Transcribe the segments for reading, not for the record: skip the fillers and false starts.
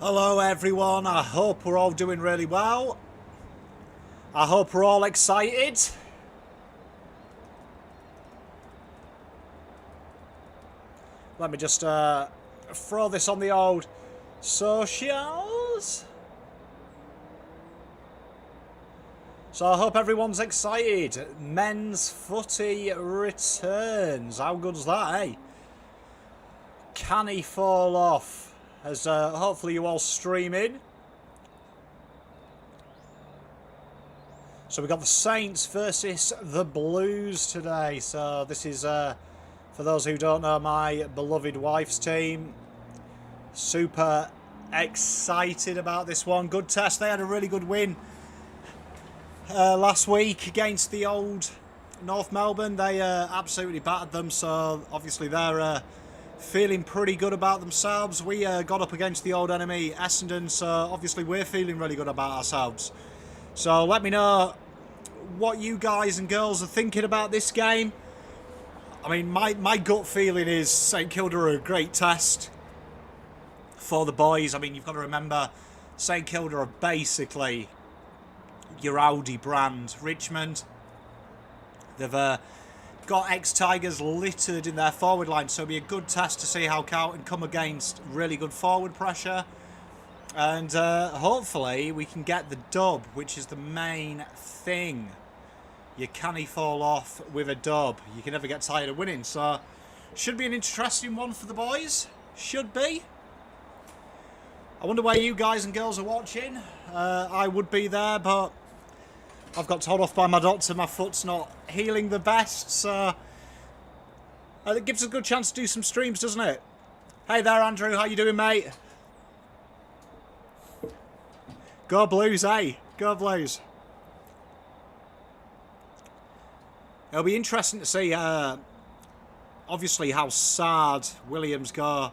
Hello everyone, I hope we're all doing really well. I hope we're all excited. Let me just throw this on the old socials. So I hope everyone's excited. Men's footy returns. How good's that, eh? Can he fall off? As hopefully you all stream in. So we've got the Saints versus the Blues today. So this is, for those who don't know, my beloved wife's team. Super excited about this one. Good test. They had a really good win last week against the old North Melbourne. They absolutely battered them. So obviously they're feeling pretty good about themselves. We got up against the old enemy Essendon, so obviously we're feeling really good about ourselves. So let me know what you guys and girls are thinking about this game. I mean, my gut feeling is St Kilda are a great test for the boys. I mean, you've got to remember St Kilda are basically your Audi brand Richmond. They've got ex-Tigers littered in their forward line, so it'll be a good test to see how Carlton come against really good forward pressure. And hopefully we can get the dub, which is the main thing. You can't fall off with a dub. You can never get tired of winning. So should be an interesting one for the boys. Should be. I wonder where you guys and girls are watching. I would be there, but I've got told off by my doctor my foot's not healing the best, so it gives us a good chance to do some streams, doesn't it? Hey there, Andrew. How you doing, mate? Go Blues, eh? Go Blues. It'll be interesting to see, obviously, how sad Williams go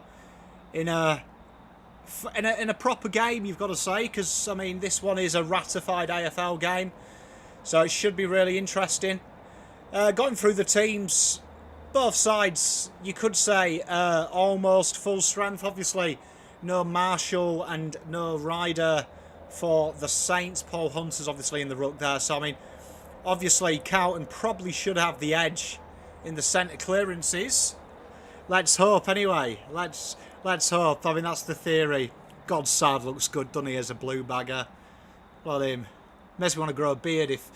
in a proper game, you've got to say, because, I mean, this one is a ratified AFL game. So it should be really interesting. Going through the teams, both sides, you could say almost full strength. Obviously, no Marshall and no Ryder for the Saints. Paul Hunter's obviously in the ruck there. So, I mean, obviously, Carlton probably should have the edge in the centre clearances. Let's hope, anyway. Let's hope. I mean, that's the theory. Godsard looks good, doesn't he, as a blue bagger? Look at him. Makes me want to grow a beard if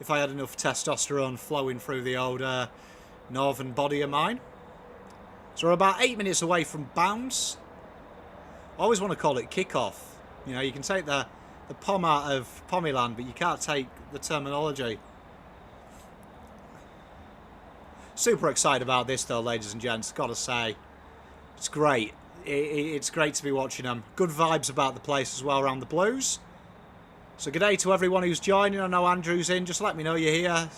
I had enough testosterone flowing through the old northern body of mine. So we're about 8 minutes away from bounce. I always want to call it kickoff. You know, you can take the pom out of Pommyland, but you can't take the terminology. Super excited about this though, ladies and gents. Got to say, it's great. It's great to be watching them. Good vibes about the place as well around the Blues. So good day to everyone who's joining. I know Andrew's in. Just let me know you're here.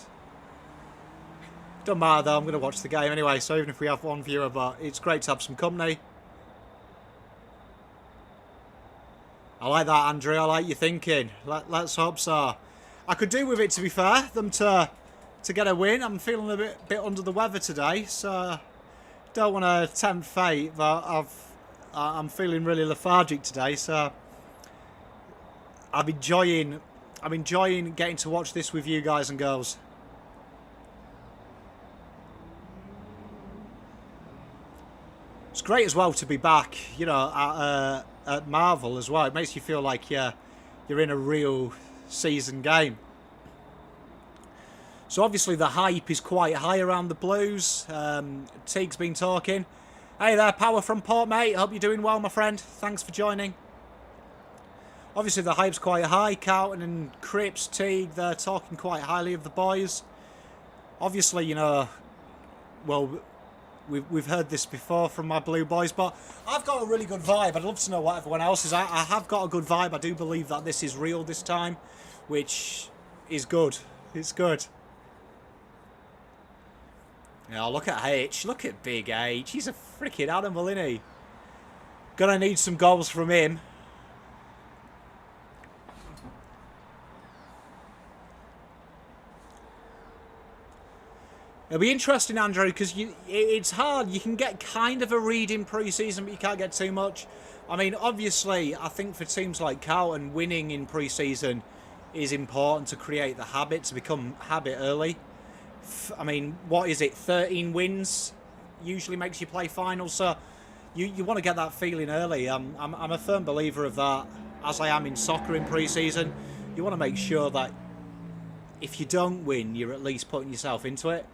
Don't matter though, I'm going to watch the game anyway. So even if we have one viewer, but it's great to have some company. I like that, Andrew. I like your thinking. Let's hope so. I could do with it, to be fair, them to get a win. I'm feeling a bit under the weather today, so don't want to tempt fate, but I'm feeling really lethargic today, so I'm enjoying getting to watch this with you guys and girls. It's great as well to be back, you know, at Marvel as well. It makes you feel like you're in a real season game. So obviously the hype is quite high around the Blues. Teague's been talking. Hey there, Power from Port, mate. Hope you're doing well, my friend. Thanks for joining. Obviously the hype's quite high. Carlton and Cripps, Teague, they're talking quite highly of the boys. Obviously, you know, well, we've heard this before from my Blue boys, but I've got a really good vibe. I'd love to know what everyone else is. I have got a good vibe. I do believe that this is real this time, which is good. It's good. Yeah, look at H. Look at Big H. He's a freaking animal, isn't he? Gonna need some goals from him. It'll be interesting, Andrew, because it's hard. You can get kind of a read in pre-season, but you can't get too much. I mean, obviously, I think for teams like Carlton, winning in pre-season is important to create the habit, to become habit early. I mean, what is it? 13 wins usually makes you play finals, so you want to get that feeling early. I'm a firm believer of that, as I am in soccer in pre-season. You want to make sure that if you don't win, you're at least putting yourself into it.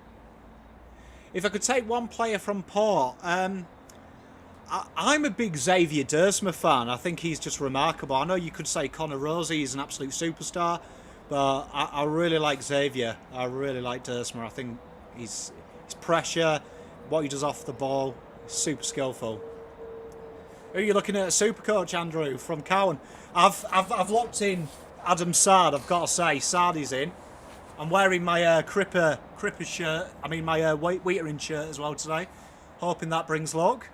If I could take one player from Port, I'm a big Xavier Dersma fan. I think he's just remarkable. I know you could say Connor Rosie is an absolute superstar, but I really like Xavier. I really like Dersma. I think his pressure, what he does off the ball, super skillful. Who are you looking at? Super coach Andrew from Cowan. I've locked in Adam Sard. I've got to say, Sard is in. I'm wearing my Cripper shirt. I mean my Wheatering shirt as well today. Hoping that brings luck.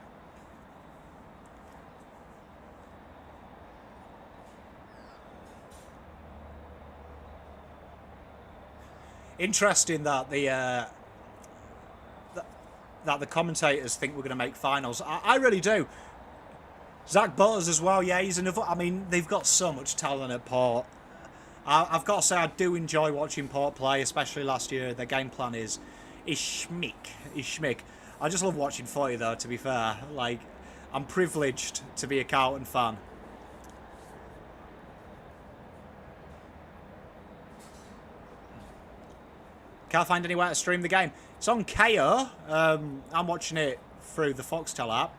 Interesting that the commentators think we're going to make finals. I really do. Zach Butters as well. Yeah, he's another. I mean, they've got so much talent at Port. I've got to say, I do enjoy watching Port play, especially last year. Their game plan is schmick. I just love watching footy, though, to be fair. Like, I'm privileged to be a Carlton fan. Can't find anywhere to stream the game. It's on KO. I'm watching it through the Foxtel app.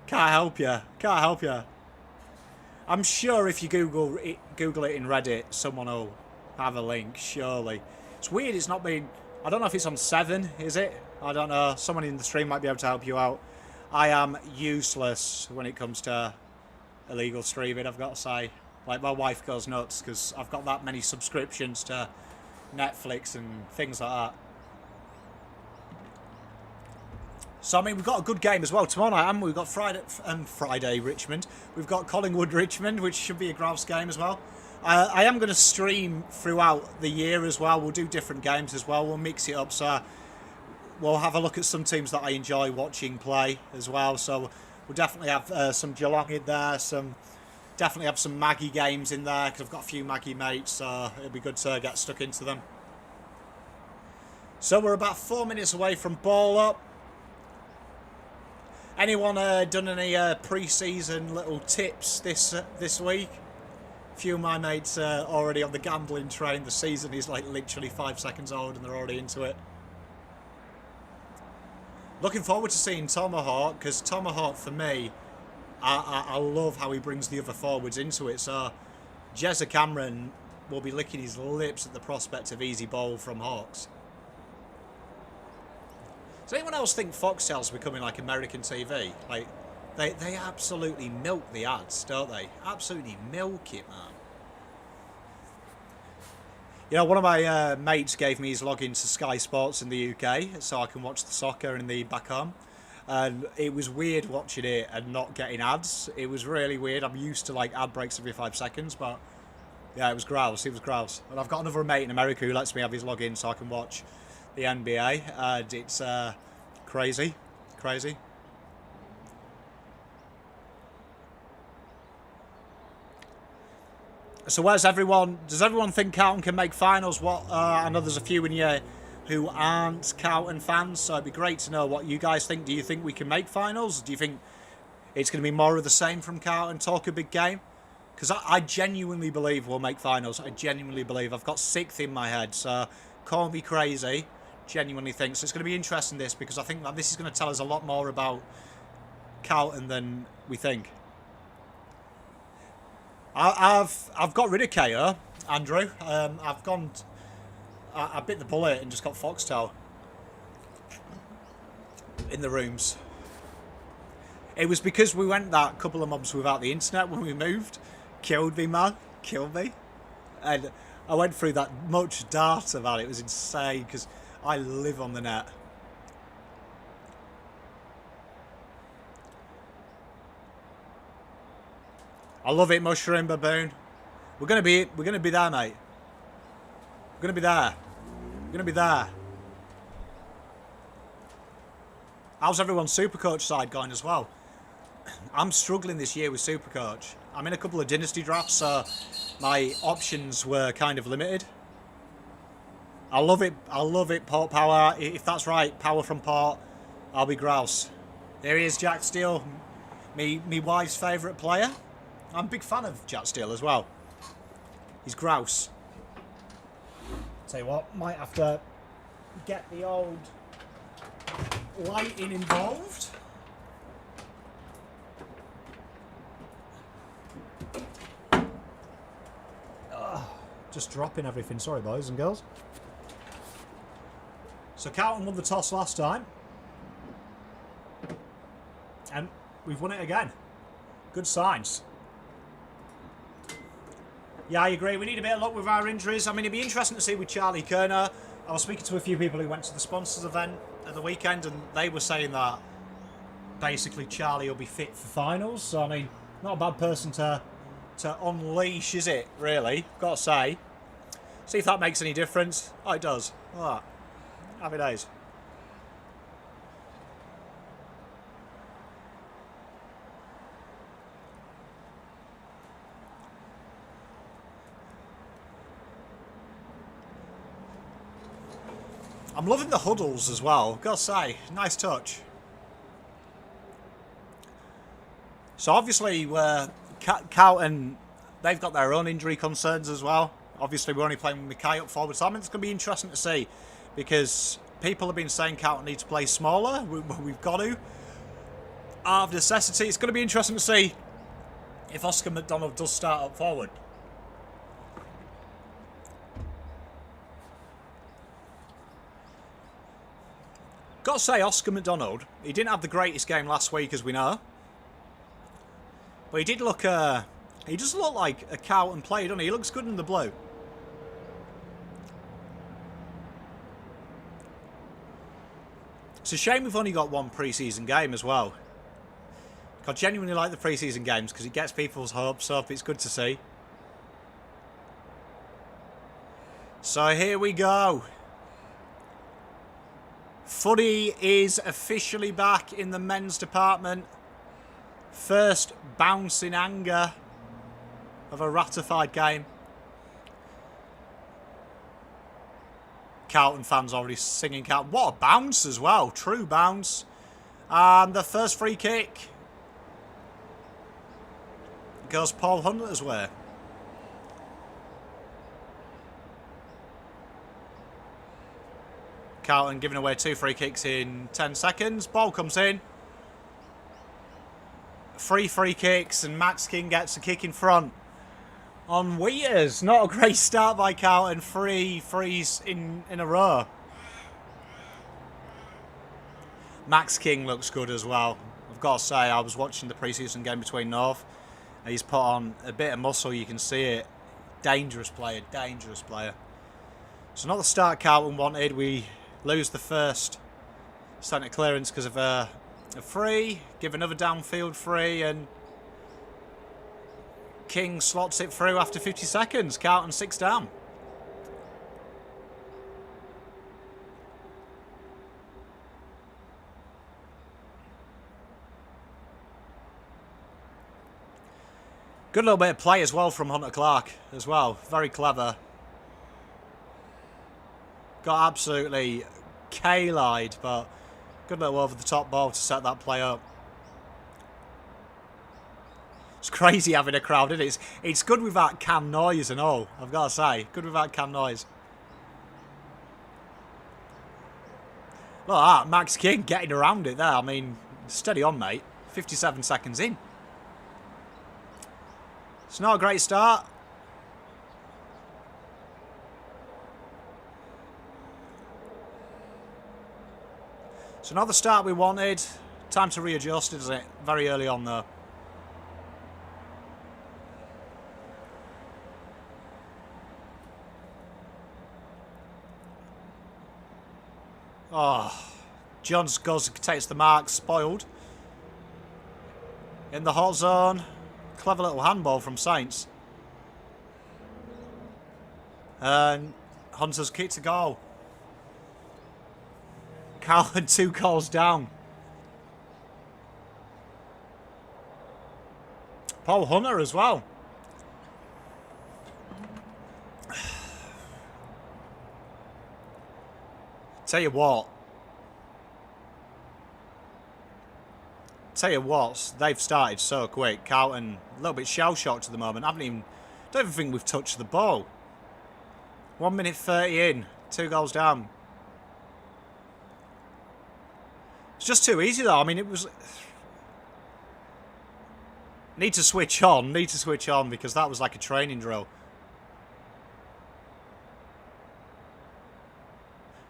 Can't help you. I'm sure if you Google it in Reddit, someone will have a link, surely. It's weird it's not been... I don't know if it's on 7, is it? I don't know. Someone in the stream might be able to help you out. I am useless when it comes to illegal streaming, I've got to say. Like, my wife goes nuts because I've got that many subscriptions to Netflix and things like that. So, I mean, we've got a good game as well. Tomorrow night, we've got Friday Richmond. We've got Collingwood Richmond, which should be a grouse game as well. I am going to stream throughout the year as well. We'll do different games as well. We'll mix it up. So we'll have a look at some teams that I enjoy watching play as well. So we'll definitely have some Geelong in there. Definitely have some Maggie games in there because I've got a few Maggie mates. So it'll be good to get stuck into them. So we're about 4 minutes away from ball up. Anyone done any pre-season little tips this week? A few of my mates already on the gambling train. The season is like literally 5 seconds old and they're already into it. Looking forward to seeing Tomahawk, because Tomahawk for me, I love how he brings the other forwards into it. So Jezza Cameron will be licking his lips at the prospect of easy ball from Hawks. Does anyone else think Foxtel's becoming like American TV? Like, they absolutely milk the ads, don't they? Absolutely milk it, man. You know, one of my mates gave me his login to Sky Sports in the UK so I can watch the soccer in the back home. And it was weird watching it and not getting ads. It was really weird. I'm used to like ad breaks every 5 seconds, but yeah, it was grouse. And I've got another mate in America who lets me have his login so I can watch the NBA, and it's crazy. So where's everyone? Does everyone think Carlton can make finals? I know there's a few in here who aren't Carlton fans, so it'd be great to know what you guys think. Do you think we can make finals? Do you think it's going to be more of the same from Carlton? Talk a big game? Because I genuinely believe we'll make finals. I genuinely believe. I've got 6th in my head, so call me crazy. Genuinely think so. It's going to be interesting, this, because I think that this is going to tell us a lot more about Carlton than we think. I've got rid of KO, Andrew. I bit the bullet and just got Foxtel in the rooms. It was because we went that couple of months without the internet when we moved. Killed me, man. Killed me. And I went through that much data, man. It was insane because I live on the net. I love it, Mushroom Baboon. We're gonna be there, mate. We're gonna be there. How's everyone's Supercoach side going as well? I'm struggling this year with Supercoach. I'm in a couple of dynasty drafts, so my options were kind of limited. I love it. I love it. Port Power. If that's right, power from Port, I'll be grouse. There he is, Jack Steele, me wife's favourite player. I'm a big fan of Jack Steele as well. He's grouse. Tell you what, might have to get the old lighting involved. Just dropping everything. Sorry, boys and girls. So Carlton won the toss last time. And we've won it again. Good signs. Yeah, I agree. We need a bit of luck with our injuries. I mean, it'd be interesting to see with Charlie Kerner. I was speaking to a few people who went to the sponsors event at the weekend, and they were saying that basically Charlie will be fit for finals. So, I mean, not a bad person to unleash, is it, really? Got to say. See if that makes any difference. Oh, it does. All right. Happy days. I'm loving the huddles as well. Gotta say, nice touch. So obviously, Carlton, they've got their own injury concerns as well. Obviously, we're only playing with Mackay up forward, so I mean, it's going to be interesting to see because people have been saying Carlton need to play smaller. We've got to. Out of necessity, it's going to be interesting to see if Oscar McDonald does start up forward. Got to say, Oscar McDonald, he didn't have the greatest game last week, as we know. But he did look, he does look like a Carlton player, doesn't he? He looks good in the blue. It's a shame we've only got one pre-season game as well. I genuinely like the pre-season games because it gets people's hopes up. It's good to see. So here we go. Footy is officially back in the men's department. First bounce in anger of a ratified game. Carlton fans already singing Carlton. What a bounce as well. True bounce. And the first free kick goes Paul Hunter's way. Carlton giving away 2 free kicks in 10 seconds. Ball comes in. 3 free kicks and Max King gets a kick in front. On Wheaters. Not a great start by Carlton. 3 frees in a row. Max King looks good as well. I've got to say, I was watching the pre-season game between North. He's put on a bit of muscle, you can see it. Dangerous player, dangerous player. So not the start Carlton wanted. We lose the first centre clearance because of a free. Give another downfield free and King slots it through after 50 seconds. Carlton 6 down. Good little bit of play as well from Hunter Clark as well. Very clever. Got absolutely K-lied, but good little over-the-top ball to set that play up. It's crazy having a crowd, isn't it? It's good with that can noise and all, I've got to say. Good with that can noise. Look at that, Max King getting around it there. I mean, steady on, mate. 57 seconds in. It's not a great start. So not the start we wanted. Time to readjust, isn't it? Very early on though. Oh, Johns goes takes the mark, spoiled. In the hot zone. Clever little handball from Saints. And Hunter's kick to goal. Carlton 2 goals down. Paul Hunter as well. Tell you what, they've started so quick. Carlton a little bit shell-shocked at the moment. Don't even think we've touched the ball. 1 minute 30 in, 2 goals down. It's just too easy though. I mean, it was. Need to switch on because that was like a training drill.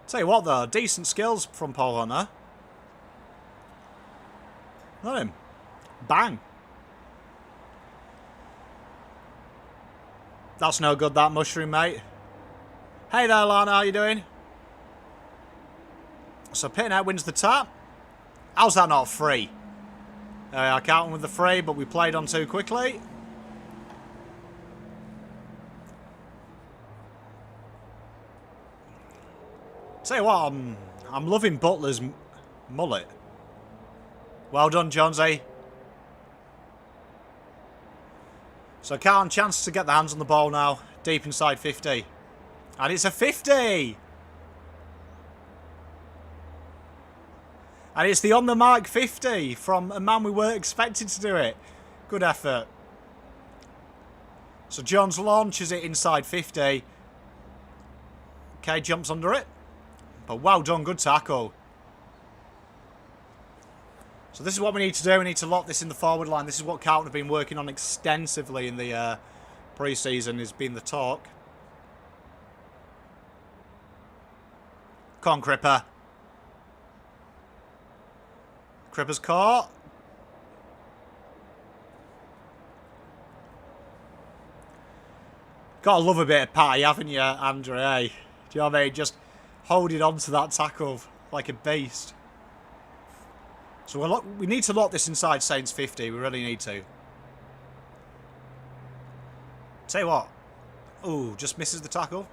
Tell you what though, decent skills from Paul Hunter. Look at him. Bang. That's no good, that mushroom, mate. Hey there, Lana, how you doing? So Pitnet wins the tap. How's that not free? I can't with the free, but we played on too quickly. Tell you what, I'm loving Butler's mullet. Well done, Jonesy. So Carlton chance to get the hands on the ball now, deep inside 50. And it's a 50! And it's the on the mark 50 from a man we weren't expected to do it. Good effort. So Jones launches it inside 50. Okay, jumps under it. But well done, good tackle. So this is what we need to do. We need to lock this in the forward line. This is what Carlton have been working on extensively in the pre-season, has been the talk. Come on, Cripper. Cripper's caught. Gotta love a bit of pie, haven't you, Andrew, eh? Do you know what I mean? Just holding on to that tackle like a beast. So we need to lock this inside Saints 50. We really need to. Tell you what. Ooh, just misses the tackle.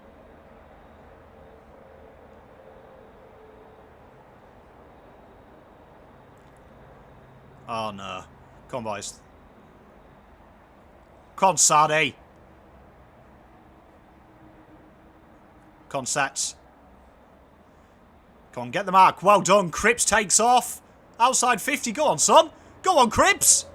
Oh, no. Come on, boys. Come on, Sadi. Come on, Sets. Come on, get the mark. Well done. Cripps takes off. Outside 50. Go on, son. Go on, Cripps.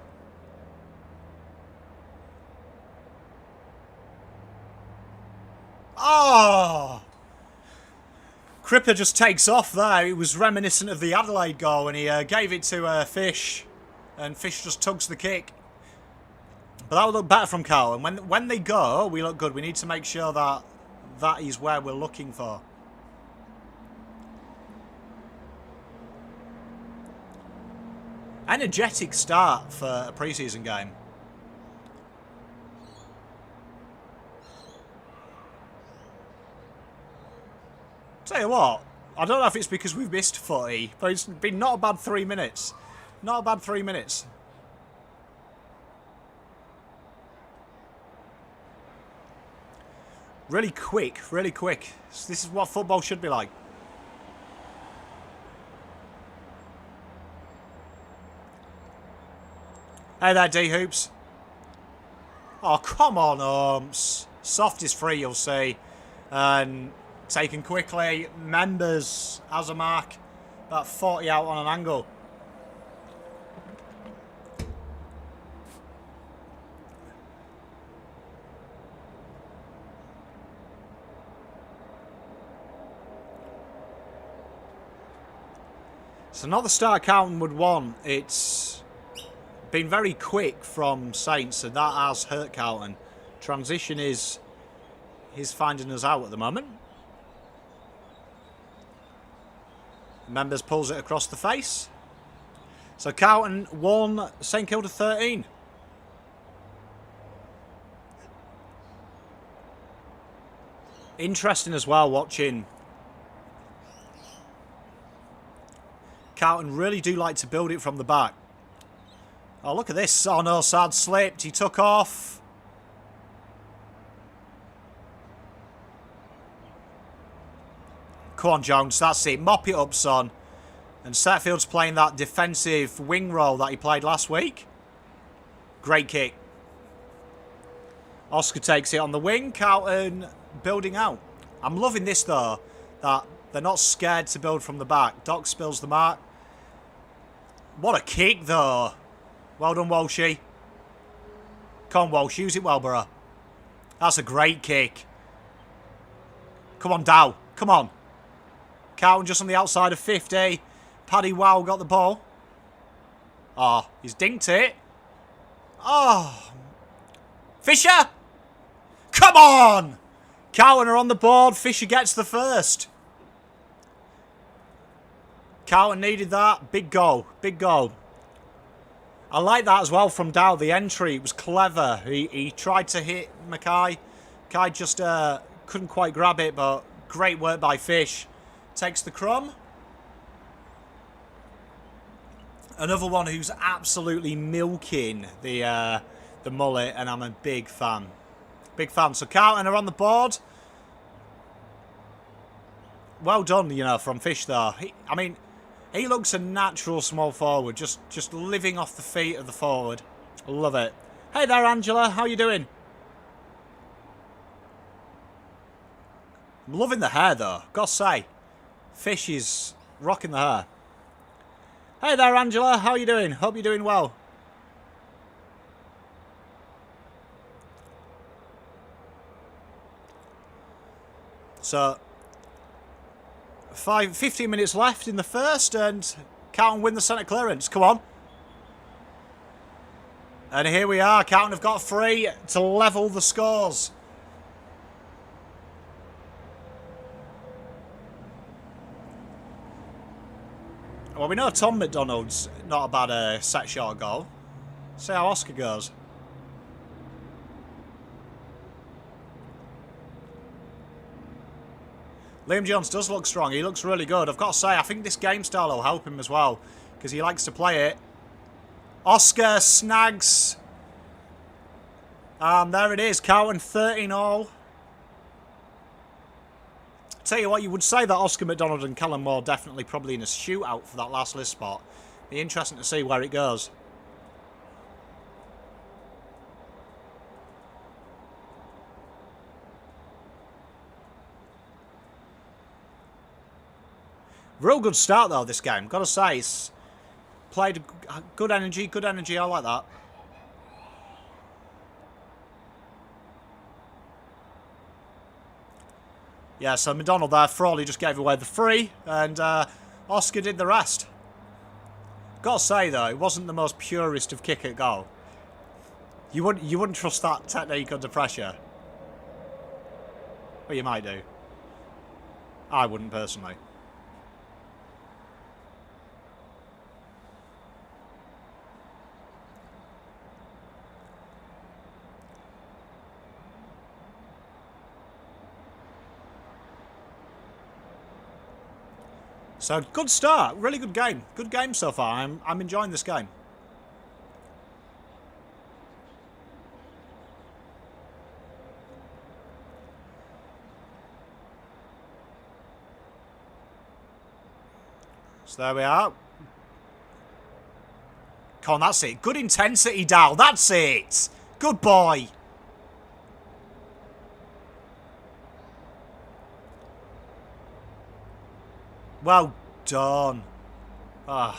Oh. Cripper just takes off there. It was reminiscent of the Adelaide goal, and he gave it to Fish. And Fish just tugs the kick. But that would look better from Carlton. When they go, we look good. We need to make sure that that is where we're looking for. Energetic start for a pre-season game. Tell you what, I don't know if it's because we've missed footy, but it's been not a bad 3 minutes. Not a bad 3 minutes. Really quick, really quick. This is what football should be like. Hey there, D-Hoops. Oh, come on, Soft is free, you'll see. And taken quickly. Members as a mark. About 40 out on an angle. So not the start Carlton would want. It's been very quick from Saints, and that has hurt Carlton. Transition is finding us out at the moment. Members pulls it across the face. So Carlton 1, St Kilda 13. Interesting as well watching. Carlton really do like to build it from the back. Oh, look at this. Oh no, Sad slipped. He took off. Come on, Jones. That's it. Mop it up, son. And Setfield's playing that defensive wing role that he played last week. Great kick. Oscar takes it on the wing. Carlton building out. I'm loving this, though, that they're not scared to build from the back. Doc spills the mark. What a kick, though. Well done, Walshy. Come on, Walsh. Use it well, bro. That's a great kick. Come on, Dow. Come on. Carlton just on the outside of 50. Paddy Wow got the ball. Oh, he's dinked it. Oh. Fisher. Come on. Carlton are on the board. Fisher gets the first. Carlton needed that. Big goal. Big goal. I like that as well from Dow. The entry was clever. He tried to hit Mackay. Mackay just couldn't quite grab it, but great work by Fish. Takes the crumb. Another one who's absolutely milking the mullet, and I'm a big fan. Big fan. So Carlton are on the board. Well done, you know, from Fish there. He looks a natural small forward, just living off the feet of the forward. Love it. Hey there, Angela. How you doing? I'm loving the hair, though. Gotta say, Fish is rocking the hair. Hey there, Angela. How you doing? Hope you're doing well. So, 15 minutes left in the first, and Carlton win the centre clearance. Come on. And here we are. Carlton have got 3 to level the scores. Well, we know Tom McDonald's not a bad set shot goal. See how Oscar goes. Liam Jones does look strong. He looks really good. I've got to say, I think this game style will help him as well, because he likes to play it. Oscar snags. And there it is. Carlton 13-all. Tell you what, you would say that Oscar McDonald and Callum Moore definitely probably in a shootout for that last list spot. Be interesting to see where it goes. Real good start, though, this game. Got to say, it's played good energy, I like that. Yeah, so McDonald there, Frawley just gave away the free, and Oscar did the rest. Got to say, though, it wasn't the most purest of kick at goal. You wouldn't trust that technique under pressure. Well, you might do. I wouldn't, personally. So, good start. Really good game. Good game so far. I'm enjoying this game. So, there we are. Come on, that's it. Good intensity, Dal. That's it. Good boy. Well done. Oh.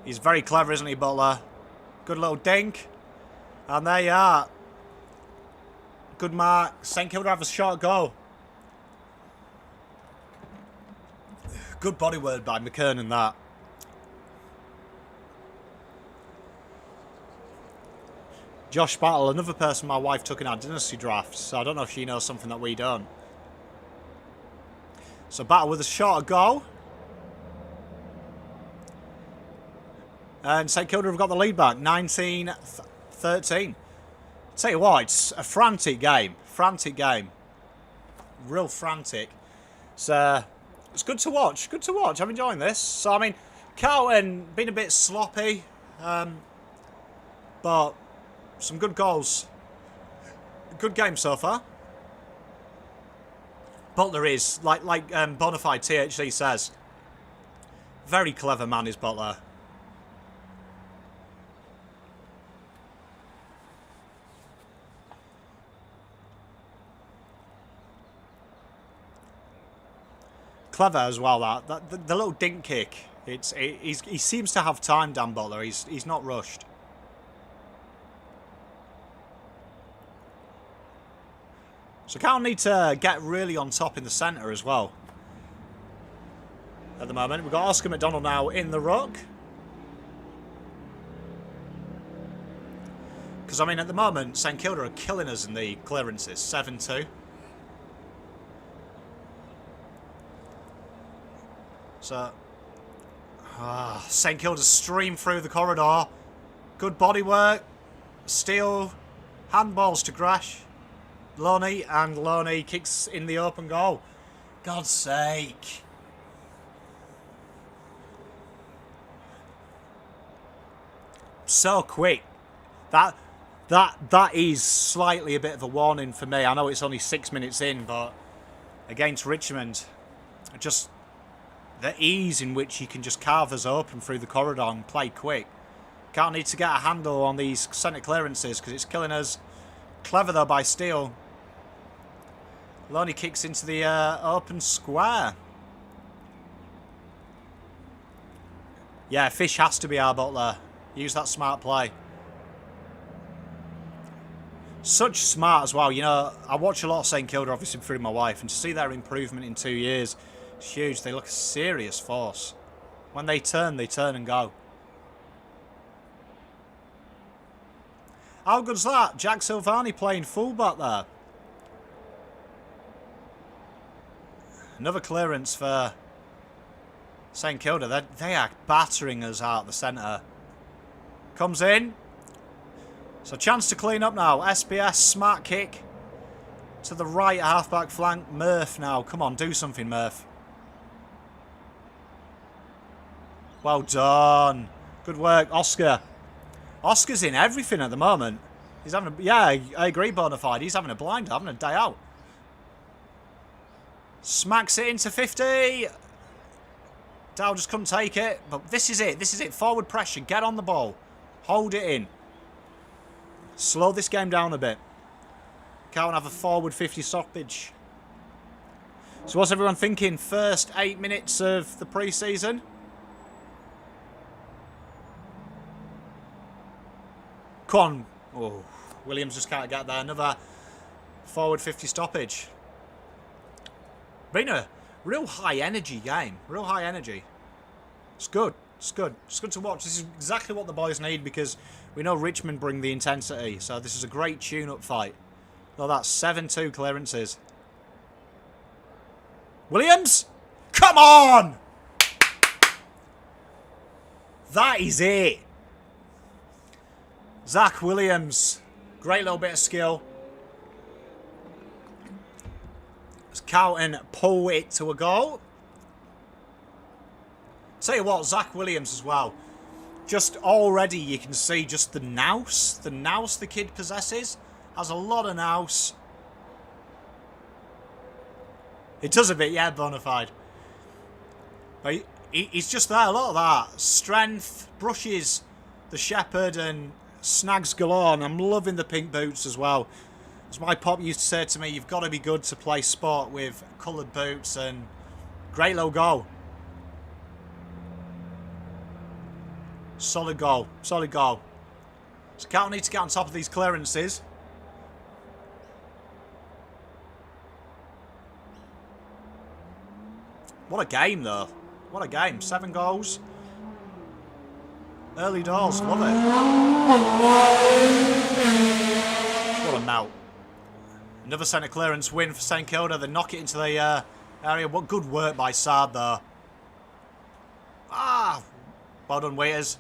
He's very clever, isn't he, Butler? Good little dink. And there you are. Good mark. St Kilda have a short goal. Good body word by McKernan, that. Josh Battle, another person my wife took in our dynasty draft, so I don't know if she knows something that we don't. So Battle with a shorter goal. And St Kilda have got the lead back, 19-13. Tell you what, it's a frantic game. Frantic game. Real frantic. So, it's good to watch. Good to watch. I'm enjoying this. So, I mean, Carlton been a bit sloppy. But some good goals. Good game so far. Butler is, like Bonafide THC says, very clever man is Butler. Clever as well, the little dink kick. He seems to have time, Dan Butler. He's not rushed. So Carlton need to get really on top in the centre as well. At the moment, we've got Oscar McDonald now in the ruck. Because, I mean, at the moment, St Kilda are killing us in the clearances. 7-2. So, St Kilda stream through the corridor. Good body work. Steal. Handballs to Grash. Loney, and Loney kicks in the open goal. God's sake. So quick. That is slightly a bit of a warning for me. I know it's only 6 minutes in, but against Richmond, just the ease in which he can just carve us open through the corridor and play quick. Can't need to get a handle on these centre clearances because it's killing us. Clever though by Steele. Loney kicks into the open square. Yeah, Fish has to be our butler. Use that smart play. Such smart as well. You know, I watch a lot of St Kilda, obviously, through my wife, and to see their improvement in 2 years is huge. They look a serious force. When they turn and go. How good's that? Jack Silvani playing fullback there. Another clearance for St Kilda. They are battering us out the centre. Comes in. So chance to clean up now. SPS, smart kick. To the right half-back flank. Murph now. Come on, do something, Murph. Well done. Good work, Oscar. Oscar's in everything at the moment. He's having a... Yeah, I agree, Bonafide. He's having a blinder, having a day out. Smacks it into 50. Dow just couldn't take it. But this is it. This is it. Forward pressure. Get on the ball. Hold it in. Slow this game down a bit. Can't have a forward 50 stoppage. So what's everyone thinking? First 8 minutes of the pre-season? Come on. Oh, Williams just can't get there. Another forward 50 stoppage. Been a real high energy game. Real high energy. It's good. It's good. It's good to watch. This is exactly what the boys need because we know Richmond bring the intensity. So this is a great tune-up fight. Well, that's 7-2 clearances. Williams! Come on! That is it. Zach Williams. Great little bit of skill. As Carlton pull it to a goal. Tell you what, Zach Williams as well. Just already you can see just the nous. The nous the kid possesses. Has a lot of nous. It does a bit, yeah, Bonafide. But he's just there, a lot of that. Strength, brushes the shepherd and snags galore. And I'm loving the pink boots as well. As my pop used to say to me, you've got to be good to play sport with coloured boots. And great little goal. Solid goal. Solid goal. So Carlton need to get on top of these clearances. What a game, though. What a game. 7 goals. Early doors. Love it. What a melt. Another centre clearance win for St Kilda. They knock it into the area. What good work by Saad, though. Ah. Well done, waiters.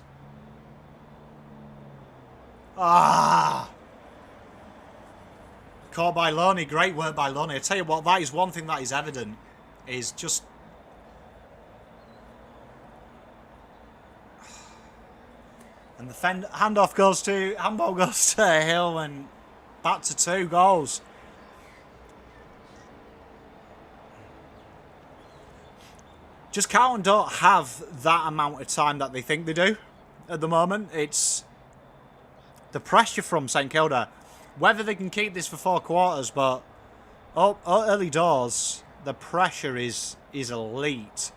Ah. Caught by Loney. Great work by Loney. I tell you what, that is one thing that is evident. Is just... And the handoff goes to... Handball goes to Hill and back to 2 goals. Just Carlton don't have that amount of time that they think they do at the moment. It's the pressure from St Kilda. Whether they can keep this for 4 quarters, but early doors, the pressure is elite.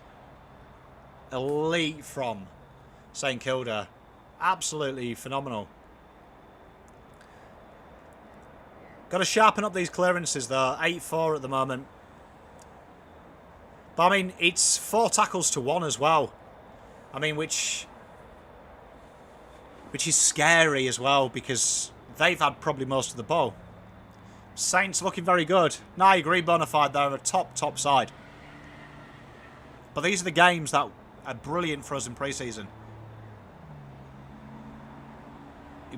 Elite from St Kilda. Absolutely phenomenal. Got to sharpen up these clearances though. 8-4 at the moment. But I mean, it's 4 tackles to 1 as well. I mean, which is scary as well because they've had probably most of the ball. Saints looking very good. No, I agree, Bonafide, they're a top side. But these are the games that are brilliant for us in pre-season.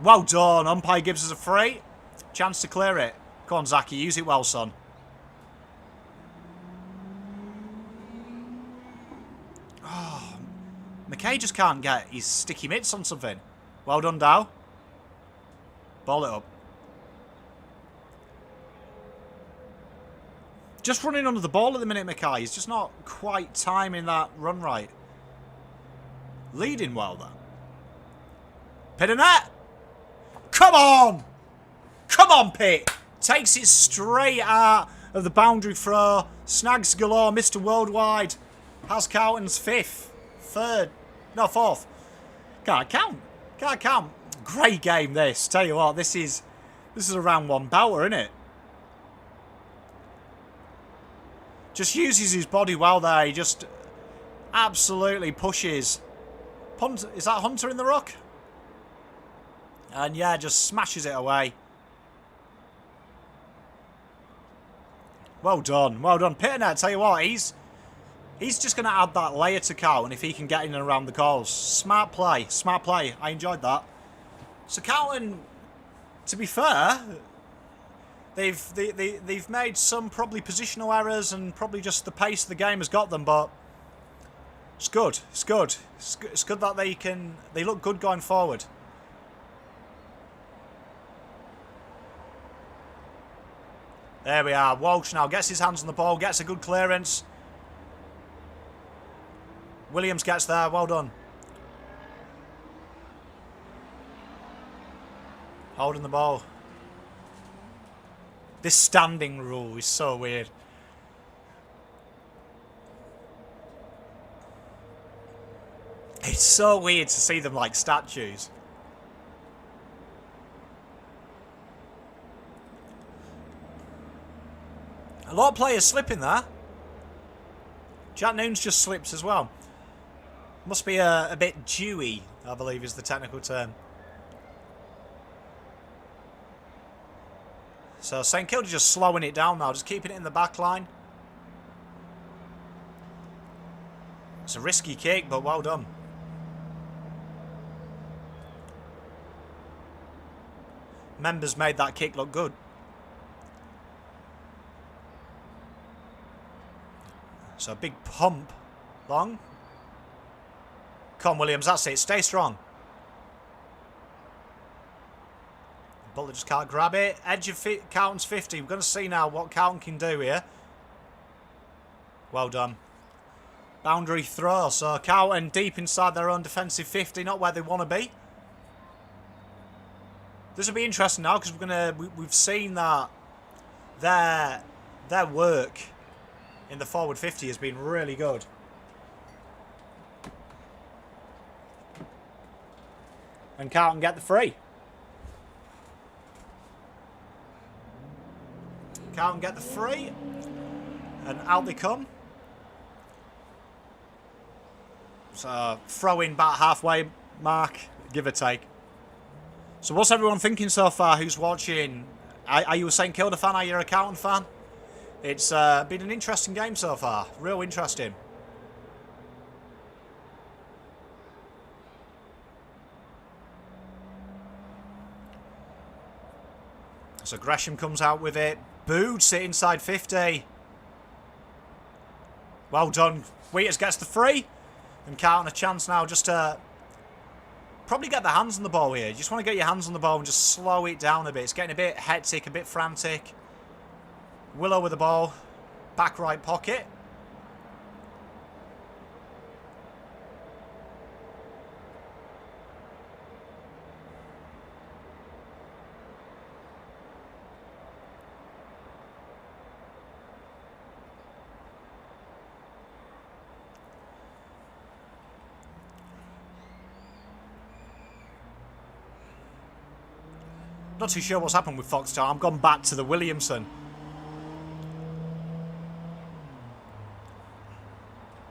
Well done. Umpire gives us a free. Chance to clear it. Come on, Zaki, use it well, son. Oh, McKay just can't get his sticky mitts on something. Well done, Dow. Ball it up. Just running under the ball at the minute, McKay. He's just not quite timing that run right. Leading well, though. Pitternet! Come on! Come on, Pitt! Takes it straight out of the boundary throw. Snags galore. Mr. Worldwide has Carlton's 5th. 3rd. No, 4th. Can't count. Can't count. Great game, this. Tell you what, this is a round 1 bouter, isn't it? Just uses his body well there. He just absolutely pushes. Is that Hunter in the ruck? And yeah, just smashes it away. Well done. Well done. Pitternet, tell you what, he's just going to add that layer to Carlton if he can get in and around the goals. Smart play. Smart play. I enjoyed that. So Carlton, to be fair, they've made some probably positional errors and probably just the pace of the game has got them, but it's good. It's good. It's good that they look good going forward. There we are. Walsh now gets his hands on the ball, gets a good clearance. Williams gets there. Well done. Holding the ball. This standing rule is so weird. It's so weird to see them like statues. A lot of players slipping there. Jack Noon's just slips as well. Must be a bit dewy, I believe is the technical term. So St Kilda just slowing it down now, just keeping it in the back line. It's a risky kick, but well done. Members made that kick look good. So a big pump. Long. Come on, Williams, that's it. Stay strong. Butler just can't grab it. Edge of Carlton's 50. We're going to see now what Carlton can do here. Well done. Boundary throw. So Carlton deep inside their own defensive 50. Not where they want to be. This will be interesting now because we've seen that their work in the forward 50 has been really good. And Carlton get the free. Carlton get the free. And out they come. So throw in about halfway mark, give or take. So what's everyone thinking so far who's watching? Are you a St Kilda fan? Are you a Carlton fan? It's been an interesting game so far. Real interesting. So Gresham comes out with it. Boots it inside 50. Well done. Wheaters gets the free. And Carlton a chance now just to probably get the hands on the ball here. You just want to get your hands on the ball and just slow it down a bit. It's getting a bit hectic, a bit frantic. Willow with the ball. Back right pocket. Not too sure what's happened with Foxtel. I've gone back to the Williamson.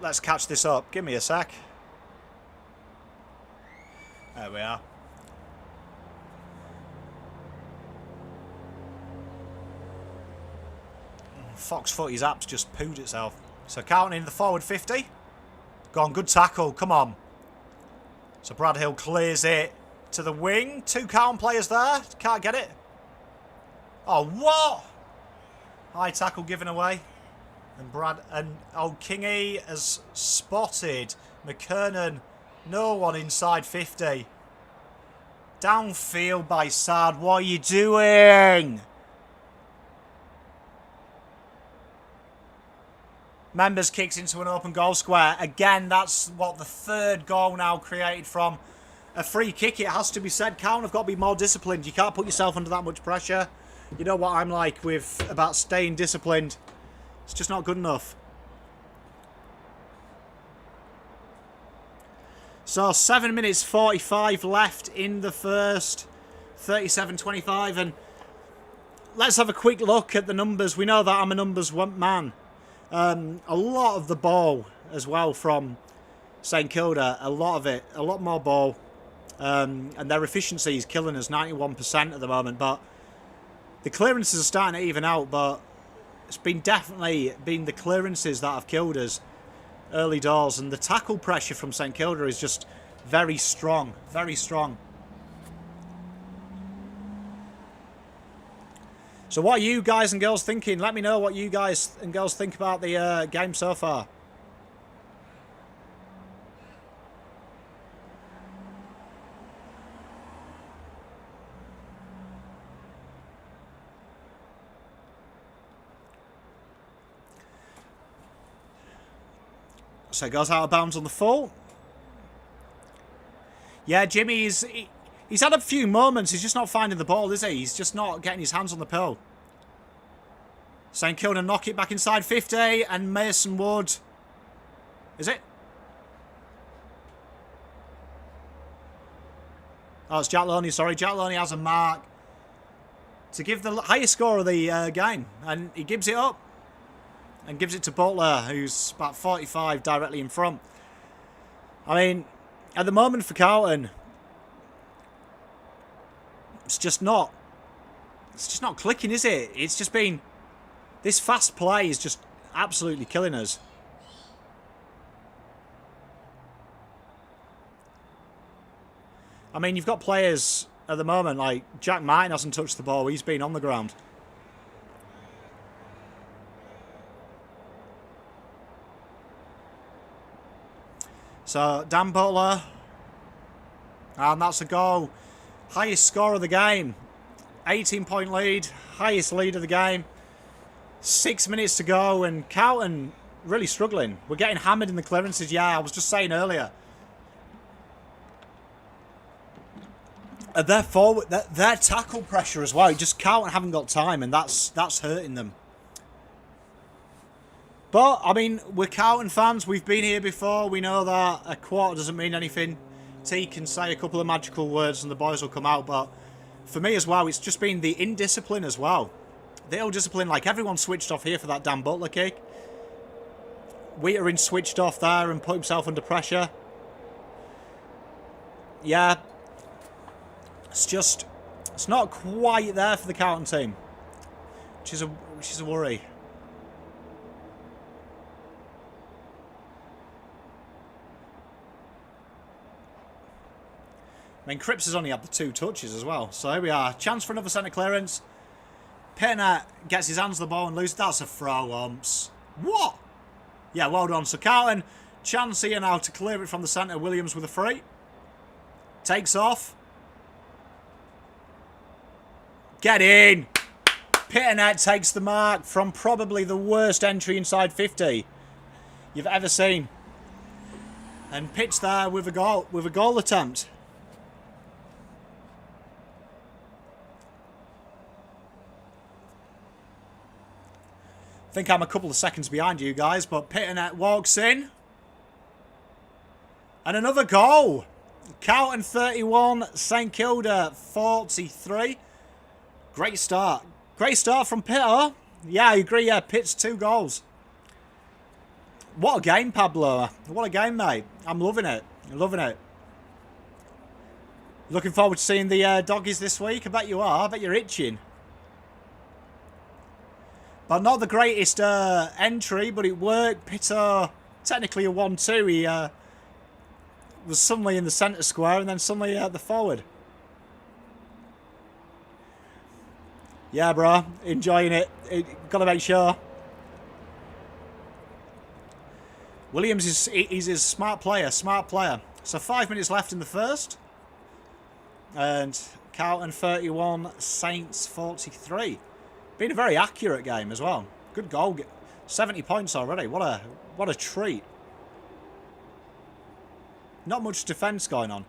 Let's catch this up. Give me a sec. There we are. Fox Footy's app's just pooed itself. So Carlton in the forward 50. Go on, good tackle. Come on. So Brad Hill clears it to the wing. 2 Carlton players there. Can't get it. Oh, what? High tackle given away. And Kingy has spotted McKernan. No one inside 50. Downfield by Sard. What are you doing? Members kicks into an open goal square. Again, that's what the 3rd goal now created from a free kick. It has to be said. Carlton have got to be more disciplined. You can't put yourself under that much pressure. You know what I'm like about staying disciplined. It's just not good enough. So 7 minutes 45 left in the first. 37-25. And let's have a quick look at the numbers. We know that I'm a numbers man. A lot of the ball as well from St Kilda. A lot of it. A lot more ball. And their efficiency is killing us. 91% at the moment. But the clearances are starting to even out. But it's definitely been the clearances that have killed us early doors, and the tackle pressure from St Kilda is just very strong, very strong. So what are you guys and girls thinking? Let me know what you guys and girls think about the game so far. So it goes out of bounds on the full. Yeah, Jimmy he's had a few moments. He's just not finding the ball, is he? He's just not getting his hands on the pill. St Kilda knock it back inside 50, and Mason Wood. Is it? Oh, it's Jack Loney, sorry. Jack Loney has a mark to give the highest score of the game, and he gives it up. And gives it to Butler, who's about 45 directly in front. I mean, at the moment for Carlton, it's just not clicking, is it? It's just been, this fast play is just absolutely killing us. I mean, you've got players at the moment, like Jack Martin hasn't touched the ball. He's been on the ground. So, Dan Butler. And that's a goal. Highest score of the game. 18-point lead. Highest lead of the game. 6 minutes to go. And Carlton really struggling. We're getting hammered in the clearances. Yeah, I was just saying earlier. Their forward, their tackle pressure as well. Just Carlton haven't got time, and that's hurting them. But, I mean, we're Carlton fans. We've been here before. We know that a quarter doesn't mean anything. T can say a couple of magical words and the boys will come out. But for me as well, it's just been the indiscipline as well. The ill-discipline, like everyone switched off here for that Dan Butler kick. Wheaterin switched off there and put himself under pressure. Yeah. It's not quite there for the Carlton team. Which is a worry. I mean, Cripps has only had the 2 touches as well. So here we are. Chance for another centre clearance. Pitner gets his hands on the ball and loses. That's a throw, Umps. What? Yeah, well done. So Carlton, chance here now to clear it from the centre. Williams with a free. Takes off. Get in. Pitner takes the mark from probably the worst entry inside 50 you've ever seen. And Pitt's there with a goal attempt. I think I'm a couple of seconds behind you guys, but Pitternet walks in. And another goal. Carlton 31, St Kilda 43. Great start. Great start from Pitt. Yeah, I agree. Yeah, Pitt's 2 goals. What a game, Pablo. What a game, mate. I'm loving it. I'm loving it. Looking forward to seeing the doggies this week. I bet you are. I bet you're itching. But not the greatest entry, but it worked. Pitt technically a 1-2. He was suddenly in the centre square and then suddenly at the forward. Yeah, bro. Enjoying it. Gotta make sure. Williams he's a smart player. Smart player. So 5 minutes left in the first. And Carlton 31, Saints 43. Been a very accurate game as well. Good goal. 70 points already. What a treat. Not much defence going on.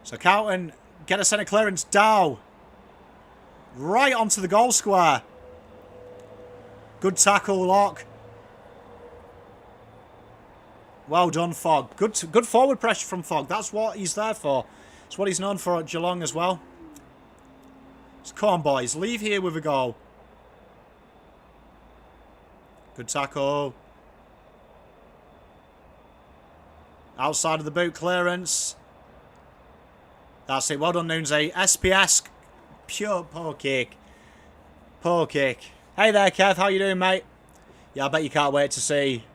So Carlton get a centre clearance. Dow. Right onto the goal square. Good tackle, Locke. Well done, Fogg. Good forward pressure from Fogg. That's what he's there for. It's what he's known for at Geelong as well. So come on, boys. Leave here with a goal. Good tackle. Outside of the boot clearance. That's it. Well done, Noonsy. SPS. Pure poor kick. Poor kick. Hey there, Kev. How you doing, mate? Yeah, I bet you can't wait to see...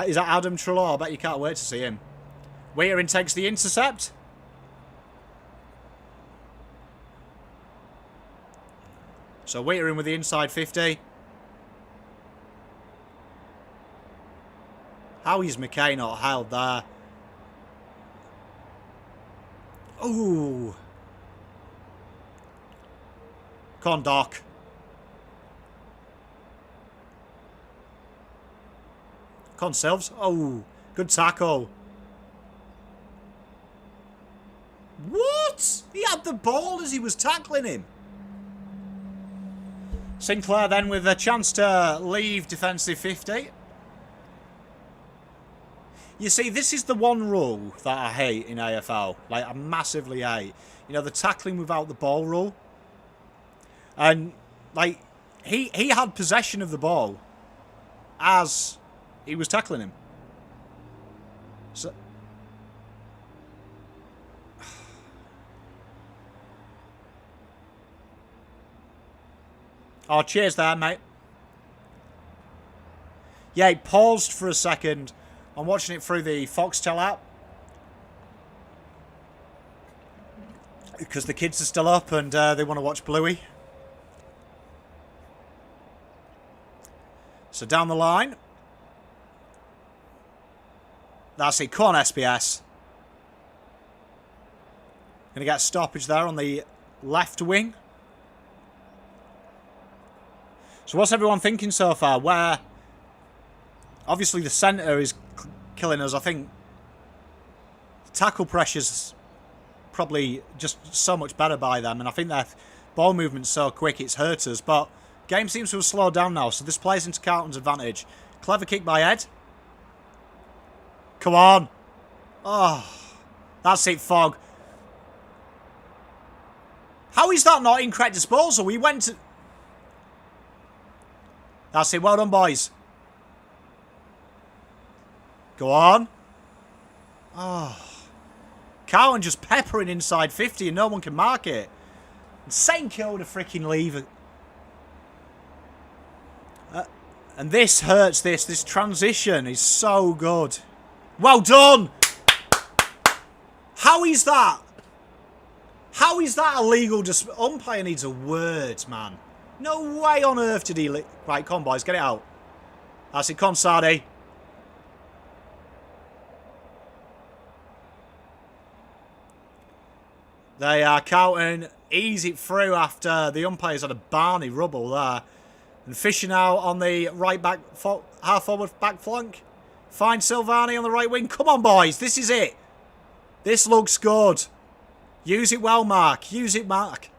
Is that Adam Trelaw? I bet you can't wait to see him. Waitering takes the intercept. So Waitering with the inside 50. How is McKay not held there? Ooh. Come on, Doc. Come on, Silves. Oh, good tackle. What? He had the ball as he was tackling him. Sinclair then with a chance to leave defensive 50. You see, this is the one rule that I hate in AFL. Like, I massively hate. You know, the tackling without the ball rule. And, like, he had possession of the ball as he was tackling him. So... Oh, cheers there, mate. Yeah, it paused for a second. I'm watching it through the Foxtel app. Because the kids are still up and they want to watch Bluey. So down the line. That's it. Come on, SBS. Going to get a stoppage there on the left wing. So what's everyone thinking so far? Where obviously the centre is killing us. I think the tackle pressure's probably just so much better by them. And I think their ball movement's so quick it's hurt us. But game seems to have slowed down now. So this plays into Carlton's advantage. Clever kick by Ed. Come on. Oh, that's it, Fogg. How is that not incorrect disposal? We went to... That's it. Well done, boys. Go on. Oh. Carlton just peppering inside 50 and no one can mark it. And St Kilda freaking leave it. And this hurts this. This transition is so good. Well done. How is that? How is that illegal? Just umpire needs a word, man. No way on earth did he... Right, come on, boys. Get it out. That's it. Come on, Sadi. They are Carlton. Ease it through after the umpires had a Barney rubble there. And Fisher now on the right back... half forward back flank. Find Silvani on the right wing. Come on, boys. This is it. This looks good. Use it well, Mark. Use it, Mark.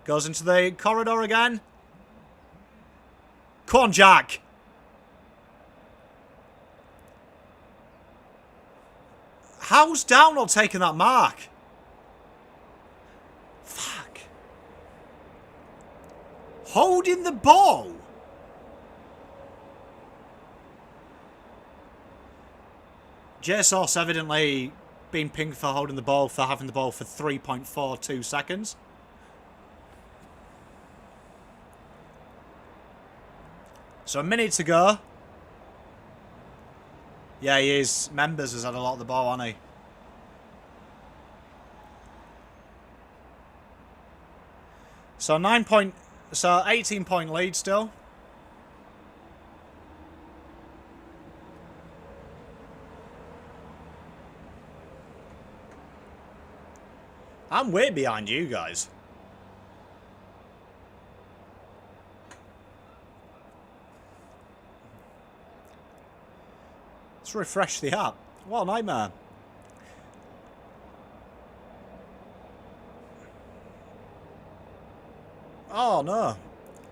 Goes into the corridor again. Come on, Jack. How's Down not taking that mark? Fuck. Holding the ball. JSOS evidently being pinged for holding the ball, for having the ball for 3.42 seconds. So a minute to go. Yeah, he is. Members has had a lot of the ball, hasn't he? So 18-point lead still. I'm way behind you guys. Let's refresh the app. What a nightmare. Oh no.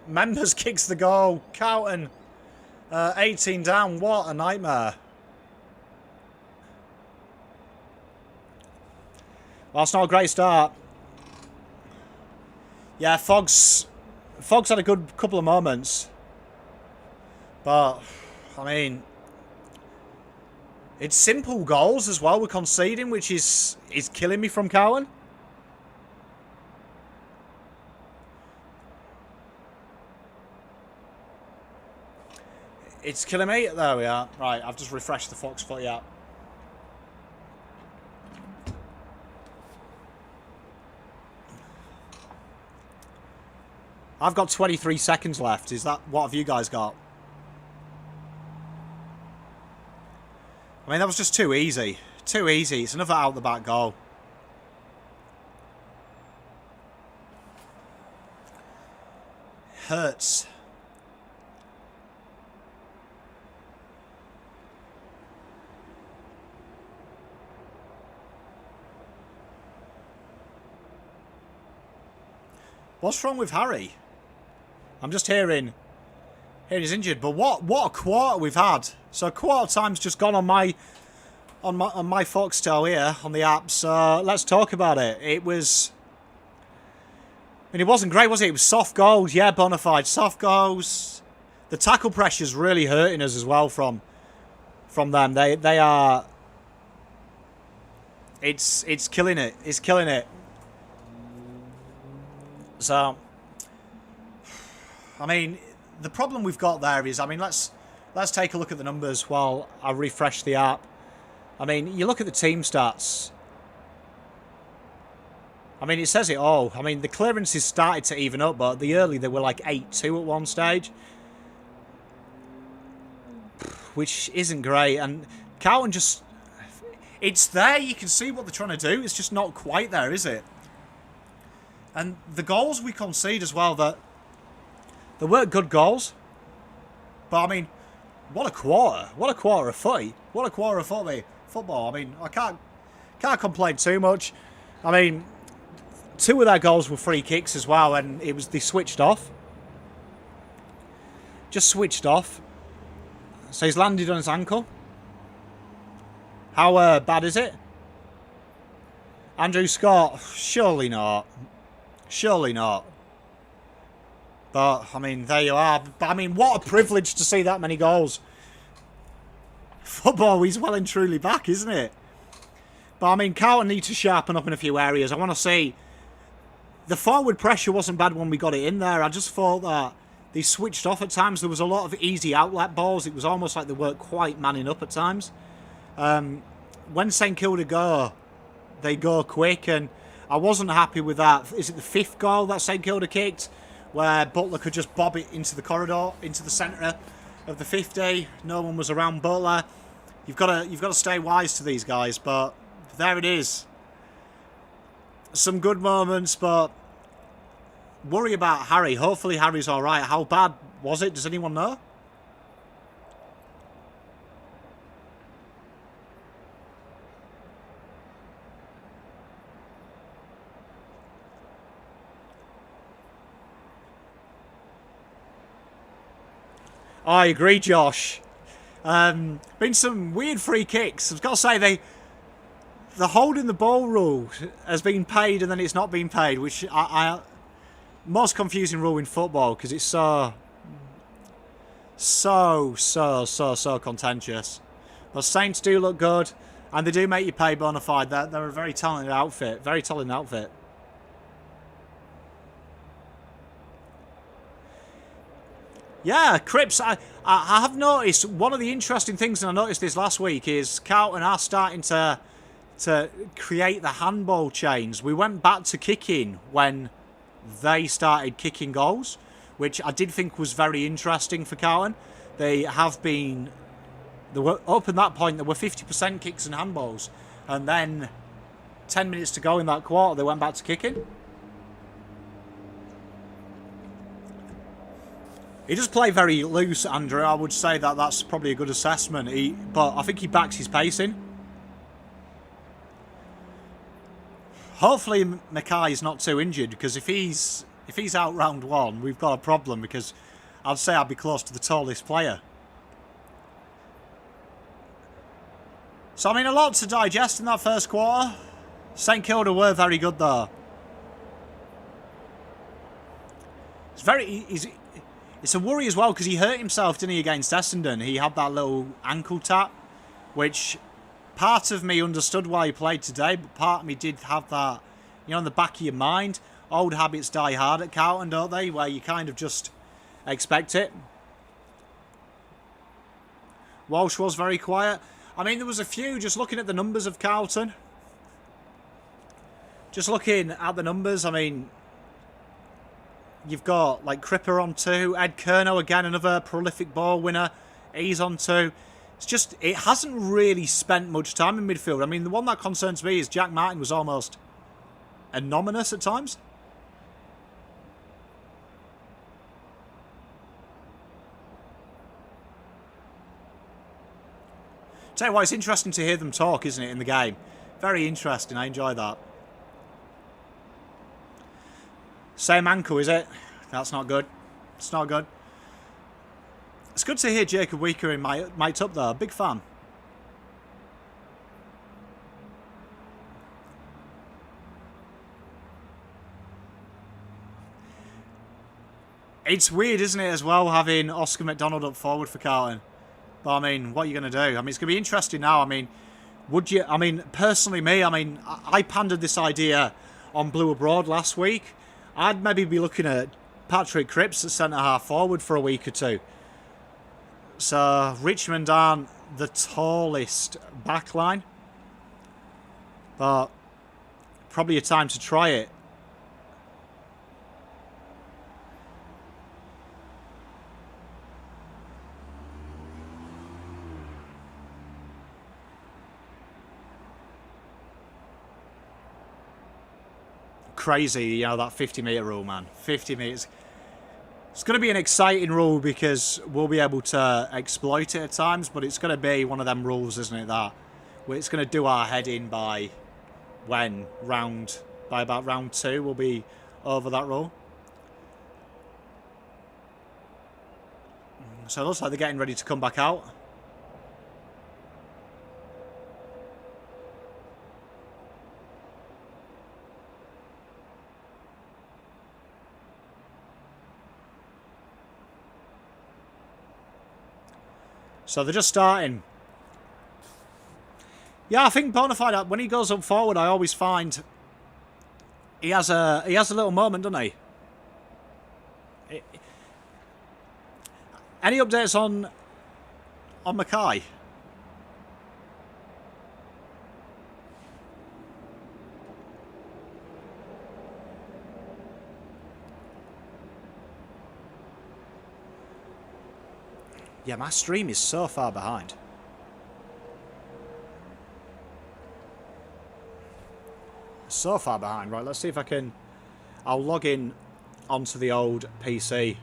Members kicks the goal. Carlton 18 down. What a nightmare. Well, that's not a great start. Yeah, Fogg's had a good couple of moments. But, I mean, it's simple goals as well we're conceding, which is killing me from Carlton. It's killing me. There we are. Right, I've just refreshed the Fox Footy app. I've got 23 seconds left. Is that, what have you guys got? I mean, that was just too easy. Too easy. It's another out the back goal. Hurts. What's wrong with Harry? I'm just hearing he's injured, but what a quarter we've had. So quarter time's just gone on my Foxtel here on the app. So let's talk about it. It was, I mean, it wasn't great, was it? It was soft goals, yeah, bona fide soft goals. The tackle pressure's really hurting us as well from them. They are. It's killing it. It's killing it. So, I mean, the problem we've got there is, I mean, let's take a look at the numbers while I refresh the app. I mean, you look at the team stats. I mean, it says it all. I mean, the clearances started to even up, but the early they were like 8-2 at one stage, which isn't great. And Carlton just, it's there. You can see what they're trying to do. It's just not quite there, is it? And the goals we concede as well, that they weren't good goals. But, I mean, what a quarter. What a quarter of footy. What a quarter of football. I mean, I can't complain too much. I mean, 2 of their goals were free kicks as well, and they switched off. Just switched off. So he's landed on his ankle. How bad is it? Andrew Scott? Surely not. Surely not. But, I mean, there you are. But, I mean, what a privilege to see that many goals. Football is well and truly back, isn't it? But, I mean, Carlton need to sharpen up in a few areas. I want to see, the forward pressure wasn't bad when we got it in there. I just thought that they switched off at times. There was a lot of easy outlet balls. It was almost like they weren't quite manning up at times. When St Kilda go, they go quick, and I wasn't happy with that. Is it the 5th goal that St Kilda kicked, where Butler could just bob it into the corridor, into the centre of the 50? No one was around Butler. You've got to stay wise to these guys, but there it is. Some good moments, but worry about Harry. Hopefully Harry's all right. How bad was it? Does anyone know? I agree, Josh. Been some weird free kicks. I've got to say, the holding the ball rule has been paid and then it's not been paid, which I most confusing rule in football because it's so contentious. But Saints do look good, and they do make you pay bona fide. They're a very talented outfit, very talented outfit. Yeah, Cripps, I have noticed one of the interesting things, and I noticed this last week, is Carlton are starting to create the handball chains. We went back to kicking when they started kicking goals, which I did think was very interesting for Carlton. They were up at that point, there were 50% kicks and handballs, and then 10 minutes to go in that quarter, they went back to kicking. He does play very loose, Andrew. I would say that that's probably a good assessment. But I think he backs his pacing. Hopefully Mackay's not too injured, because if he's out round one, we've got a problem, because I'd say I'd be close to the tallest player. So I mean, a lot to digest in that first quarter. St Kilda were very good though. It's a worry as well, because he hurt himself, didn't he, against Essendon? He had that little ankle tap, which part of me understood why he played today, but part of me did have that, you know, in the back of your mind. Old habits die hard at Carlton, don't they? Where you kind of just expect it. Walsh was very quiet. I mean, there was a few, just looking at the numbers of Carlton. Just looking at the numbers, I mean, you've got, like, Cripper on 2. Ed Kerno, again, another prolific ball winner. He's on 2. It's just, it hasn't really spent much time in midfield. I mean, the one that concerns me is Jack Martin was almost anonymous at times. Tell you what, it's interesting to hear them talk, isn't it, in the game? Very interesting. I enjoy that. Same ankle, is it? That's not good. It's not good. It's good to hear Jacob Weaker in mic'd up though. Big fan. It's weird, isn't it, as well, having Oscar McDonald up forward for Carlton. But I mean, what are you going to do? I mean, it's going to be interesting now. I mean, personally me, I pandered this idea on Blue Abroad last week. I'd maybe be looking at Patrick Cripps at centre-half forward for a week or two. So, Richmond aren't the tallest backline. But probably a time to try it. Crazy, you know, that 50-metre rule, man. 50 metres. It's going to be an exciting rule because we'll be able to exploit it at times, but it's going to be one of them rules, isn't it, that it's going to do our head in by about round 2, we'll be over that rule. So it looks like they're getting ready to come back out. So they're just starting. Yeah, I think Bonafide, when he goes up forward, I always find he has a little moment, doesn't he? Any updates on Mackay? Yeah, my stream is so far behind. So far behind. Right, let's see if I can... I'll log in onto the old PC.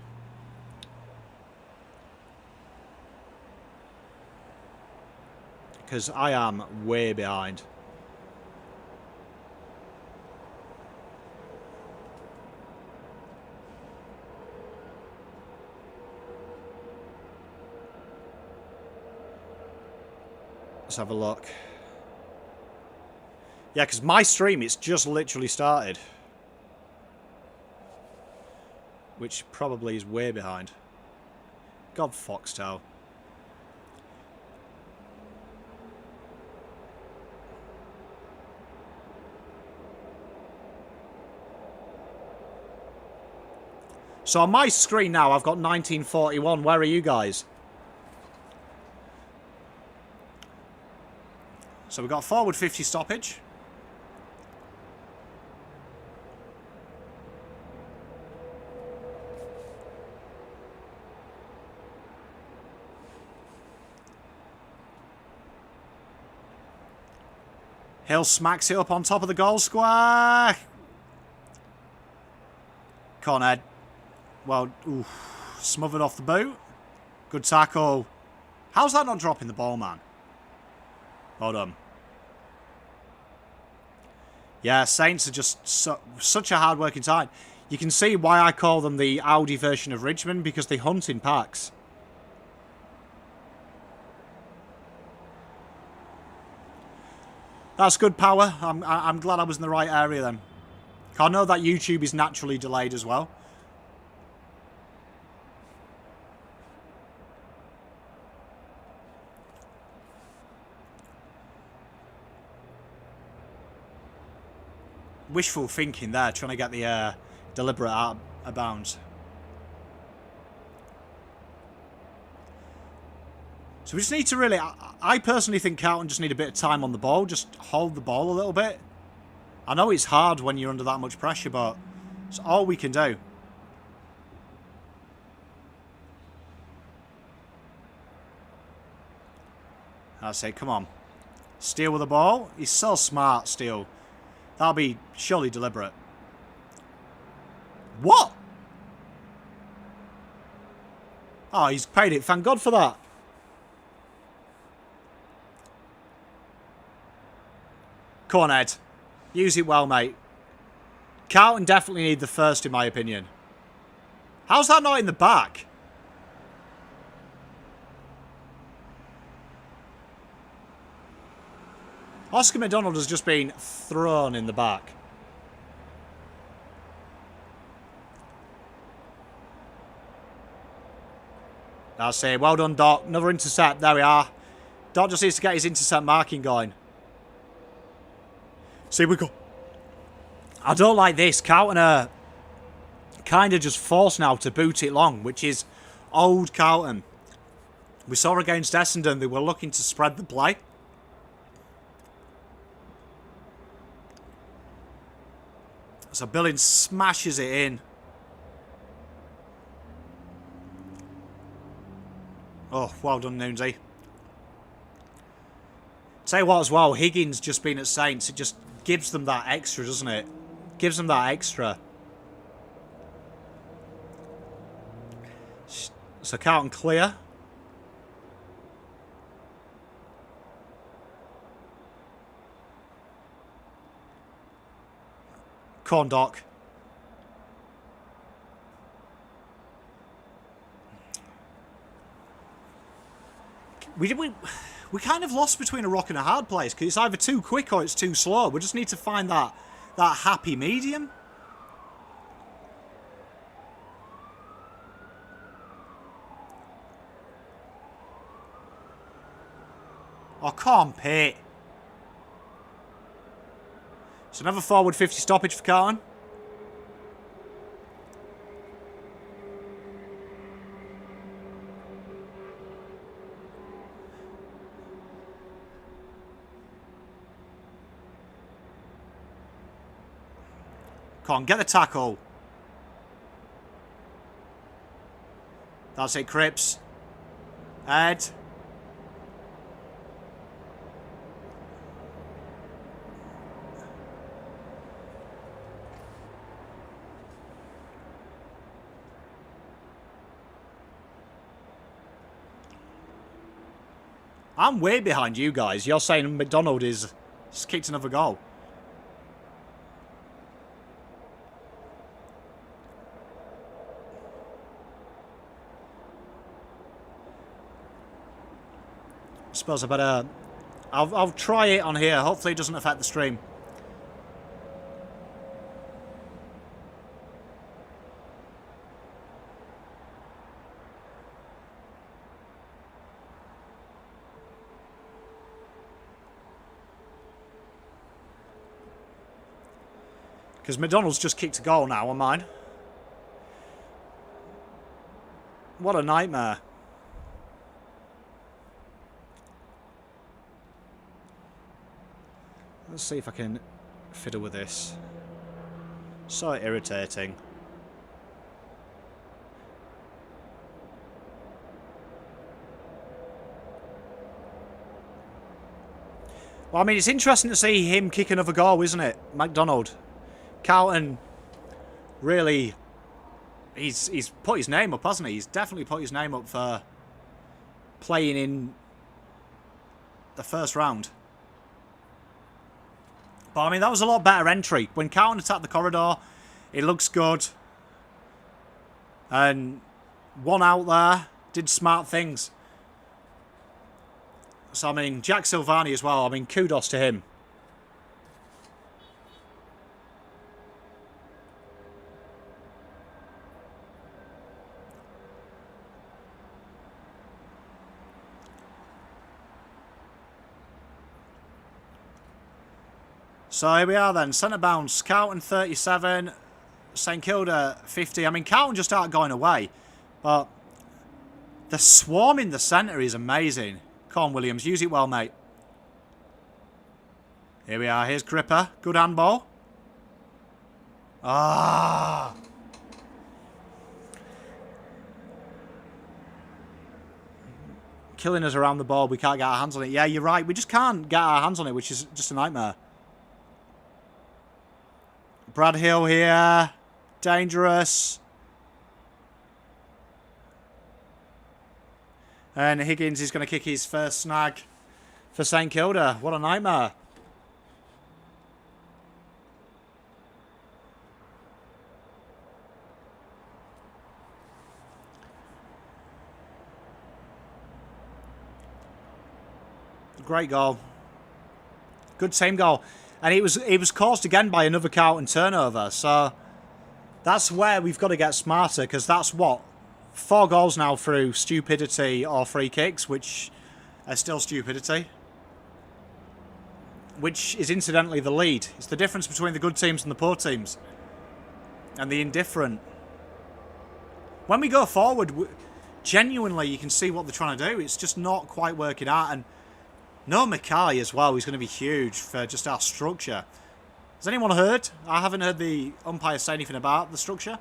Because I am way behind. Let's have a look. Yeah, because my stream, it's just literally started. Which probably is way behind. God, Foxtel. So on my screen now, I've got 1941. Where are you guys? So we've got forward 50 stoppage. Hill smacks it up on top of the goal square. Corner. Well, oof, smothered off the boot. Good tackle. How's that not dropping the ball, man? Well done. Yeah, Saints are just such a hard-working side. You can see why I call them the Audi version of Richmond, because they hunt in packs. That's good power. I'm glad I was in the right area then. I know that YouTube is naturally delayed as well. Wishful thinking there, trying to get the deliberate out of bounds. So we just need to really... I personally think Carlton just need a bit of time on the ball. Just hold the ball a little bit. I know it's hard when you're under that much pressure, but it's all we can do. I say, come on. Steele with the ball. He's so smart, Steele. That'll be surely deliberate. What? Oh, he's paid it. Thank God for that. Come on, Ed. Use it well, mate. Carlton definitely need the first, in my opinion. How's that not in the back? Oscar McDonald has just been thrown in the back. That's it. Well done, Doc. Another intercept. There we are. Doc just needs to get his intercept marking going. See, we go. I don't like this. Carlton are kind of just forced now to boot it long, which is old Carlton. We saw against Essendon, they were looking to spread the play. So Billings smashes it in. Oh, well done, Noonsy. Tell you what as well, Higgins just being at Saints, it just gives them that extra, doesn't it? Gives them that extra. So Carlton clear. Corn Doc. We kind of lost between a rock and a hard place because it's either too quick or it's too slow. We just need to find that happy medium. Oh, come on, Pete. So another forward 50 stoppage for Carlton. Come on, get the tackle. That's it, Cripps. Ed. I'm way behind you guys. You're saying McDonald is just kicked another goal. I suppose I better... I'll try it on here. Hopefully it doesn't affect the stream. Because McDonald's just kicked a goal now on mine. What a nightmare. Let's see if I can fiddle with this. So irritating. Well, I mean, it's interesting to see him kick another goal, isn't it? McDonald. Carlton, really, he's put his name up, hasn't he? He's definitely put his name up for playing in the first round. But, I mean, that was a lot better entry. When Carlton attacked the corridor, it looks good. And one out there, did smart things. So, I mean, Jack Silvani as well. I mean, kudos to him. So here we are then. Centre bounce. Carlton 37. St Kilda 50. I mean, Carlton just aren't going away. But the swarm in the centre is amazing. Come on, Williams. Use it well, mate. Here we are. Here's Gripper. Good handball. Ah. Killing us around the ball. We can't get our hands on it. Yeah, you're right. We just can't get our hands on it, which is just a nightmare. Brad Hill here. Dangerous. And Higgins is going to kick his first snag for St Kilda. What a nightmare. Great goal. Good team goal. And it was caused again by another Carlton turnover. So that's where we've got to get smarter, because that's what? 4 goals now through stupidity or free kicks, which are still stupidity. Which is incidentally the lead. It's the difference between the good teams and the poor teams. And the indifferent. When we go forward, genuinely you can see what they're trying to do. It's just not quite working out. And no Mackay as well, who's going to be huge for just our structure. Has anyone heard? I haven't heard the umpire say anything about the structure.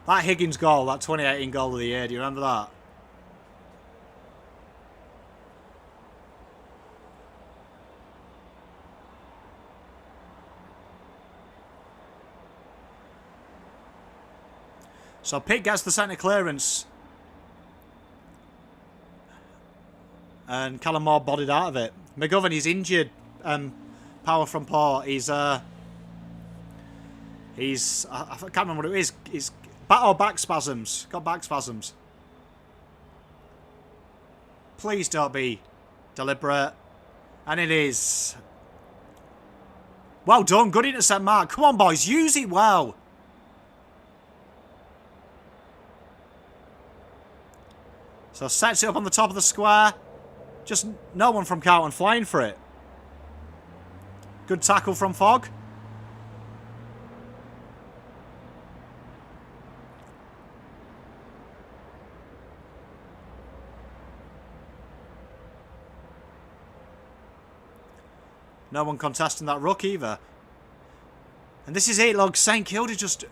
That Higgins goal, that 2018 goal of the year, do you remember that? So Pitt gets the centre clearance. And Callum Moore bodied out of it. McGovern, he's injured. Power from Port. He's I can't remember what it is. He's back spasms. Got back spasms. Please don't be deliberate. And it is. Well done. Good intercept, Mark. Come on, boys. Use it well. So sets it up on the top of the square. Just no one from Carlton flying for it. Good tackle from Fogg. No one contesting that ruck either. And this is it, look. St Kilda just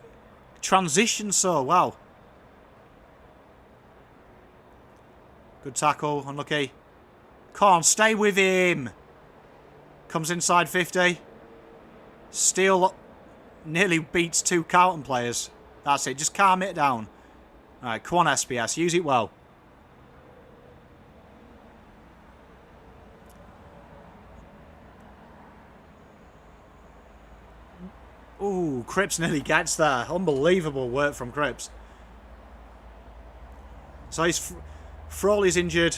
transitioned so well. Good tackle, unlucky. Come on, stay with him. Comes inside 50. Steele nearly beats 2 Carlton players. That's it, just calm it down. Alright, come on SPS, use it well. Ooh, Cripps nearly gets there. Unbelievable work from Cripps. So he's... Frawley's injured.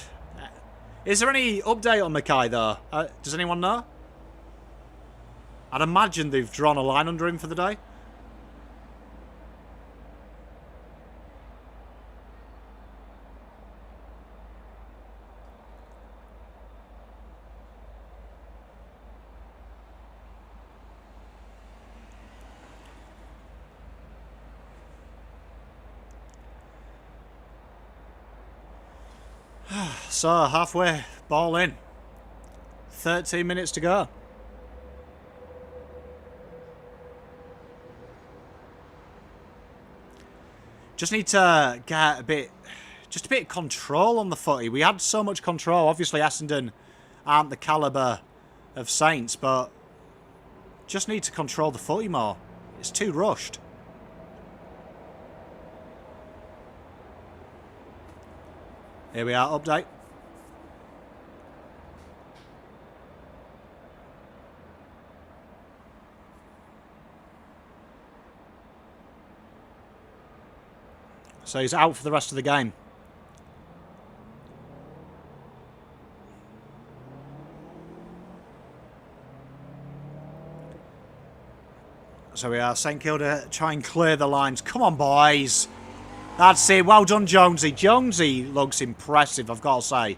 Is there any update on Mackay though? Does anyone know? I'd imagine they've drawn a line under him for the day. So, halfway, ball in. 13 minutes to go. Just need to get a bit of control on the footy. We had so much control. Obviously, Essendon aren't the calibre of Saints, but just need to control the footy more. It's too rushed. Here we are, update. So he's out for the rest of the game. So we are. St Kilda try and clear the lines. Come on, boys. That's it. Well done, Jonesy. Jonesy looks impressive, I've got to say.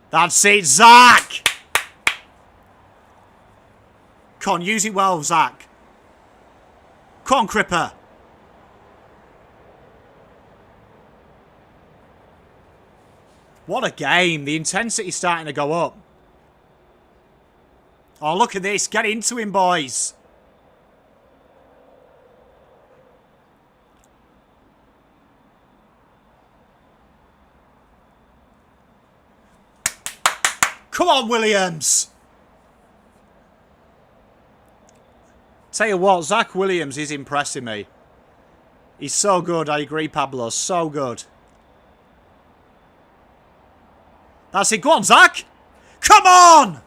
That's it, Zach! Come on, use it well, Zach. Come on, Cripper. What a game. The intensity's starting to go up. Oh, look at this. Get into him, boys. Come on, Williams. Tell you what, Zach Williams is impressing me. He's so good. I agree, Pablo. So good. That's it. Go on, Zach. Come on.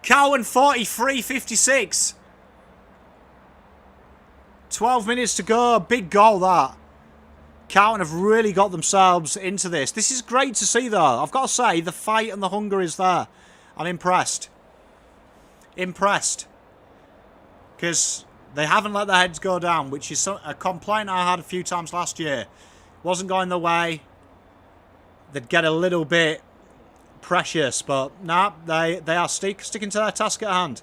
Carlton 43-56. 12 minutes to go. Big goal, that. Carlton have really got themselves into this. This is great to see, though. I've got to say, the fight and the hunger is there. I'm impressed. Impressed. Because they haven't let their heads go down, which is a complaint I had a few times last year. Wasn't going their way. They'd get a little bit precious, but nah, they are sticking to their task at hand.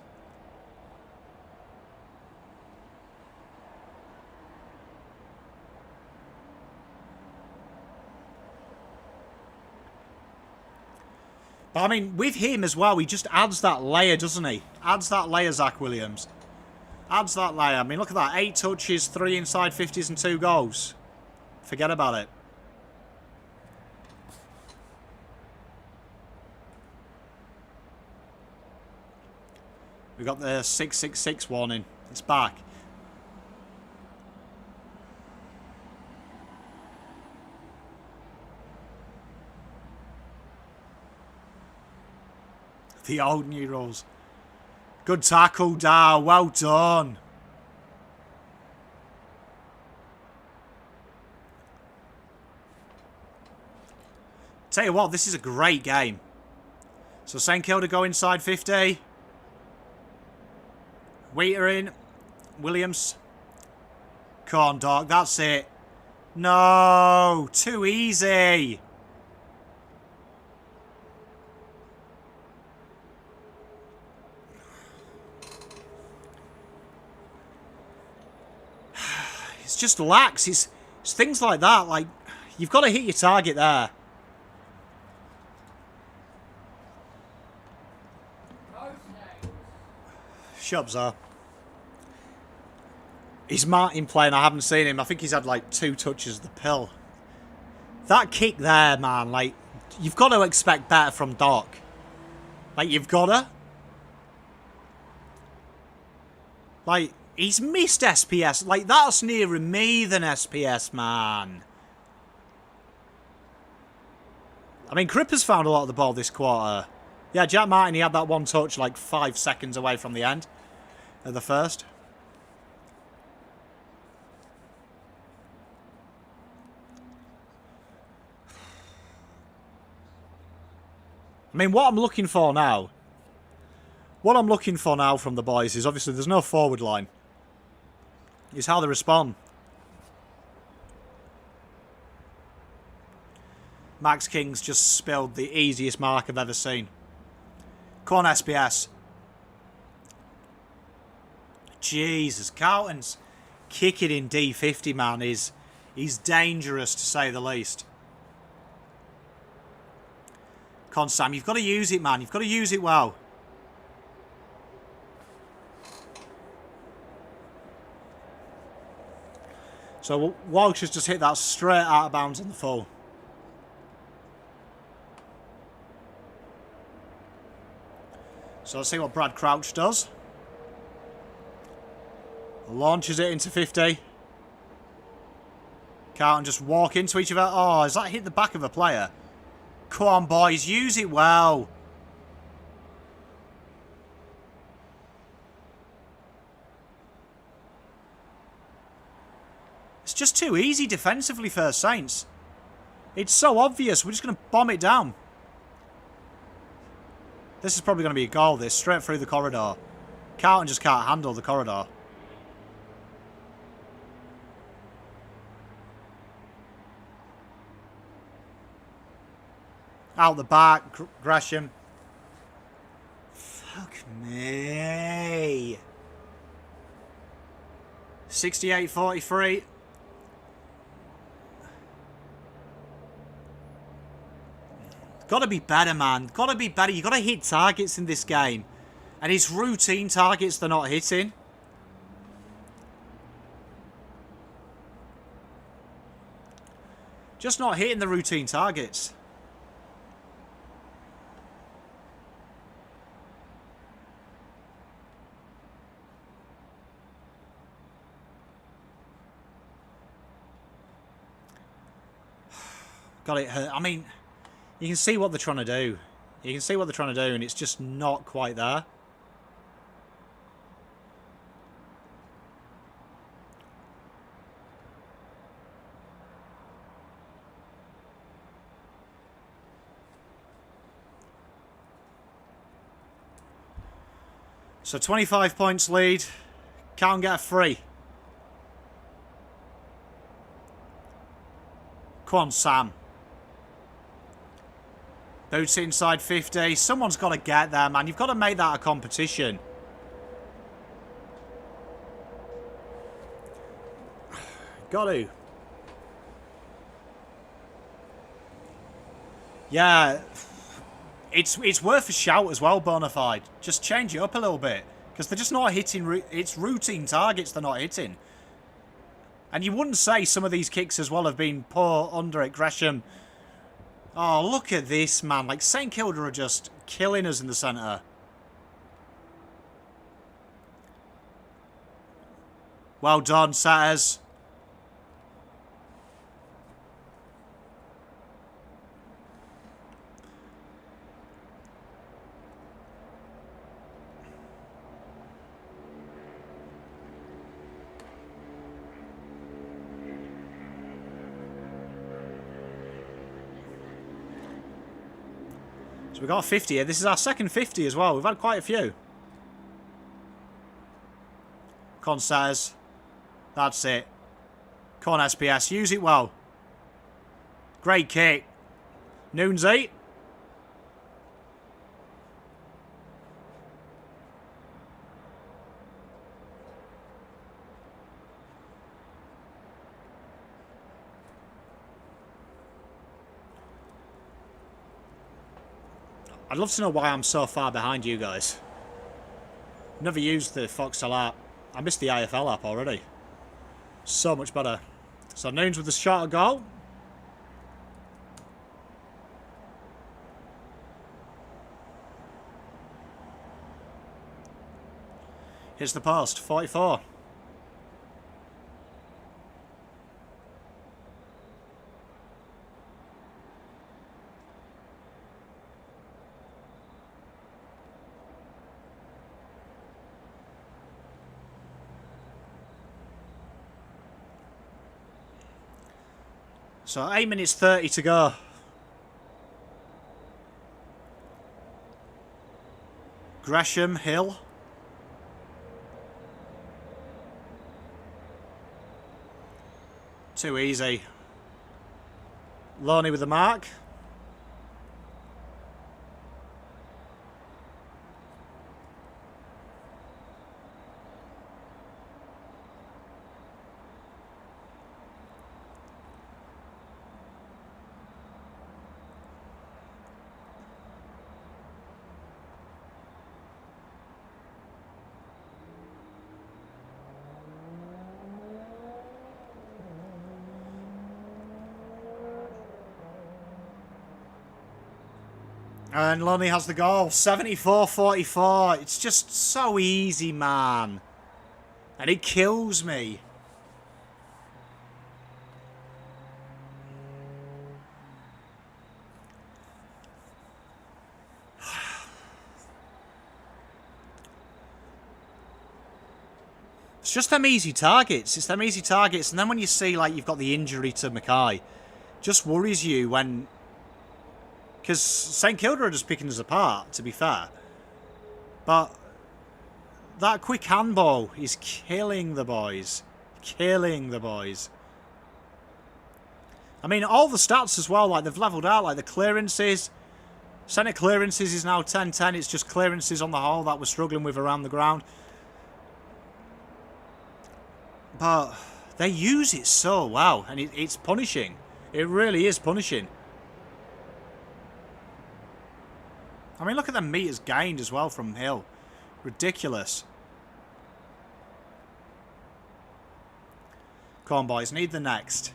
But I mean, with him as well, he just adds that layer, doesn't he? Adds that layer, Zach Williams. Adds that layer. I mean, look at that. 8 touches, 3 inside 50s and 2 goals. Forget about it. We got the 666 warning. It's back. The old new rules. Good tackle, Dow. Well done. Tell you what, this is a great game. So St Kilda go inside 50. Waiter in. Williams. Come on, dog. That's it. No. Too easy. It's just lax. It's things like that. Like, you've got to hit your target there. Shubs are. Is Martin playing? I haven't seen him. I think he's had like 2 touches of the pill. That kick there, man. Like, you've got to expect better from Doc. Like, you've got to. Like, he's missed SPS. Like, that's nearer me than SPS, man. I mean, Cripper's found a lot of the ball this quarter. Yeah, Jack Martin, he had that one touch like 5 seconds away from the end of the first. I mean, what I'm looking for now from the boys is obviously there's no forward line. It's how they respond. Max King's just spilled the easiest mark I've ever seen. Come on, SBS. Jesus, Carlton's kicking in D50, man, he's dangerous to say the least. Come on, Sam, you've got to use it, man. You've got to use it well. So Walsh has just hit that straight out of bounds in the full. So let's see what Brad Crouch does. Launches it into 50. Carlton just walk into each other. Oh, has that hit the back of a player? Come on, boys. Use it well. It's just too easy defensively for Saints. It's so obvious. We're just going to bomb it down. This is probably going to be a goal, this. Straight through the corridor. Carlton just can't handle the corridor. Out the back. Gresham. Fuck me. 68-43. Got to be better, man. Got to be better. You got to hit targets in this game. And it's routine targets they're not hitting. Just not hitting the routine targets. Got it hurt. I mean, you can see what they're trying to do. You can see what they're trying to do, and it's just not quite there. So 25 points lead. Can't get a free. Come on, Sam. Boots inside 50. Someone's got to get there, man. You've got to make that a competition. Got to. Yeah. It's worth a shout as well, Bonafide. Just change it up a little bit. Because they're just not hitting... It's routine targets they're not hitting. And you wouldn't say some of these kicks as well have been poor under it. Gresham... Oh, look at this, man. Like, St Kilda are just killing us in the centre. Well done, Satters. So we got a 50 here. This is our second 50 as well. We've had quite a few. Con says. That's it. Con SPS. Use it well. Great kick. Noonsy. I'd love to know why I'm so far behind you guys. Never used the Foxtel app. I missed the AFL app already. So much better. So Noons with the shot at goal. Hits the post. 44. So 8 minutes 30 to go. Gresham, Hill. Too easy. Loney with the mark. And Lonnie has the goal. 74-44. It's just so easy, man. And it kills me. It's just them easy targets. It's them easy targets. And then when you see, like, you've got the injury to Mackay, just worries you when... Because St Kilda are just picking us apart, to be fair. But that quick handball is killing the boys. Killing the boys. I mean, all the stats as well, like, they've levelled out. Like, the clearances. Centre clearances is now 10-10. It's just clearances on the whole that we're struggling with around the ground. But they use it so well, and it's punishing. It really is punishing. I mean, look at the meters gained as well from Hill. Ridiculous. Come on, boys. Need the next.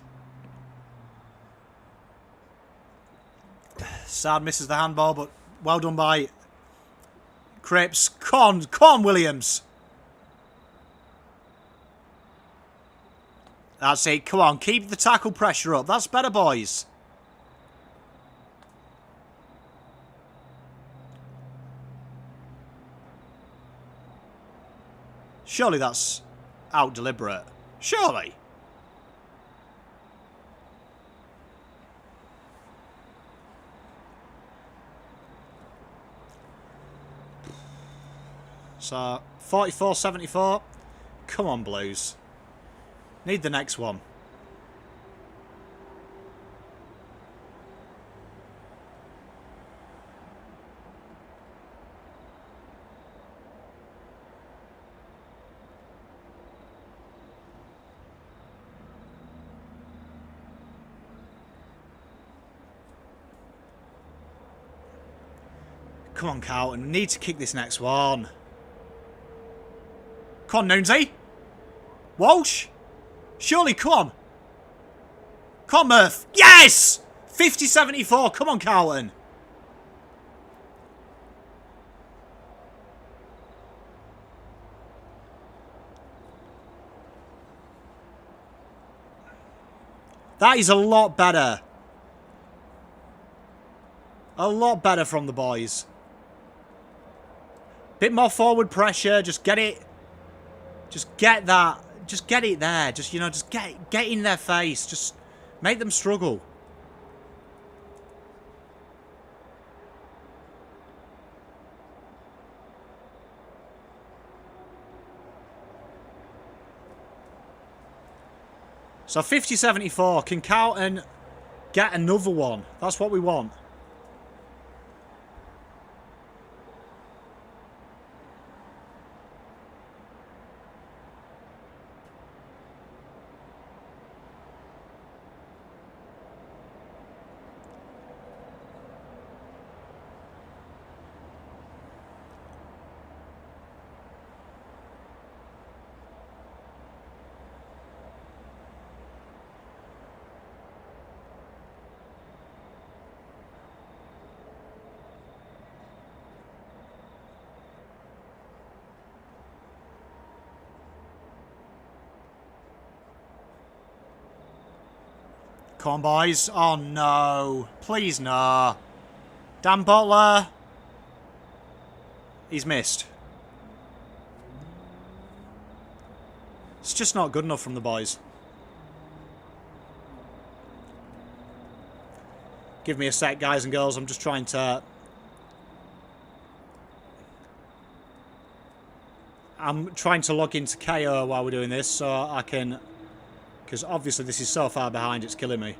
Sad misses the handball, but well done by Cripps. Come on, Williams. That's it. Come on, keep the tackle pressure up. That's better, boys. Surely that's out deliberate. Surely. So, 44-74. Come on, Blues. Need the next one. Come on, Carlton. Need to kick this next one. Come on, Noonsy. Walsh. Surely, come on. Come on, Murph. Yes! 50-74. Come on, Carlton. That is a lot better. A lot better from the boys. Bit more forward pressure. Just get it. Just get that. Just get it there. Just, you know, just get in their face. Just make them struggle. So 50-74. Can Carlton get another one? That's what we want. Come on, boys. Oh, no. Please, no. Dan Butler. He's missed. It's just not good enough from the boys. Give me a sec, guys and girls. I'm just trying to... I'm trying to log into KO while we're doing this so I can... Because obviously this is so far behind, it's killing me.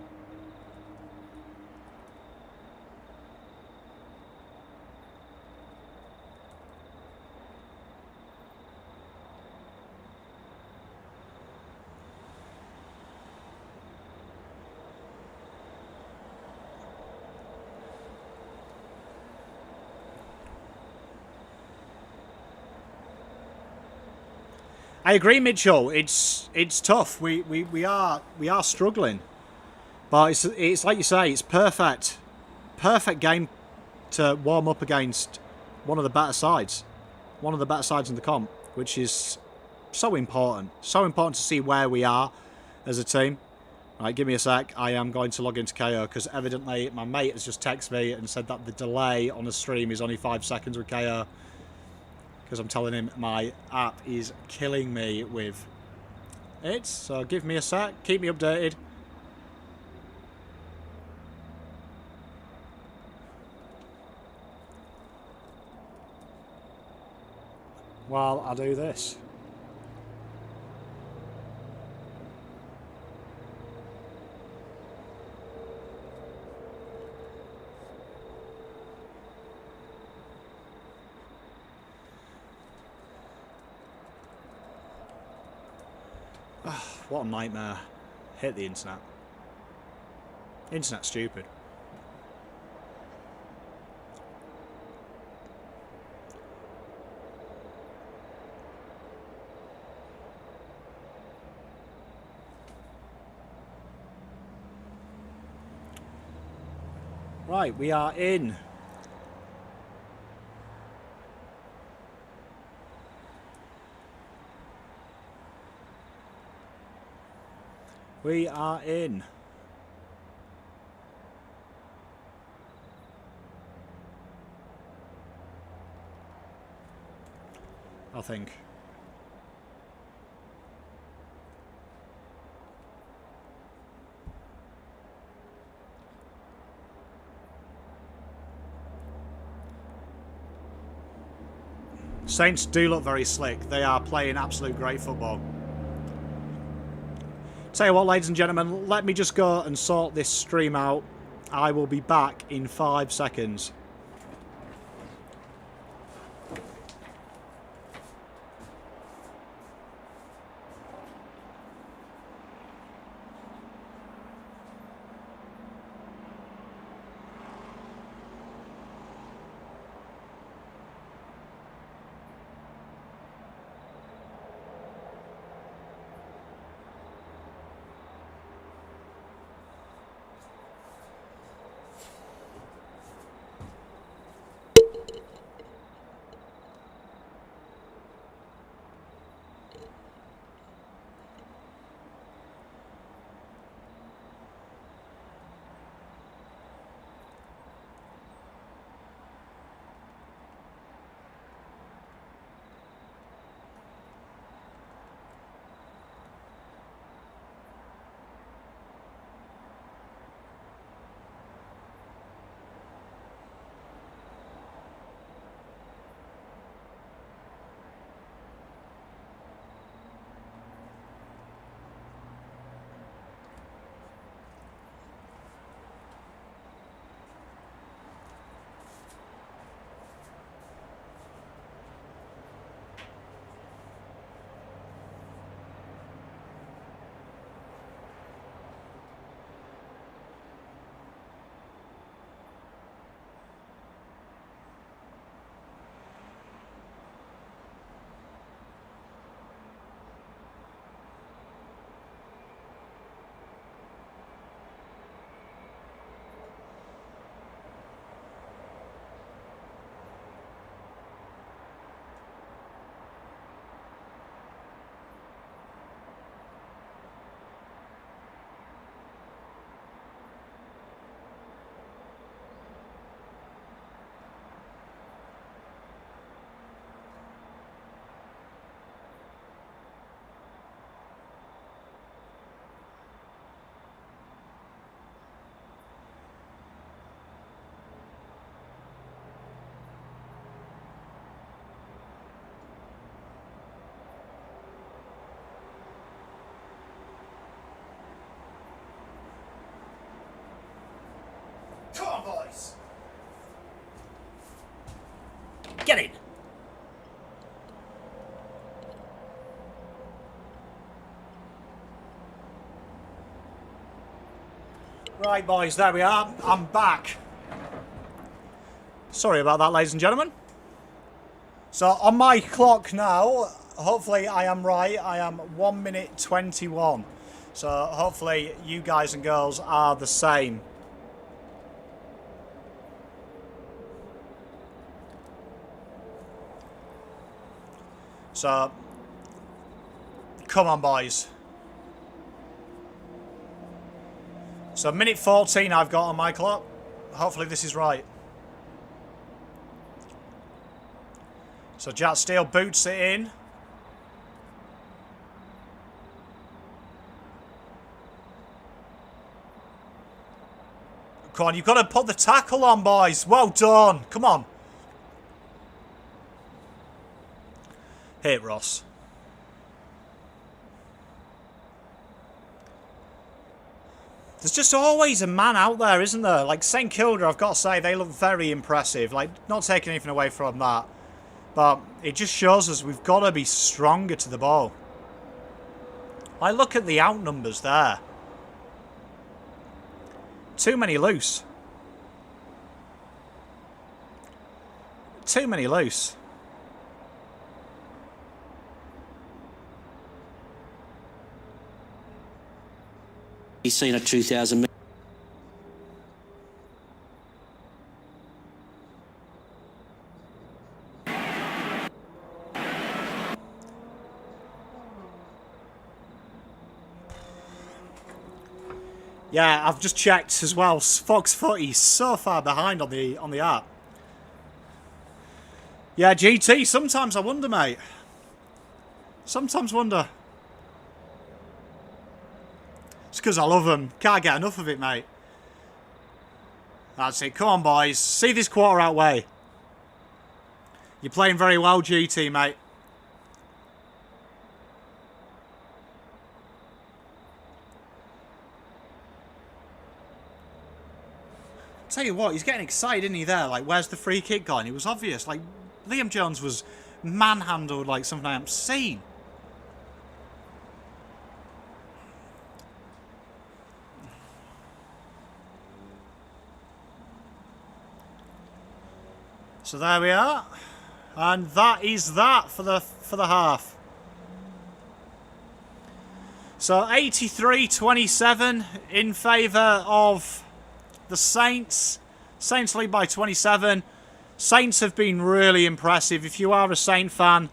I agree, Mitchell. It's tough. We are struggling, but it's like you say. It's perfect game to warm up against one of the better sides. One of the better sides in the comp, which is so important. So important to see where we are as a team. Right, give me a sec. I am going to log into KO because evidently my mate has just texted me and said that the delay on the stream is only 5 seconds with KO. Because I'm telling him my app is killing me with it. So give me a sec. Keep me updated. While I do this. What a nightmare. Hate the internet. Internet's stupid. Right, we are in. We are in. I think. Saints do look very slick. They are playing absolute great football. Tell you what, ladies and gentlemen, let me just go and sort this stream out. I will be back in 5 seconds. Come on, boys. Get in. Right, boys, there we are. I'm back. Sorry about that, ladies and gentlemen. So, on my clock now, hopefully I am right. I am 1 minute 21. So, hopefully you guys and girls are the same. So, come on, boys. So, minute 14 I've got on my clock. Hopefully this is right. So, Jack Steele boots it in. Come on, you've got to put the tackle on, boys. Well done. Come on. Hit Ross. There's just always a man out there, isn't there? Like St Kilda, I've got to say, they look very impressive. Like, not taking anything away from that. But it just shows us we've got to be stronger to the ball. Like, look at the out numbers there. Too many loose. Too many loose. He's seen a 2,000 metre. Yeah, I've just checked as well. Fox Footy's so far behind on the app. Yeah, GT, sometimes I wonder, mate. Sometimes wonder. It's because I love them. Can't get enough of it, mate. That's it. Come on, boys. See this quarter out way. You're playing very well, GT, mate. Tell you what, he's getting excited, isn't he, there? Like, where's the free kick gone? It was obvious. Like, Liam Jones was manhandled like something I haven't seen. So there we are. And that is that for the half. So 83-27 in favour of the Saints. Saints lead by 27. Saints have been really impressive. If you are a Saint fan,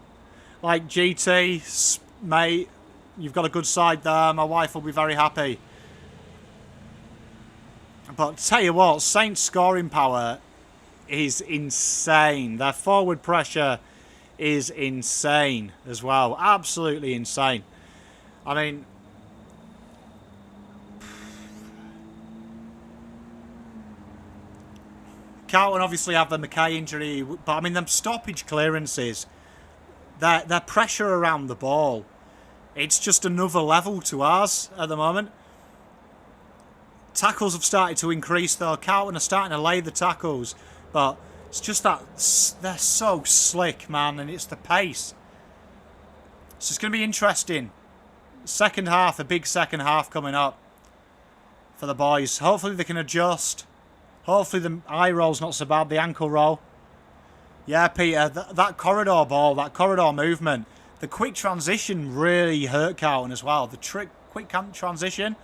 like GT, mate, you've got a good side there. My wife will be very happy. But tell you what, Saints' scoring power is insane. Their forward pressure is insane as well. Absolutely insane. I mean, Carlton obviously have the Mackay injury, but I mean, them stoppage clearances, their pressure around the ball, it's just another level to ours at the moment. Tackles have started to increase though. Carlton are starting to lay the tackles, but it's just that they're so slick, man, and it's the pace. So it's going to be interesting. Second half, a big second half coming up for the boys. Hopefully they can adjust. Hopefully the eye roll's not so bad, the ankle roll. Yeah, Peter, that corridor ball, that corridor movement, the quick transition really hurt Carlton as well. The quick transition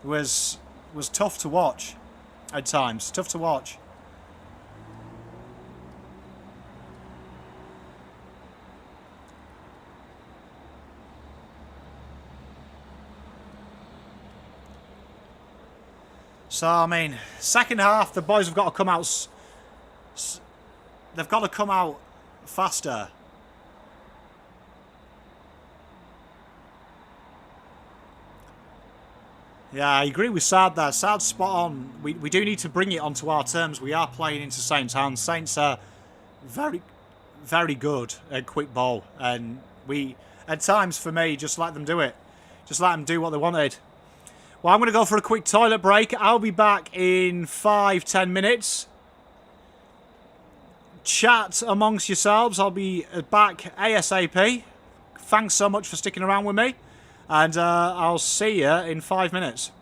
was tough to watch at times. Tough to watch. So, I mean, second half, the boys have got to come out. They've got to come out faster. Yeah, I agree with Sad there. Sad's spot on. We do need to bring it onto our terms. We are playing into Saints' hands. Saints are very, very good at quick ball. And we, at times for me, just let them do it. Just let them do what they wanted. Well, I'm going to go for a quick toilet break. I'll be back in 5-10 minutes. Chat amongst yourselves. I'll be back ASAP. Thanks so much for sticking around with me. And I'll see you in 5 minutes.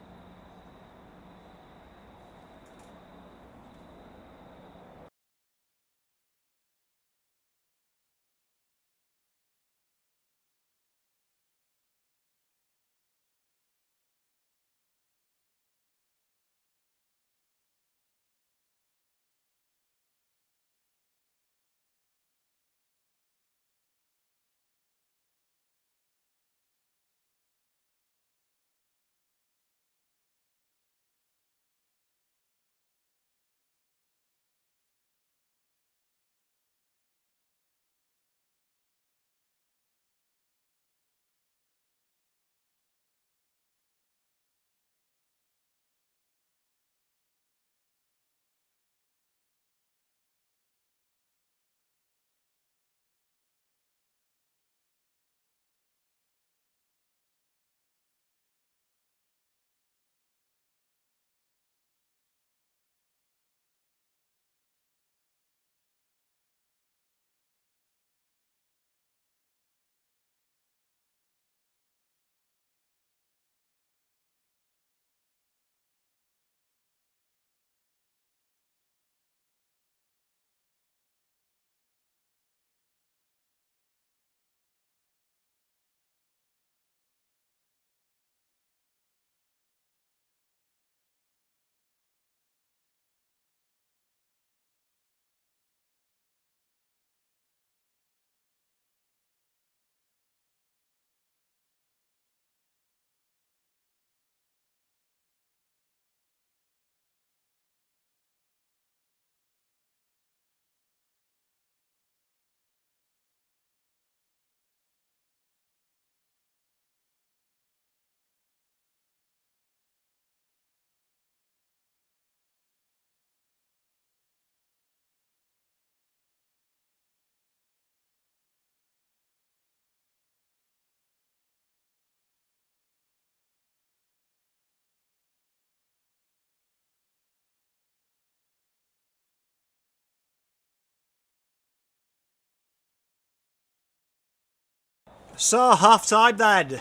So, half-time then.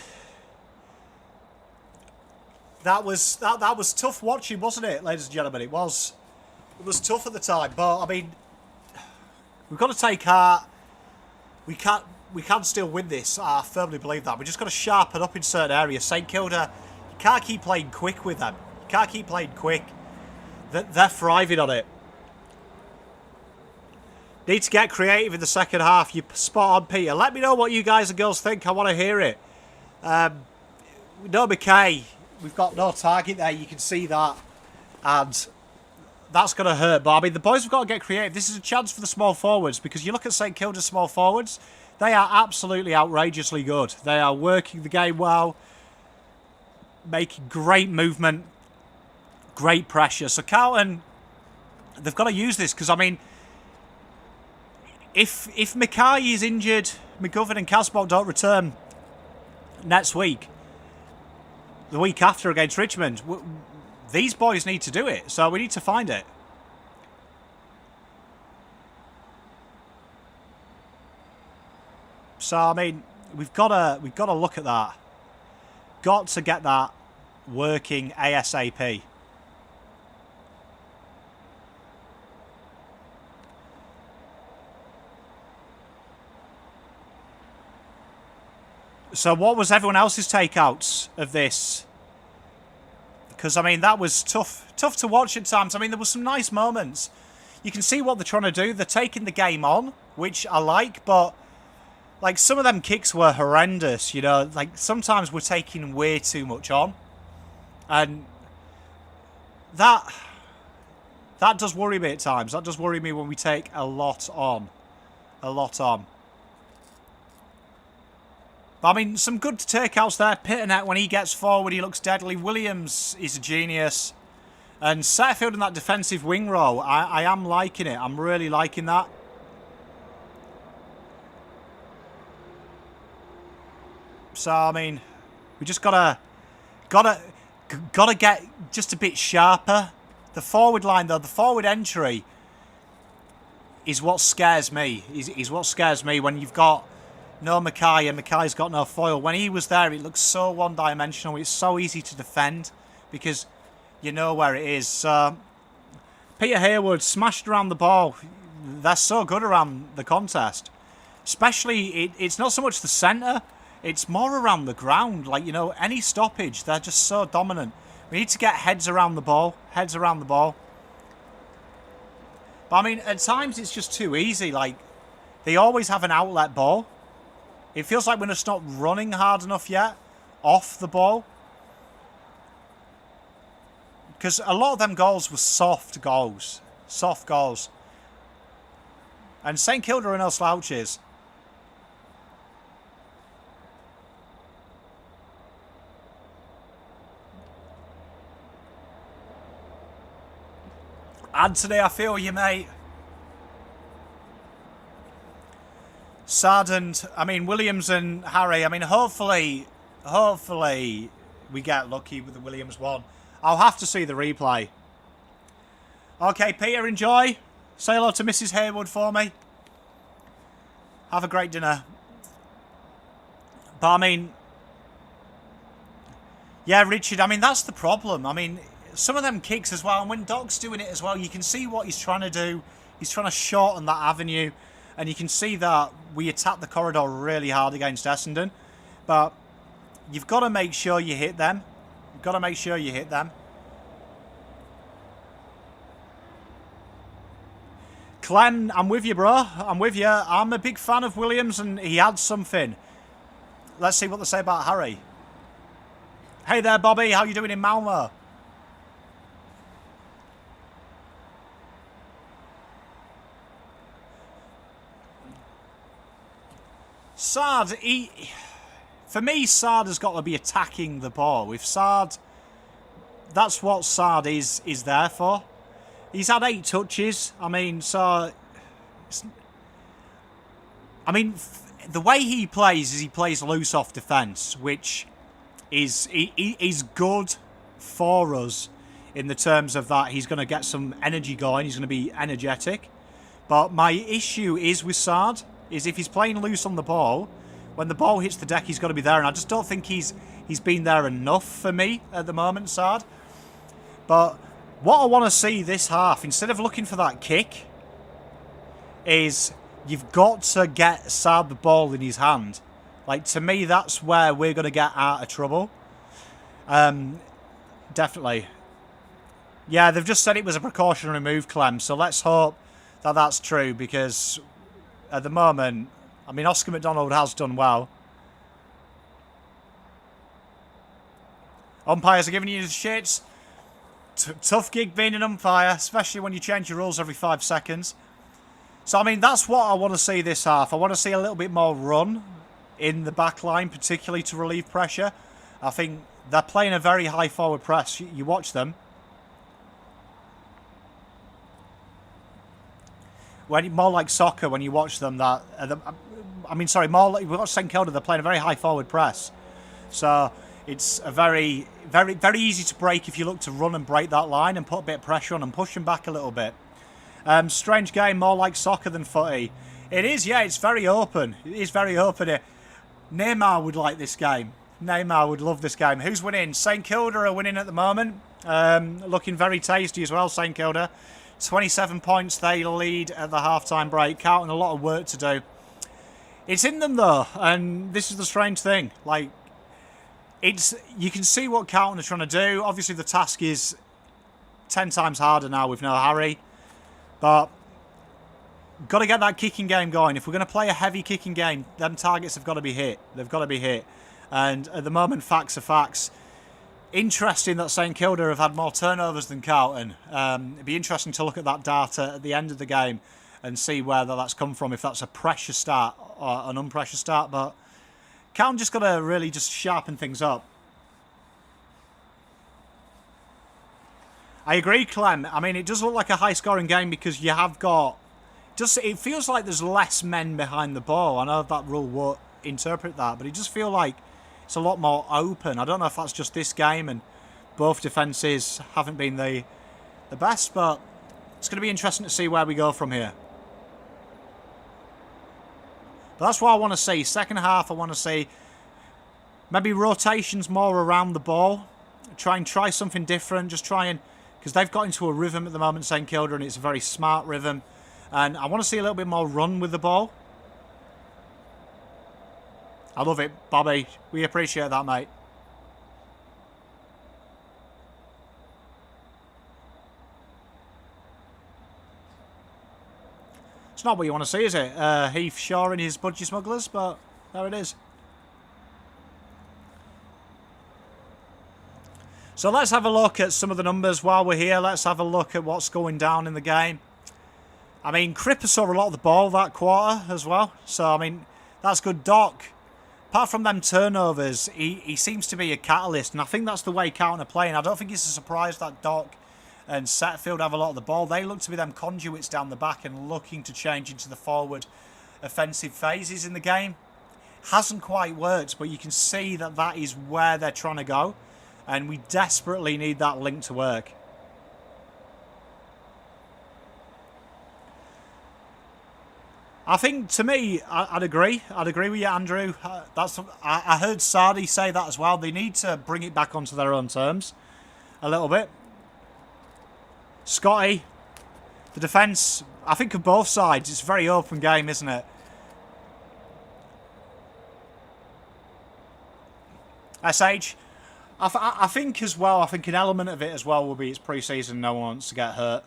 That was tough watching, wasn't it, ladies and gentlemen? It was tough at the time, but I mean, we've got to take heart. We can still win this. I firmly believe that. We just got to sharpen up in certain areas. St Kilda, you can't keep playing quick with them. You can't keep playing quick. They're thriving on it. Need to get creative in the second half. You spot on, Peter. Let me know what you guys and girls think. I want to hear it. No McKay. We've got no target there. You can see that. And that's going to hurt. But, I mean, the boys have got to get creative. This is a chance for the small forwards. Because you look at St Kilda's small forwards. They are absolutely outrageously good. They are working the game well. Making great movement. Great pressure. So, Carlton, they've got to use this. Because, I mean, if Mackay is injured, McGovern and Casbolt don't return next week, the week after against Richmond, these boys need to do it. So we need to find it. So I mean, we've got to look at that. Got to get that working ASAP. So what was everyone else's takeouts of this? Because, I mean, that was tough to watch at times. I mean, there were some nice moments. You can see what they're trying to do. They're taking the game on, which I like, but, like, some of them kicks were horrendous, you know. Like, sometimes we're taking way too much on. And that does worry me at times. That does worry me when we take a lot on. A lot on. But, I mean, some good takeouts there. Pitternet, when he gets forward, he looks deadly. Williams is a genius. And Setterfield in that defensive wing role, I am liking it. I'm really liking that. So, I mean, we just gotta get just a bit sharper. The forward line, though, the forward entry is what scares me. Is what scares me when you've got no Mackay, and Mackay's got no foil. When he was there, it looks so one-dimensional. It's so easy to defend because you know where it is. So, Peter Hayward smashed around the ball. They're so good around the contest. Especially, it's not so much the centre. It's more around the ground. Like, you know, any stoppage, they're just so dominant. We need to get heads around the ball. Heads around the ball. But, I mean, at times it's just too easy. Like, they always have an outlet ball. It feels like we're just not running hard enough yet off the ball. Because a lot of them goals were soft goals. Soft goals. And St Kilda are no slouches. Anthony, I feel you, mate. Saddened. I mean, Williams and Harry. I mean, hopefully we get lucky with the Williams one. I'll have to see the replay. Okay, Peter, enjoy. Say hello to Mrs. Haywood for me. Have a great dinner. But, I mean, yeah, Richard, I mean, that's the problem. I mean, some of them kicks as well, and when Doc's doing it as well, you can see what he's trying to do. He's trying to shorten that avenue. And you can see that we attack the corridor really hard against Essendon. But you've got to make sure you hit them. You've got to make sure you hit them. Clem, I'm with you, bro. I'm with you. I'm a big fan of Williams, and he adds something. Let's see what they say about Harry. Hey there, Bobby. How you doing in Malmo? Sard, for me, Sard has got to be attacking the ball. If Sard, that's what Sard is there for. He's had 8 touches. I mean, so, I mean, the way he plays is he plays loose off defence, which is good for us in the terms of that he's going to get some energy going. He's going to be energetic. But my issue is with Sard. Is if he's playing loose on the ball, when the ball hits the deck, he's got to be there, and I just don't think he's been there enough for me at the moment, Sard. But what I want to see this half, instead of looking for that kick, is you've got to get Sard the ball in his hand. Like, to me, that's where we're going to get out of trouble. Definitely. Yeah, they've just said it was a precautionary move, Clem, so let's hope that that's true, because at the moment, I mean, Oscar McDonald has done well. Umpires are giving you the shits. Tough gig being an umpire, especially when you change your rules every 5 seconds. So, I mean, that's what I want to see this half. I want to see a little bit more run in the back line, particularly to relieve pressure. I think they're playing a very high forward press. You watch them. More like soccer when you watch them. More like we watch St Kilda. They're playing a very high forward press, so it's a very, very, very easy to break if you look to run and break that line and put a bit of pressure on and push them back a little bit. Strange game, more like soccer than footy. It is, yeah. It's very open. It is very open here. Neymar would like this game. Neymar would love this game. Who's winning? St Kilda are winning at the moment. Looking very tasty as well. St Kilda. 27 points they lead at the half-time break. Carlton a lot of work to do. It's in them though, and this is the strange thing. Like, you can see what Carlton are trying to do. Obviously the task is 10 times harder now with no Harry, but got to get that kicking game going. If we're going to play a heavy kicking game, them targets have got to be hit. They've got to be hit, and at the moment, facts are facts. Interesting that St Kilda have had more turnovers than Carlton. It'd be interesting to look at that data at the end of the game and see where that's come from, if that's a pressure start or an unpressure start. But Carlton just got to really just sharpen things up. I agree, Clem. I mean, it does look like a high-scoring game because you have got... it feels like there's less men behind the ball. I know that rule won't interpret that, but it just feels like it's a lot more open. I don't know if that's just this game and both defences haven't been the best, but it's going to be interesting to see where we go from here. But that's what I want to see. Second half, I want to see maybe rotations more around the ball. Try something different. Just try and... because they've got into a rhythm at the moment, St Kilda, and it's a very smart rhythm. And I want to see a little bit more run with the ball. I love it, Bobby. We appreciate that, mate. It's not what you want to see, is it? Heath Shaw and his budgie smugglers, but there it is. So let's have a look at some of the numbers while we're here. Let's have a look at what's going down in the game. I mean, Cripper saw a lot of the ball that quarter as well. So, I mean, that's good. Doc, apart from them turnovers, he seems to be a catalyst. And I think that's the way Carlton are playing. I don't think it's a surprise that Doc and Setterfield have a lot of the ball. They look to be them conduits down the back and looking to change into the forward offensive phases in the game. Hasn't quite worked, but you can see that that is where they're trying to go. And we desperately need that link to work. I think, to me, I'd agree. I'd agree with you, Andrew. I heard Sardi say that as well. They need to bring it back onto their own terms a little bit. Scotty, the defence, I think of both sides, it's a very open game, isn't it? SH, I think as well, I think an element of it as well will be it's pre-season, no one wants to get hurt.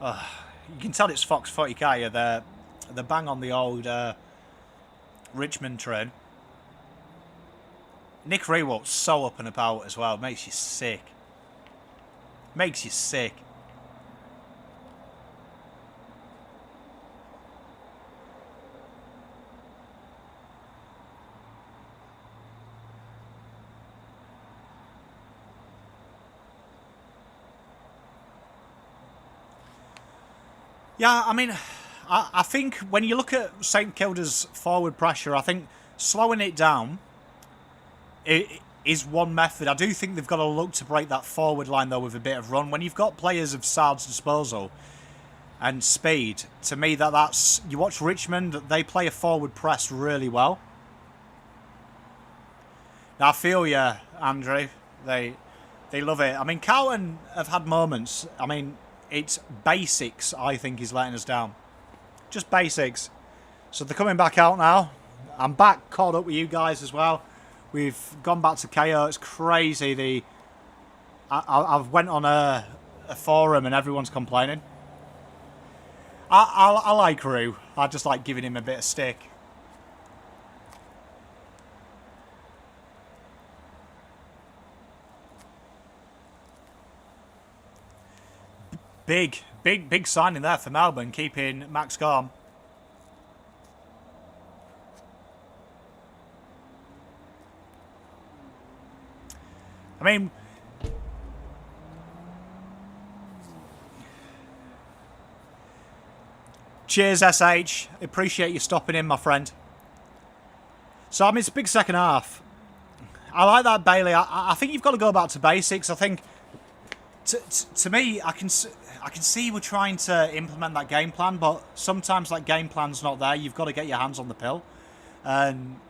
You can tell it's Fox 40k. They're bang on the old Richmond train. Nick Rewalt's so up and about as well. Makes you sick. Makes you sick. Yeah, I mean, I think when you look at St Kilda's forward pressure, I think slowing it down, is one method. I do think they've got to look to break that forward line, though, with a bit of run. When you've got players of Sard's disposal and speed, to me, that's... You watch Richmond, they play a forward press really well. Now, I feel you, Andrew. They love it. I mean, Carlton have had moments. I mean, it's basics, I think, is letting us down. Just basics. So they're coming back out now. I'm back, caught up with you guys as well. We've gone back to KO. It's crazy. I've went on a forum and everyone's complaining. I like Rue. I just like giving him a bit of stick. Big signing there for Melbourne, keeping Max calm. I mean, cheers, SH. Appreciate you stopping in, my friend. So, I mean, it's a big second half. I like that, Bailey. I think you've got to go back to basics. I think, to me, I can see we're trying to implement that game plan, but sometimes that game plan's not there. You've got to get your hands on the pill. And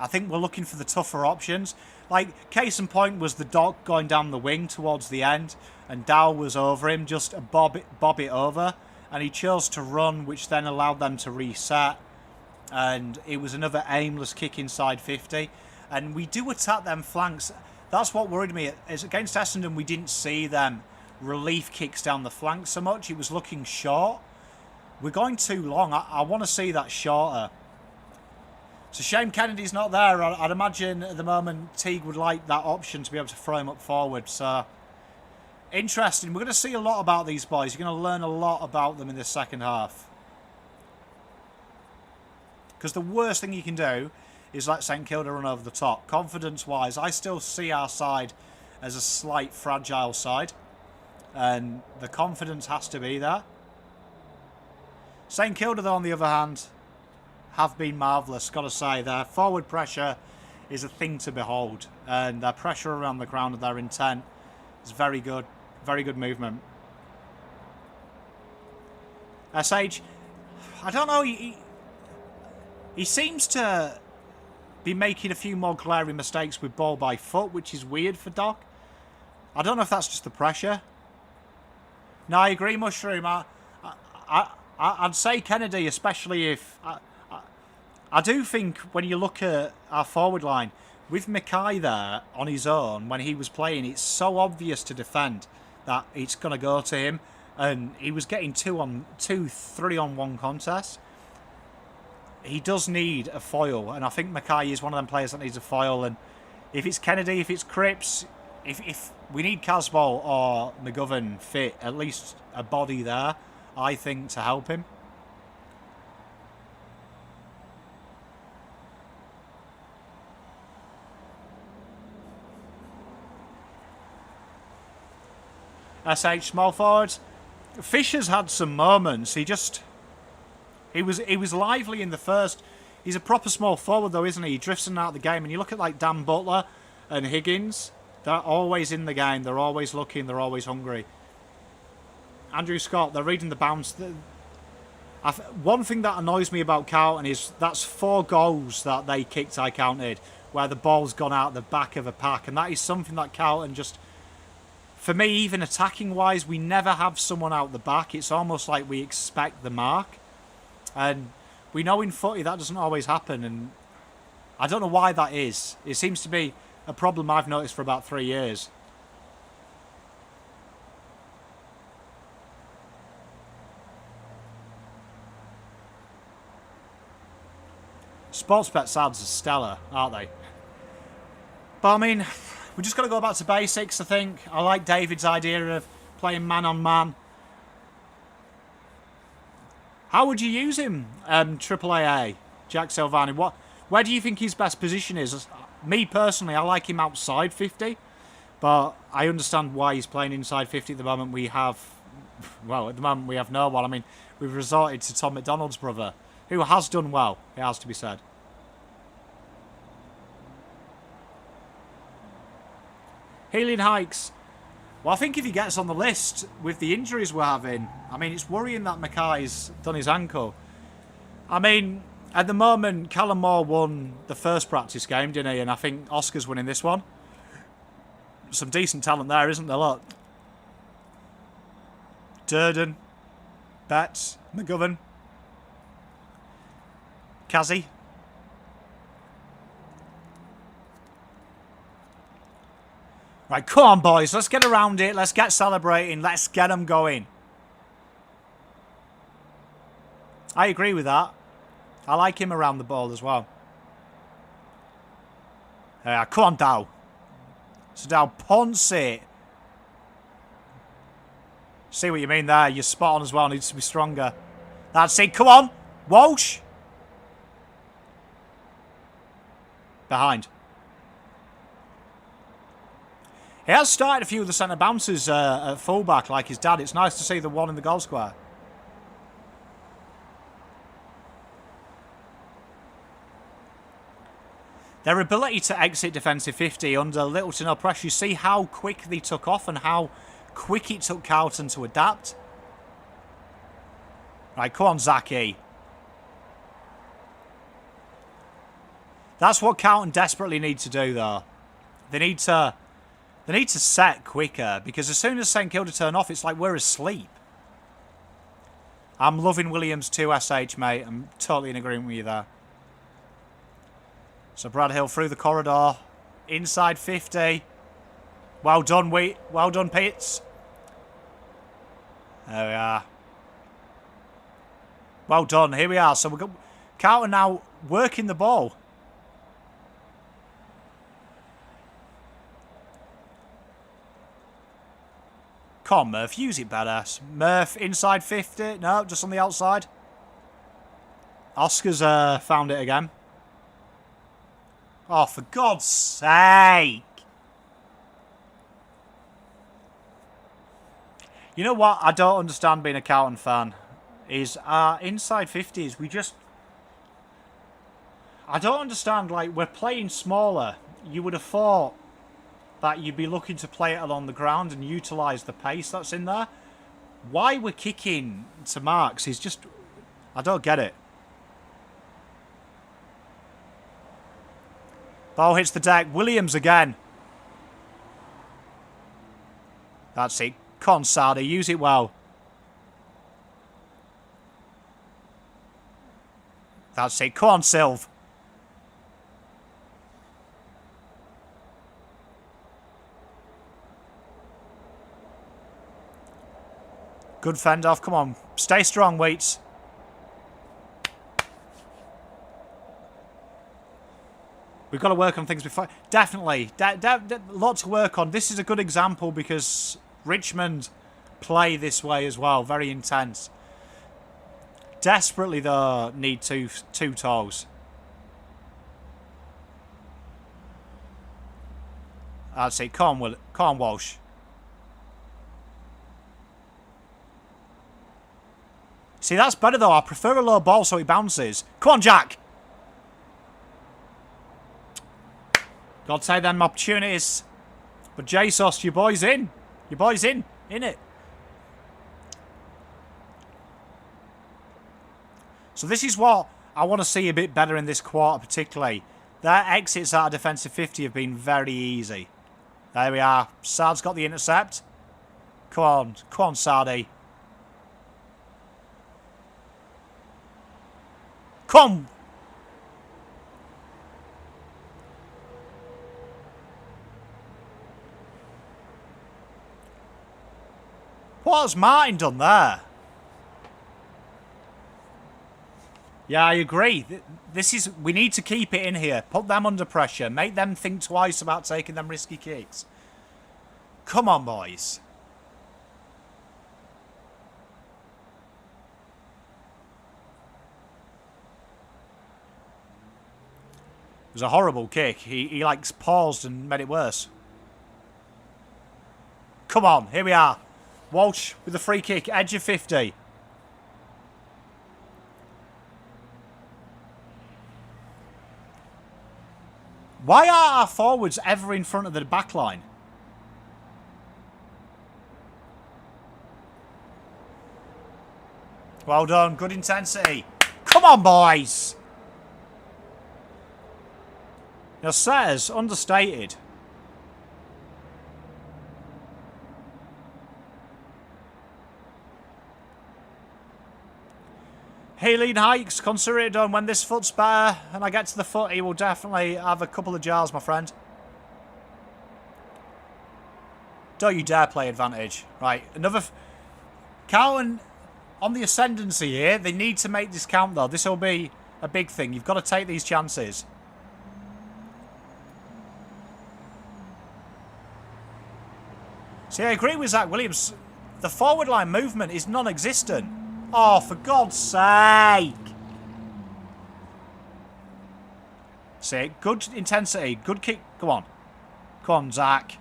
I think we're looking for the tougher options. Like, case in point was the Doc going down the wing towards the end, and Dow was over him, just a bob it over, and he chose to run, which then allowed them to reset, and it was another aimless kick inside 50. And we do attack them flanks. That's what worried me. Is against Essendon, we didn't see them relief kicks down the flank so much. It was looking short. We're going too long. I want to see that shorter. It's a shame Kennedy's not there. I'd imagine at the moment Teague would like that option to be able to throw him up forward. So, interesting. We're going to see a lot about these boys. You're going to learn a lot about them in the second half. Because the worst thing you can do is let St Kilda run over the top. Confidence-wise, I still see our side as a slight fragile side. And the confidence has to be there. St Kilda, though, on the other hand, have been marvellous. Got to say, their forward pressure is a thing to behold. And their pressure around the ground and their intent is very good. Very good movement. SH, I don't know, he seems to be making a few more glaring mistakes with ball by foot, which is weird for Doc. I don't know if that's just the pressure. No, I agree, Mushroom. I'd say Kennedy, especially if... I do think when you look at our forward line, with Mackay there on his own, when he was playing, it's so obvious to defend that it's going to go to him. And he was getting 3-on-1 contests. He does need a foil, and I think Mackay is one of them players that needs a foil. And if it's Kennedy, if it's Cripps, if we need Casbolt or McGovern fit, at least a body there, I think, to help him. SH small forwards. Fisher's had some moments. He was lively in the first. He's a proper small forward though, isn't he? He drifts in and out of the game. And you look at like Dan Butler and Higgins, they're always in the game. They're always looking. They're always hungry. Andrew Scott, they're reading the bounce. One thing that annoys me about Carlton is that's 4 goals that they kicked, I counted, where the ball's gone out the back of a pack. And that is something that Carlton just... For me, even attacking-wise, we never have someone out the back. It's almost like we expect the mark. And we know in footy that doesn't always happen. And I don't know why that is. It seems to be a problem I've noticed for about 3 years. Sportsbet ads are stellar, aren't they? But I mean... We just got to go back to basics, I think. I like David's idea of playing man-on-man. How would you use him, AAA, Jack Silvani? Where do you think his best position is? Me, personally, I like him outside 50. But I understand why he's playing inside 50 at the moment. We have... Well, at the moment, we have no one. I mean, we've resorted to Tom McDonald's brother, who has done well, it has to be said. Healing hikes. Well, I think if he gets on the list with the injuries we're having, I mean, it's worrying that Mackay's done his ankle. I mean, at the moment, Callum Moore won the first practice game, didn't he? And I think Oscar's winning this one. Some decent talent there, isn't there? Look. Durden. Betts. McGovern. Kazzy. Right, come on, boys. Let's get around it. Let's get celebrating. Let's get them going. I agree with that. I like him around the ball as well. Come on, Dow. So Dow, ponce it. See what you mean there. You're spot on as well. Needs to be stronger. That's it. Come on. Walsh. Behind. He has started a few of the centre bounces at fullback like his dad. It's nice to see the one in the goal square. Their ability to exit defensive 50 under little to no pressure. You see how quick they took off and how quick it took Carlton to adapt. Right, come on, Zaki. That's what Carlton desperately need to do, though. They need to set quicker, because as soon as St Kilda turn off, it's like we're asleep. I'm loving Williams too, SH, mate. I'm totally in agreement with you there. So Brad Hill through the corridor. Inside 50. Well done, well done, Pitts. There we are. Well done. Here we are. So we've got Carlton now working the ball. Come on, Murph. Use it better. Murph inside 50. No, just on the outside. Oscar's found it again. Oh, for God's sake. You know what I don't understand being a Carlton fan? Is inside 50s, we just... I don't understand, like, we're playing smaller. You would have thought that you'd be looking to play it along the ground and utilise the pace that's in there. Why we're kicking to marks is just... I don't get it. Ball hits the deck. Williams again. That's it. Come on, Sardi. Use it well. That's it. Come on, Silv. Good fend off. Come on. Stay strong, Wheats. We've got to work on things before. Definitely. Lot to work on. This is a good example because Richmond play this way as well. Very intense. Desperately, though, need two toes. That's it. Come on, Walsh. See, that's better, though. I prefer a low ball so it bounces. Come on, Jack. Got to take them opportunities. But Jesus, your boy's in. Your boy's in it. So this is what I want to see a bit better in this quarter particularly. Their exits out of defensive 50 have been very easy. There we are. Sard's got the intercept. Come on, Sardi. Come! What has Martin done there? Yeah, I agree. We need to keep it in here. Put them under pressure. Make them think twice about taking them risky kicks. Come on, boys. It was a horrible kick. He like paused and made it worse. Come on, here we are. Walsh with the free kick, edge of 50. Why are our forwards ever in front of the back line? Well done. Good intensity. Come on, boys. Now, says understated. Healing hikes, consider it done. When this foot's better and I get to the foot, he will definitely have a couple of jars, my friend. Don't you dare play advantage. Right, another... Carlton on the ascendancy here. They need to make this count, though. This will be a big thing. You've got to take these chances. See, I agree with Zach Williams. The forward line movement is non-existent. Oh, for God's sake. See, good intensity. Good kick. Come on. Come on, Zach.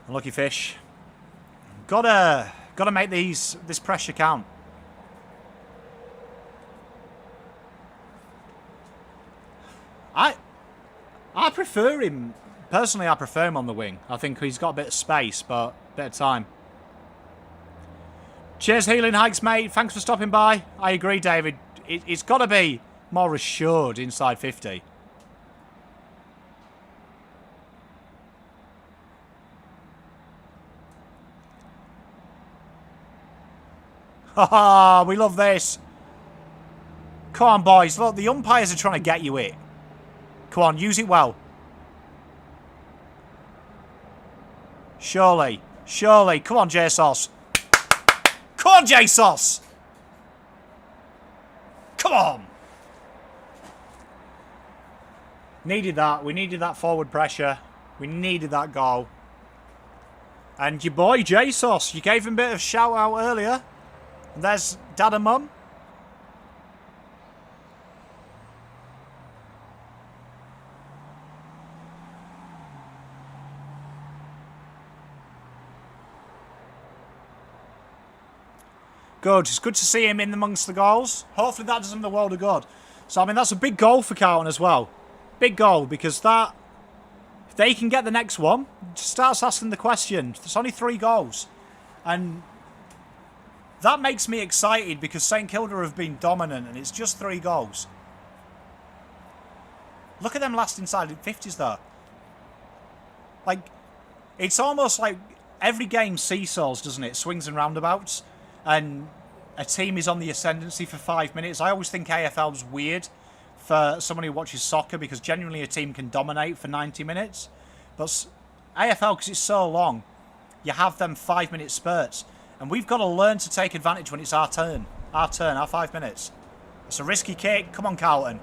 Unlucky fish. Gotta make this pressure count. I prefer him. Personally, I prefer him on the wing. I think he's got a bit of space, but a bit of time. Cheers, Healing Hikes, mate. Thanks for stopping by. I agree, David. It's got to be more assured inside 50. Haha, we love this. Come on, boys. Look, the umpires are trying to get you it. Come on, use it well. Surely. Surely. Come on, JSOS. Come on, JSOS. Come on. Needed that. We needed that forward pressure. We needed that goal. And your boy, JSOS, you gave him a bit of shout out earlier. And there's Dad and Mum. Good. It's good to see him in amongst the goals. Hopefully that does him the world of good. So, I mean, that's a big goal for Carlton as well. Big goal, because that... If they can get the next one, it starts asking the question. There's only 3 goals. And that makes me excited because St Kilda have been dominant and it's just 3 goals. Look at them last inside the 50s, though. Like, it's almost like every game seesaws, doesn't it? Swings and roundabouts. And a team is on the ascendancy for 5 minutes. I always think AFL is weird for someone who watches soccer because genuinely a team can dominate for 90 minutes. But AFL, because it's so long, you have them 5-minute spurts. And we've got to learn to take advantage when it's our turn. Our 5 minutes. It's a risky kick. Come on, Carlton.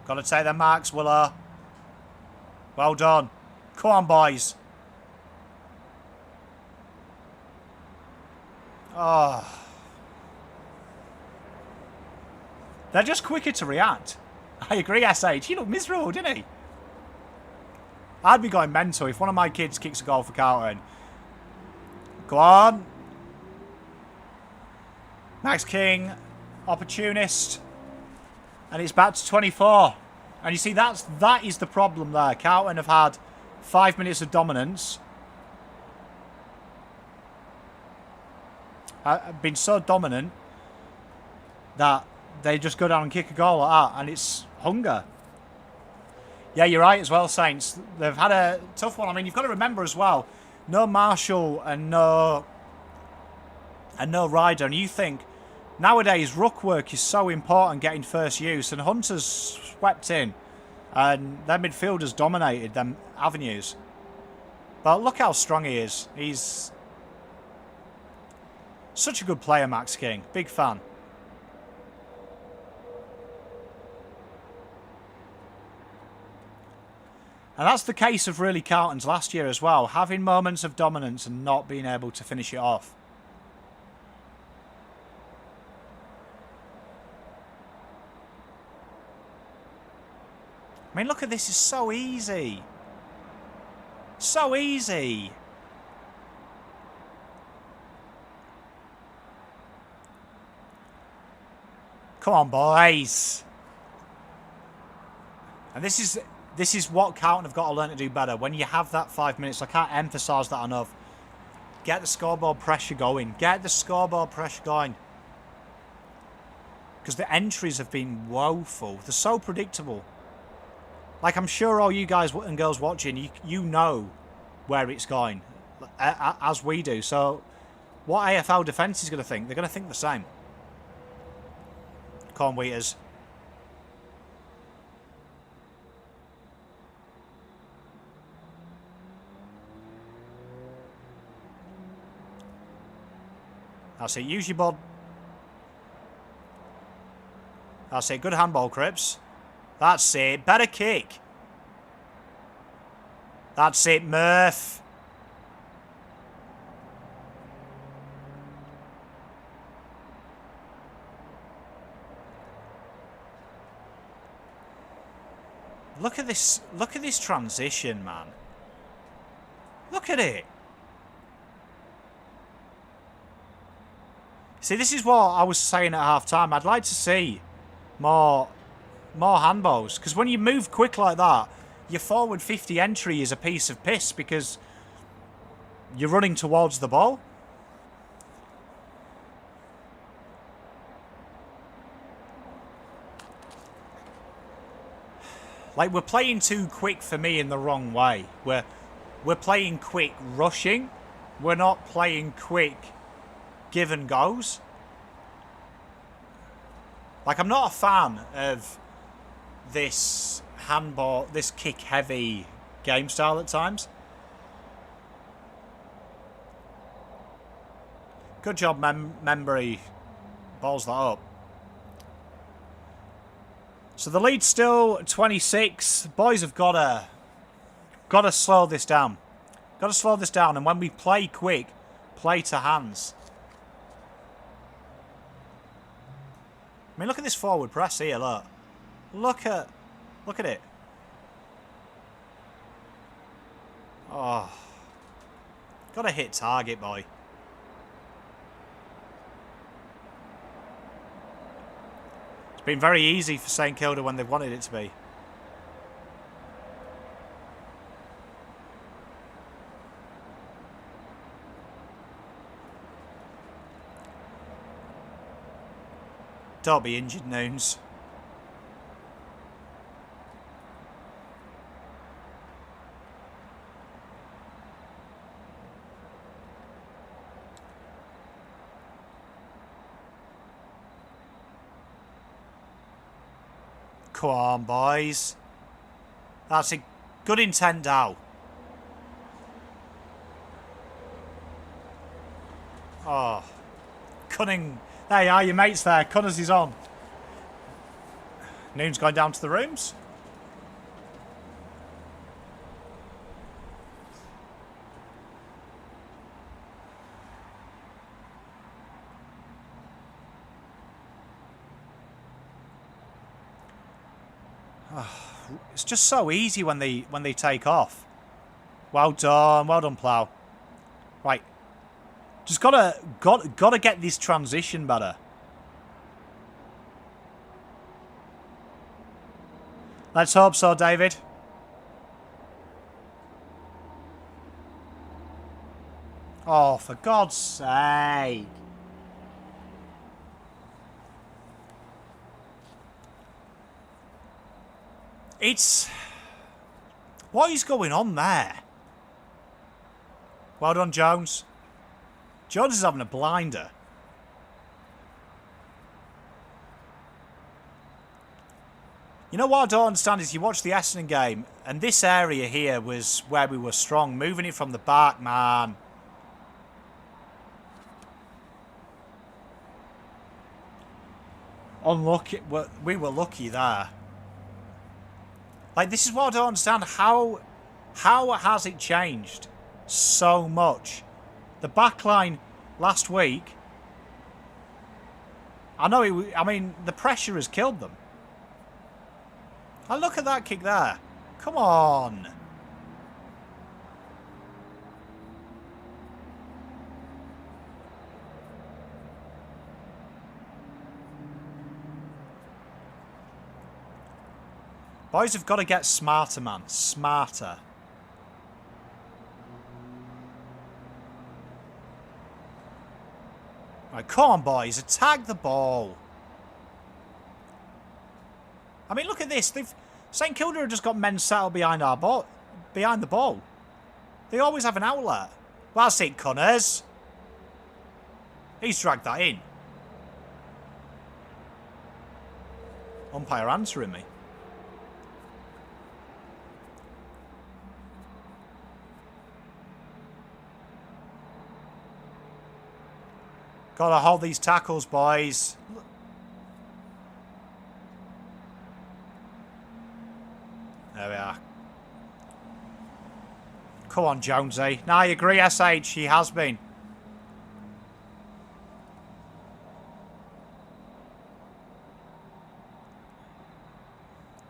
Got to take their marks, Willow. Well done. Come on, boys. Oh. They're just quicker to react. I agree, SH. He looked miserable, didn't he? I'd be going mental if one of my kids kicks a goal for Carlton. Go on. Max King. Opportunist. And it's back to 24. And you see, that is the problem there. Carlton have had 5 minutes of dominance. Been so dominant that they just go down and kick a goal like that, and it's hunger. Yeah, you're right as well, Saints. They've had a tough one. I mean, you've got to remember as well, no Marshall and no Ryder, and you think nowadays ruck work is so important, getting first use, and Hunter's swept in, and their midfielders dominated them avenues. But look how strong he is. He's such a good player, Max King. Big fan. And that's the case of really Carlton's last year as well. Having moments of dominance and not being able to finish it off. I mean, look at this. It's so easy. So easy. Come on, boys. And this This is what Carlton have got to learn to do better. When you have that 5 minutes, I can't emphasise that enough. Get the scoreboard pressure going. Get the scoreboard pressure going. Because the entries have been woeful. They're so predictable. Like, I'm sure all you guys and girls watching, you know where it's going. As we do. So, what AFL defence is going to think? They're going to think the same. Corn Wheaters. That's it. Use your bod. That's it. Good handball, Cripps. That's it. Better kick. That's it, Murph. Look at this. Look at this transition, man. Look at it. See, this is what I was saying at half-time. I'd like to see more handballs. Because when you move quick like that, your forward 50 entry is a piece of piss because you're running towards the ball. Like, we're playing too quick for me in the wrong way. We're playing quick rushing. We're not playing quick give and goes. Like, I'm not a fan of this handball, this kick heavy game style at times. Good job, Membry balls that up. So the lead's still 26. Boys have got to slow this down. Got to slow this down, and when we play quick, play to hands. I mean, look at this forward press here, look. Look at it. Oh. Got to hit target, boy. It's been very easy for St Kilda when they've wanted it to be. Don't be injured, Noons. Come on, boys. That's a good intent, Dow. Oh. Cunning. There you are, your mates there. Cunners is on. Noon's going down to the rooms. It's just so easy when they take off. Well done, Plough. Right. Just gotta get this transition better. Let's hope so, David. Oh, for God's sake. It's... What is going on there? Well done, Jones. Jones is having a blinder. You know what I don't understand is you watch the Essendon game, and this area here was where we were strong. Moving it from the back, man. Unlucky. We were lucky there. Like, this is what I don't understand. How has it changed so much? The backline last week, I mean, the pressure has killed them. And look at that kick there. Come on. Boys have got to get smarter, man. Smarter. Right, come on, boys. Attack the ball. I mean, look at this. St Kilda have just got men settled behind behind the ball. They always have an outlet. Well, that's it, Connors. He's dragged that in. Umpire answering me. Gotta hold these tackles, boys. There we are. Come on, Jonesy. Now, I agree, SH. He has been.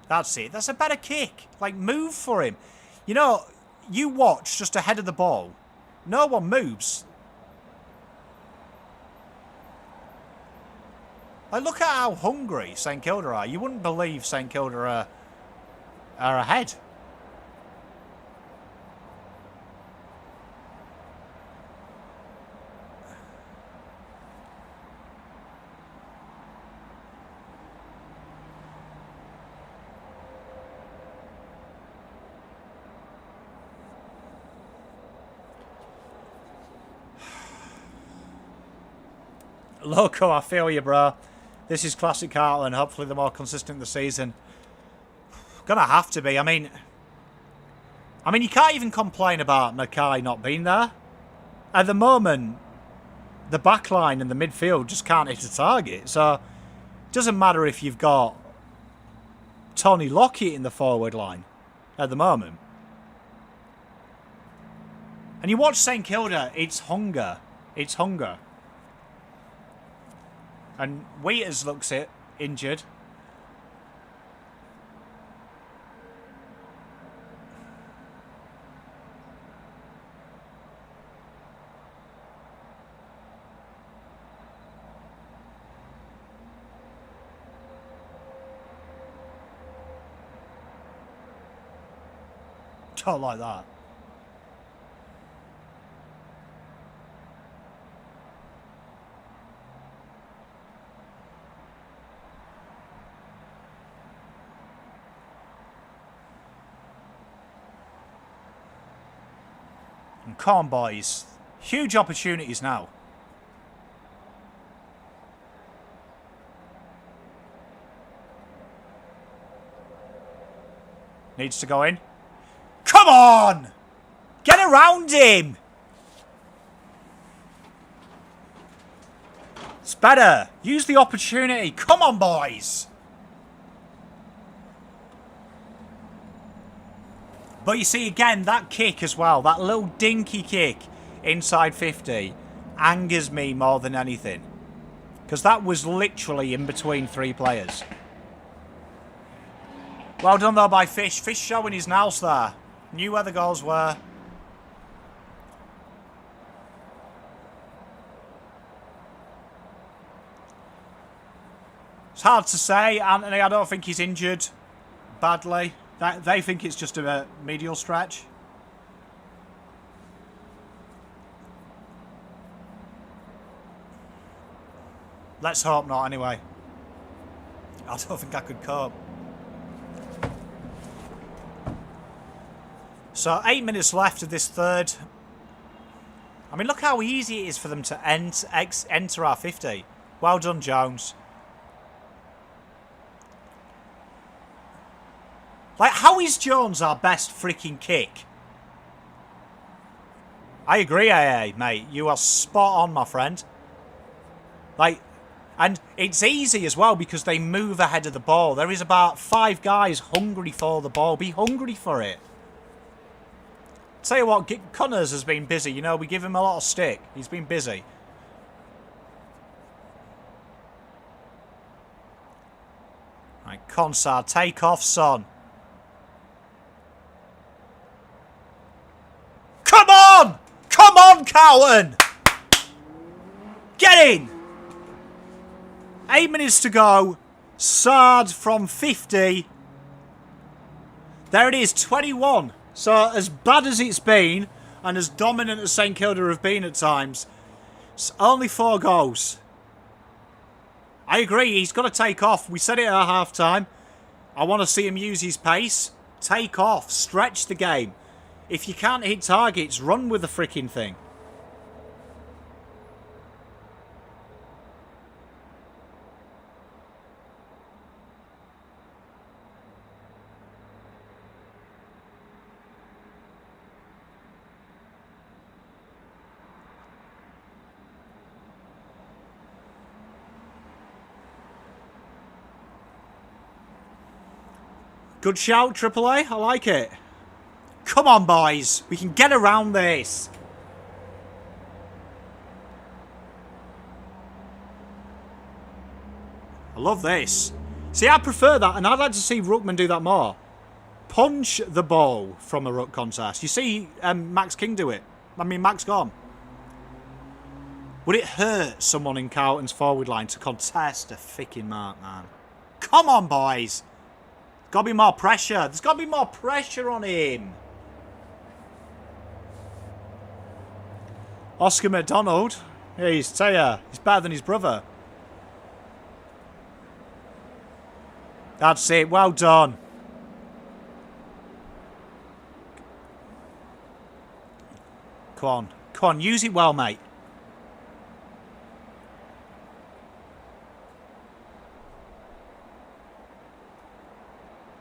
That's it. That's a better kick. Like, move for him. You know, you watch just ahead of the ball. No one moves. Like, look at how hungry St Kilda are. You wouldn't believe St Kilda are ahead. Loco, I feel you, bro. This is classic Carlton. Hopefully they're more consistent this season. Gonna have to be. I mean, you can't even complain about Mackay not being there. At the moment, the back line and the midfield just can't hit a target. So, it doesn't matter if you've got Tony Lockett in the forward line at the moment. And you watch St Kilda, it's hunger. It's hunger. And Waiters looks it, injured. Don't like that. And come on, boys. Huge opportunities now. Needs to go in. Come on! Get around him! It's better. Use the opportunity. Come on, boys! But you see, again, that kick as well, that little dinky kick inside 50, angers me more than anything. Because that was literally in between three players. Well done, though, by Fish. Fish showing his nous there. Knew where the goals were. It's hard to say. Anthony, I don't think he's injured badly. They think it's just a medial stretch. Let's hope not, anyway. I don't think I could cope. So, 8 minutes left of this third. I mean, look how easy it is for them to enter our 50. Well done, Jones. Like, how is Jones our best freaking kick? I agree, AA, mate. You are spot on, my friend. Like, and it's easy as well because they move ahead of the ball. There is about 5 guys hungry for the ball. Be hungry for it. Tell you what, Connors has been busy. You know, we give him a lot of stick. He's been busy. Right, Consard, take off, son. Come on! Come on, Carlton! Get in! 8 minutes to go. Sard from 50. There it is, 21. So as bad as it's been, and as dominant as St Kilda have been at times, it's only 4 goals. I agree, he's got to take off. We said it at half-time. I want to see him use his pace. Take off, stretch the game. If you can't hit targets, run with the freaking thing. Good shout, Triple A. I like it. Come on, boys. We can get around this. I love this. See, I prefer that, and I'd like to see Ruckman do that more. Punch the ball from a ruck contest. You see Max King do it. I mean, Max gone. Would it hurt someone in Carlton's forward line to contest a freaking mark, man? Come on, boys. Got to be more pressure. There's got to be more pressure on him. Oscar McDonald. Yeah, he's better than his brother. That's it. Well done. Come on. Come on. Use it well, mate.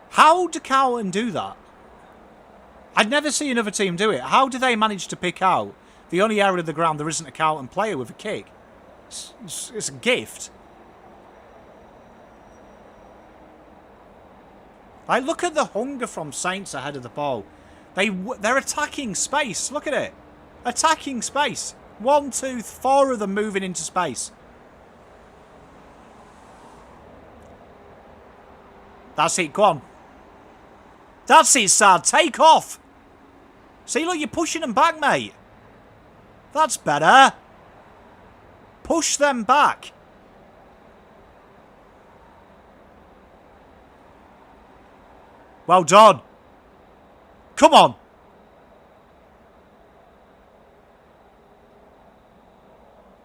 How do Carlton do that? I'd never see another team do it. How do they manage to pick out the only area of the ground there isn't a Carlton player with a kick? It's a gift. I look at the hunger from Saints ahead of the ball. They're attacking space. Look at it. Attacking space. 1, 2, 4 of them moving into space. That's it. Go on. That's it, Sad. Take off. See, look, you're pushing them back, mate. That's better. Push them back. Well done. Come on.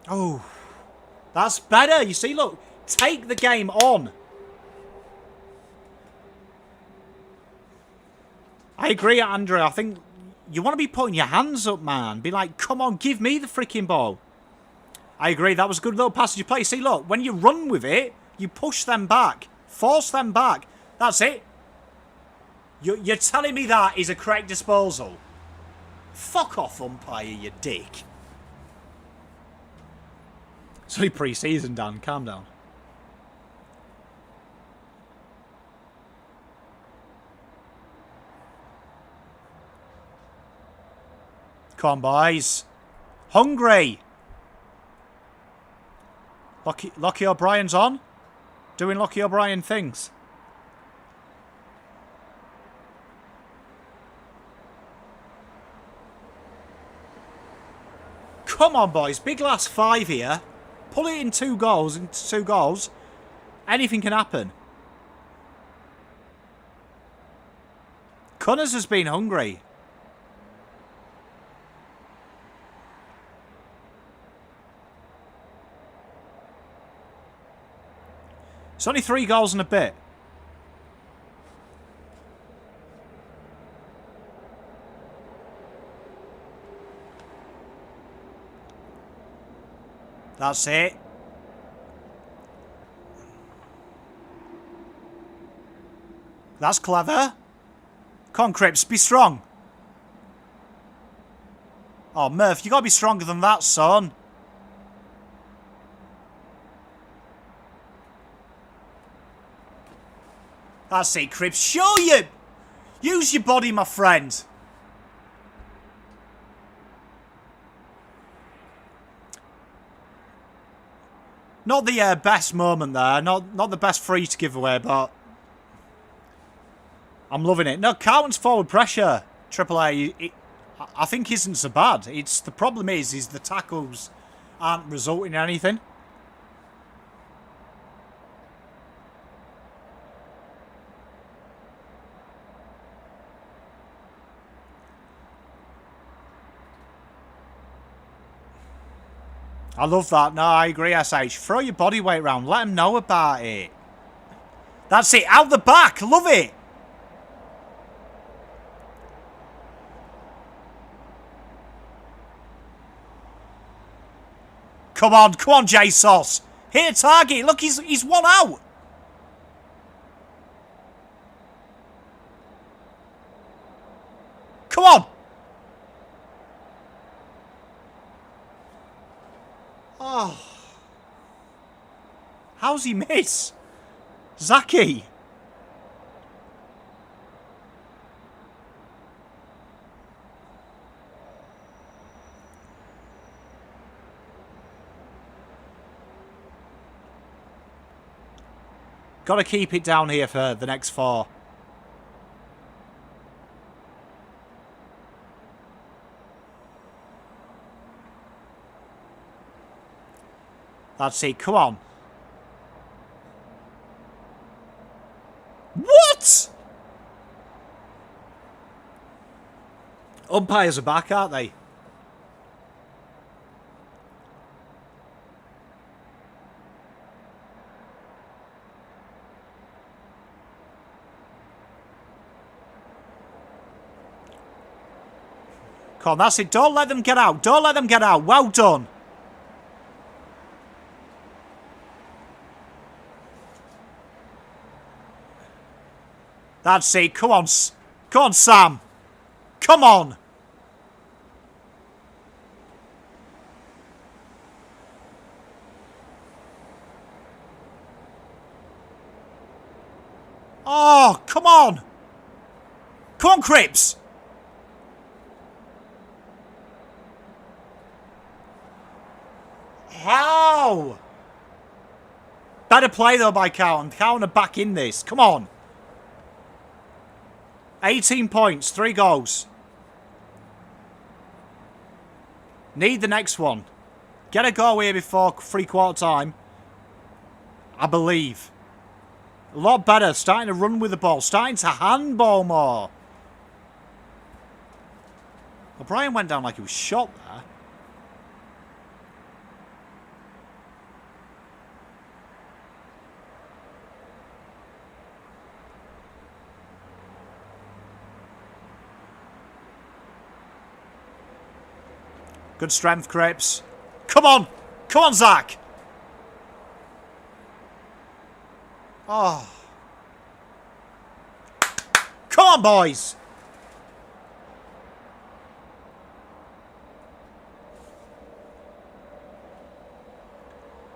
Oh, that's better. You see, look, take the game on. I agree, Andrea. I think you want to be putting your hands up, man. Be like, come on, give me the freaking ball. I agree. That was a good little passage of play. See, look, when you run with it, you push them back. Force them back. That's it. You're telling me that is a correct disposal? Fuck off, umpire, you dick. It's only pre-season, Dan. Calm down. Come on, boys. Hungry. Lockie O'Brien's on. Doing Lockie O'Brien things. Come on, boys. Big last 5 here. Pull it in 2 goals. Anything can happen. Cunners has been hungry. It's only 3 goals and a bit. That's it. That's clever. Come on, Cripps, be strong. Oh, Murph, you got to be stronger than that, son. That's it, Cripps. Show you. Use your body, my friend. Not the best moment there. Not the best free to give away, but I'm loving it. No, Carlton's forward pressure, Triple A, I think isn't so bad. The problem is the tackles aren't resulting in anything. I love that. No, I agree, SH. Throw your body weight round. Let them know about it. That's it. Out the back. Love it. Come on. Come on, J-Sauce. Hit a target. Look, he's one out. Come on. Oh. How's he miss? Zaki. Got to keep it down here for the next 4. That's it. Come on. What? Umpires are back, aren't they? Come on, that's it. Don't let them get out. Don't let them get out. Well done. That's it. Come on. Come on, Sam. Come on. Oh, come on. Come on, Cripps. How? Better play, though, by Carlton. Carlton are back in this. Come on. 18 points, 3 goals. Need the next one. Get a goal here before 3/4 time. I believe. A lot better. Starting to run with the ball. Starting to handball more. O'Brien went down like he was shot there. Good strength, Cripps. Come on. Come on, Zach. Oh. Come on, boys.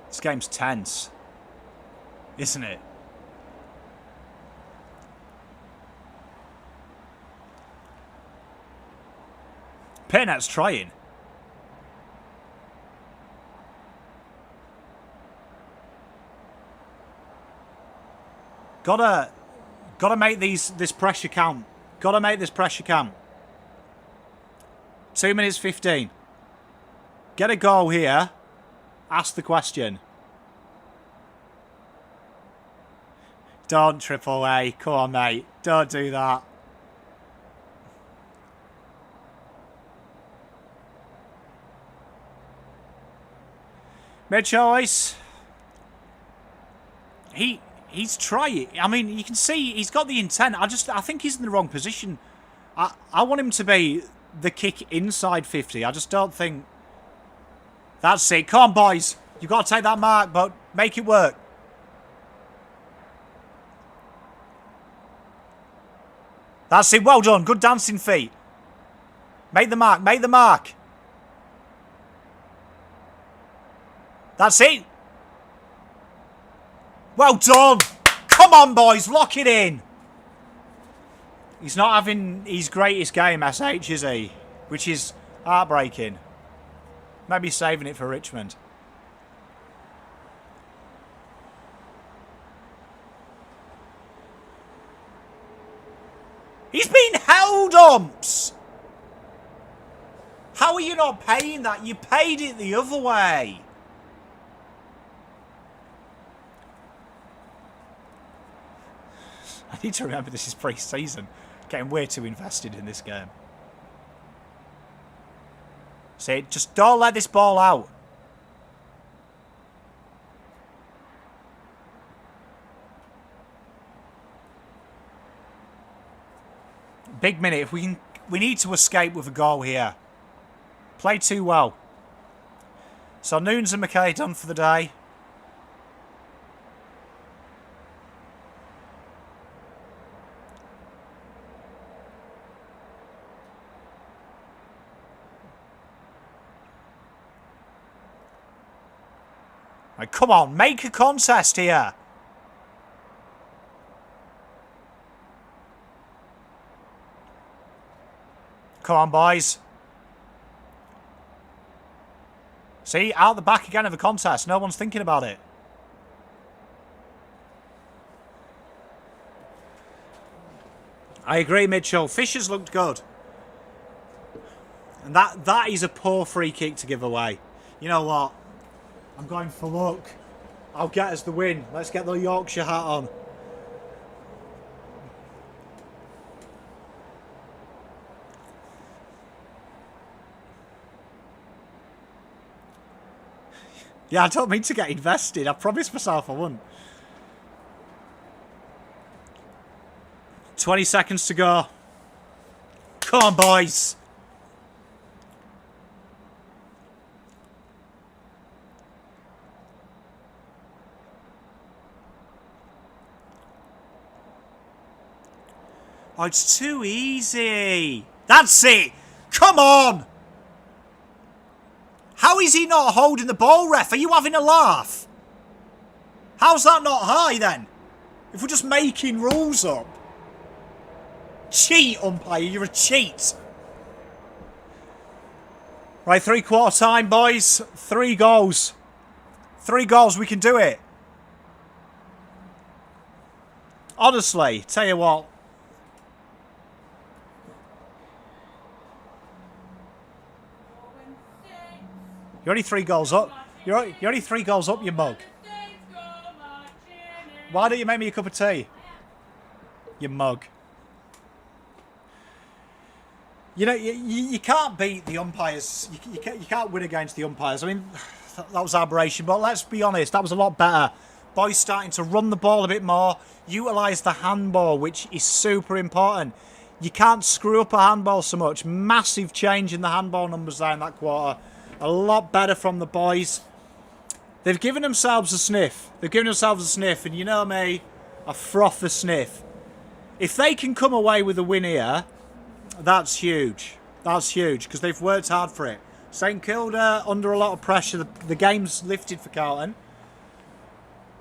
This game's tense, isn't it? Pitnet's trying. Gotta make this pressure count. Gotta make this pressure count. 2 minutes 15. Get a goal here. Ask the question. Don't triple A. Come on, mate. Don't do that. Mid-choice. He's trying. I mean, you can see he's got the intent. I think he's in the wrong position. I want him to be the kick inside 50. I just don't think... That's it. Come on, boys. You've got to take that mark, but make it work. That's it. Well done. Good dancing feet. Make the mark. Make the mark. That's it. Well done. Come on, boys. Lock it in. He's not having his greatest game, SH, is he? Which is heartbreaking. Maybe saving it for Richmond. He's been held, umps. How are you not paying that? You paid it the other way. I need to remember this is pre-season. Getting way too invested in this game. See, just don't let this ball out. Big minute. If we need to escape with a goal here. Played too well. So Nunes and McKay done for the day. Right, come on, make a contest here. Come on, boys. See, out the back again of the contest. No one's thinking about it. I agree, Mitchell. Fisher's looked good. And that is a poor free kick to give away. You know what? I'm going for luck. I'll get us the win. Let's get the Yorkshire hat on. Yeah, I don't mean to get invested. I promised myself I wouldn't. 20 seconds to go. Come on, boys. Oh, it's too easy. That's it. Come on. How is he not holding the ball, ref? Are you having a laugh? How's that not high, then? If we're just making rules up. Cheat, umpire. You're a cheat. Right, 3/4 time, boys. 3 goals. 3 goals. We can do it. Honestly, tell you what. You're only 3 goals up. You're only 3 goals up, you mug. Why don't you make me a cup of tea? You mug. You know, you can't beat the umpires. You can't win against the umpires. I mean, that was aberration. But let's be honest, that was a lot better. Boys starting to run the ball a bit more. Utilise the handball, which is super important. You can't screw up a handball so much. Massive change in the handball numbers there in that quarter. A lot better from the boys. They've given themselves a sniff. They've given themselves a sniff. And you know me, I froth the sniff. If they can come away with a win here, that's huge. That's huge because they've worked hard for it. St Kilda under a lot of pressure. The game's lifted for Carlton.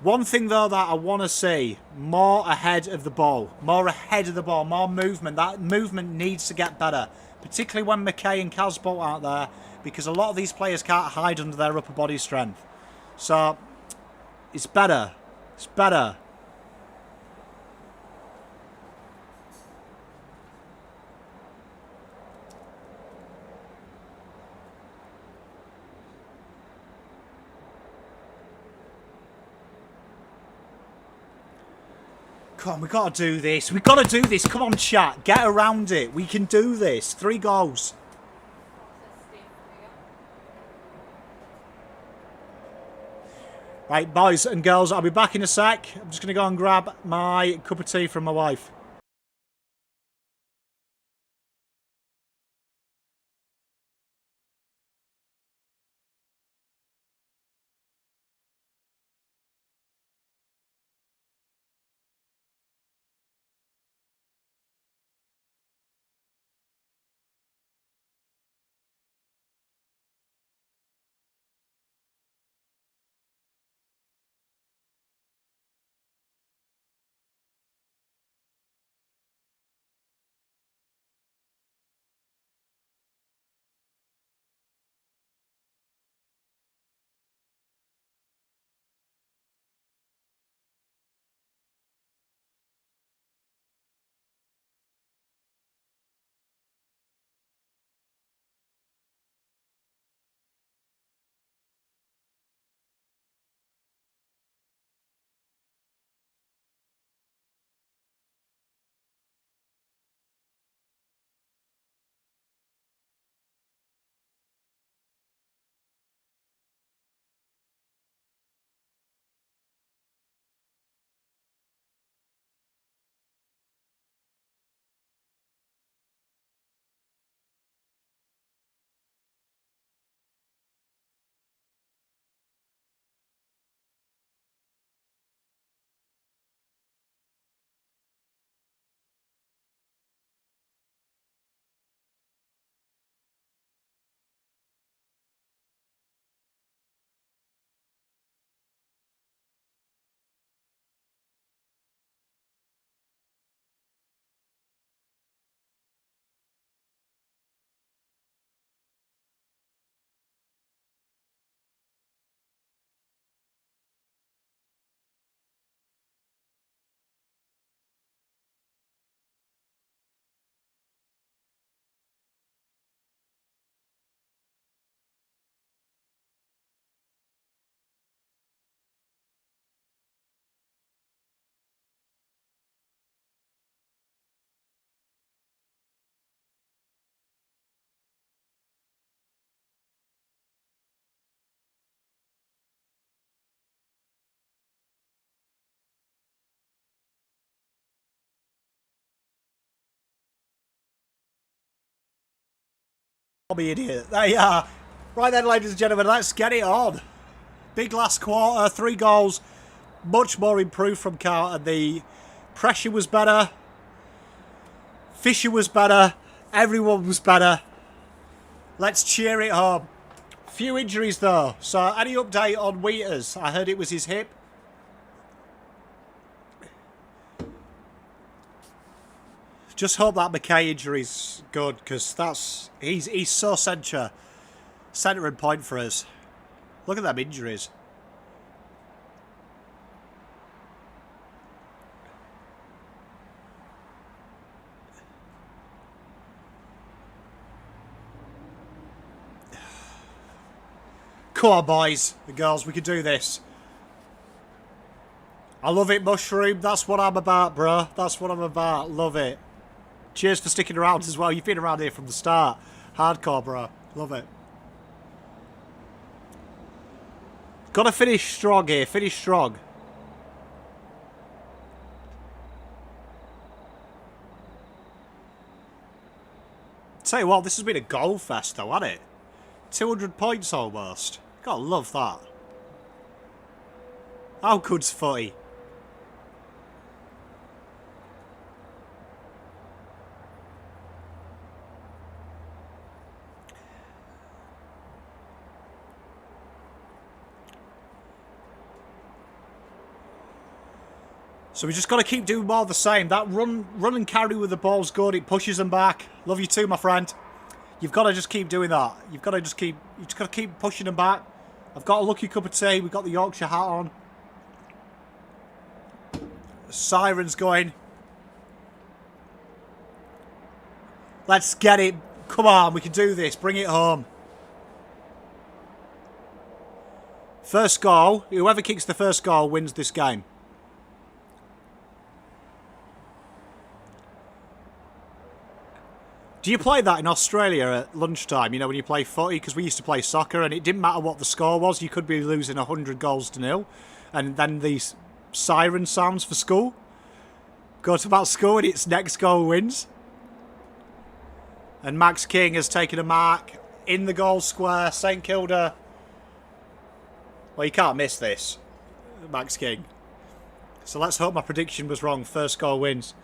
One thing, though, that I want to see, more ahead of the ball. More ahead of the ball. More movement. That movement needs to get better. Particularly when McKay and Casbolt out there. Because a lot of these players can't hide under their upper body strength. So, it's better. It's better. Come on, we've got to do this. We've got to do this. Come on, chat. Get around it. We can do this. 3 goals. Right, boys and girls, I'll be back in a sec. I'm just going to go and grab my cup of tea from my wife. Bobby idiot. There you are. Right then, ladies and gentlemen, let's get it on. Big last quarter, 3 goals. Much more improved from Carlton. The pressure was better. Fisher was better. Everyone was better. Let's cheer it home. Few injuries though. So any update on Wheaters? I heard it was his hip. Just hope that McKay injury's good, because he's so centre and point for us. Look at them injuries. Come on, boys, the girls, we can do this. I love it, Mushroom. That's what I'm about, bro. That's what I'm about. Love it. Cheers for sticking around as well. You've been around here from the start. Hardcore, bro. Love it. Got to finish strong here. Finish strong. Tell you what, this has been a goal fest though, hasn't it? 200 points almost. Gotta love that. How good's footy? So we just got to keep doing more of the same. That run and carry with the ball's good. It pushes them back. Love you too, my friend. You've got to just keep doing that. You've got to keep pushing them back. I've got a lucky cup of tea. We've got the Yorkshire hat on. The siren's going. Let's get it. Come on, we can do this. Bring it home. First goal. Whoever kicks the first goal wins this game. Do you play that in Australia at lunchtime, you know, when you play footy? Because we used to play soccer and it didn't matter what the score was. You could be losing 100 goals to nil. And then the siren sounds for school. Go to that school and its next goal wins. And Max King has taken a mark in the goal square. St Kilda. Well, you can't miss this. Max King. So let's hope my prediction was wrong. First goal wins.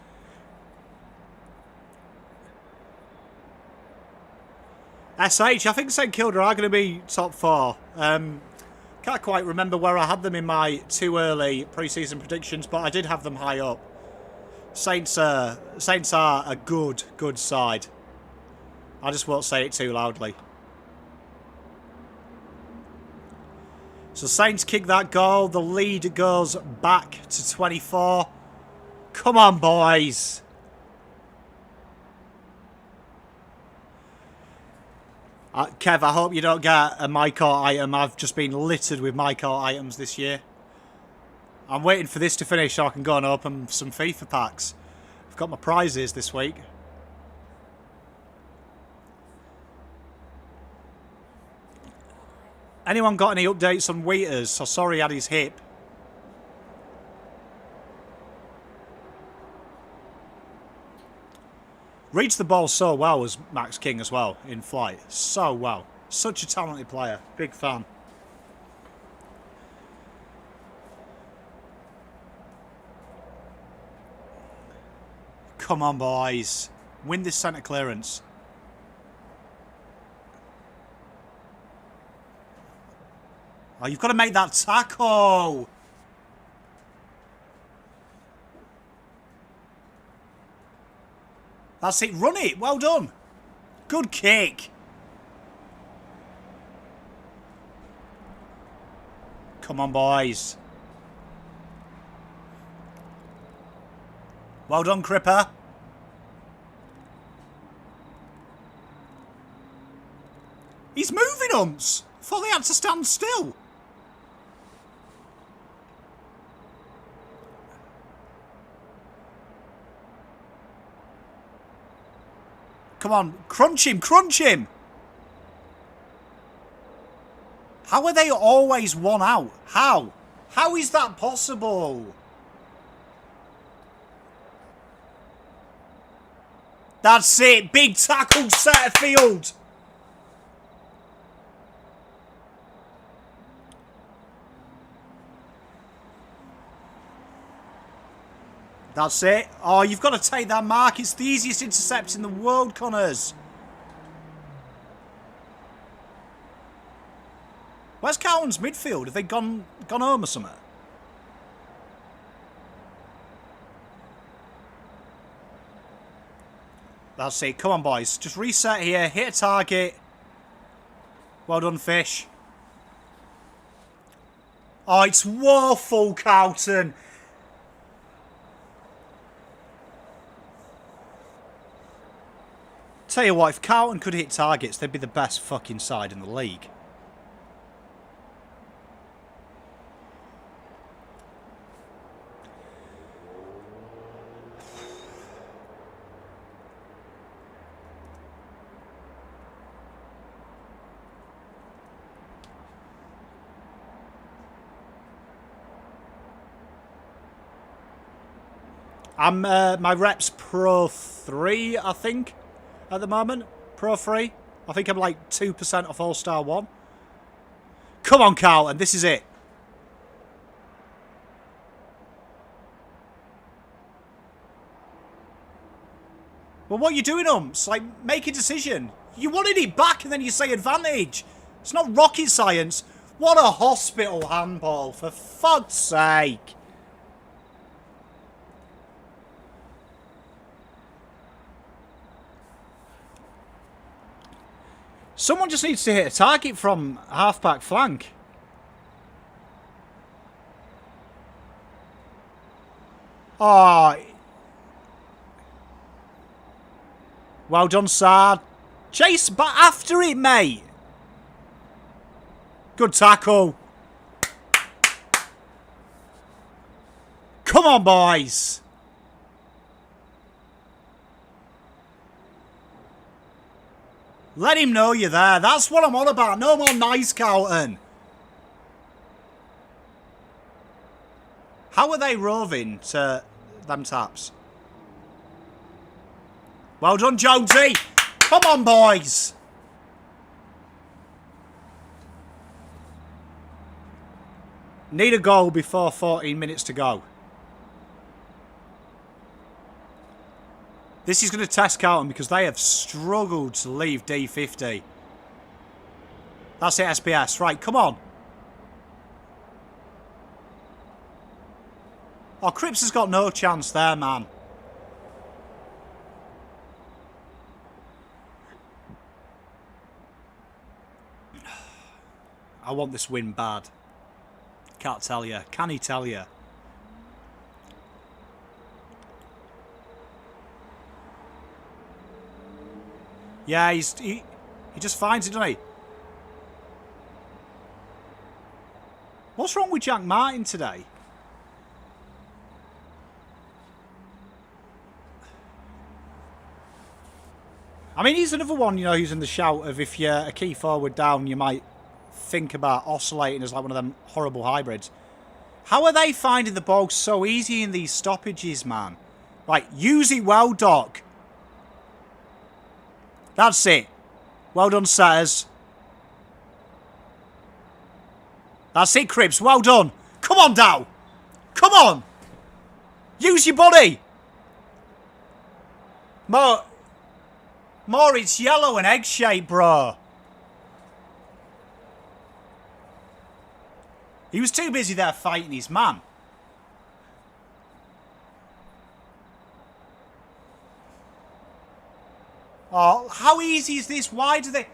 SH, I think St Kilda are going to be top 4. Can't quite remember where I had them in my too early pre-season predictions, but I did have them high up. Saints are a good side. I just won't say it too loudly. So Saints kick that goal. The lead goes back to 24. Come on, boys. Kev, I hope you don't get a MyCourt item. I've just been littered with MyCourt items this year. I'm waiting for this to finish so I can go and open some FIFA packs. I've got my prizes this week. Anyone got any updates on Wheaters? So sorry he had his hip. Reads the ball so well as Max King as well in flight. So well. Such a talented player. Big fan. Come on, boys. Win this centre clearance. Oh, you've got to make that tackle. That's it. Run it. Well done. Good kick. Come on, boys. Well done, Cripper. He's moving umps. I thought they had to stand still. Come on, crunch him, crunch him! How are they always one out? How? How is that possible? That's it, big tackle, centre field. That's it. Oh, you've got to take that mark. It's the easiest intercept in the world, Connors. Where's Carlton's midfield? Have they gone home or something? That's it. Come on, boys. Just reset here. Hit a target. Well done, Fish. Oh, it's woeful, Carlton. Tell you what, if Carlton could hit targets, they'd be the best fucking side in the league. My rep's Pro 3, I think, at the moment. Pro 3. I think I'm like 2% off All-Star 1. Come on, Carlton, this is it. Well, what are you doing, umps? Like, make a decision. You wanted it back and then you say advantage. It's not rocket science. What a hospital handball, for fuck's sake. Someone just needs to hit a target from half-back flank. Oh. Well done, Sard. Chase back after it, mate. Good tackle. Come on, boys. Let him know you're there. That's what I'm on about. No more nice, Carlton. How are they roving to them taps? Well done, Jonesy. Come on, boys. Need a goal before 14 minutes to go. This is going to test Carlton because they have struggled to leave D50. That's it, SBS. Right, come on. Oh, Cripps has got no chance there, man. I want this win bad. Can't tell you. Can he tell you? Yeah, he just finds it, doesn't he? What's wrong with Jack Martin today? I mean, he's another one, you know, who's in the shout of if you're a key forward down, you might think about oscillating as like one of them horrible hybrids. How are they finding the ball so easy in these stoppages, man? Right, use it well, Doc. That's it. Well done, Setters. That's it, Cribs. Well done. Come on, Dow. Come on. Use your body. More, it's yellow and egg-shaped, bro. He was too busy there fighting his man. Oh, how easy is this? Why do they...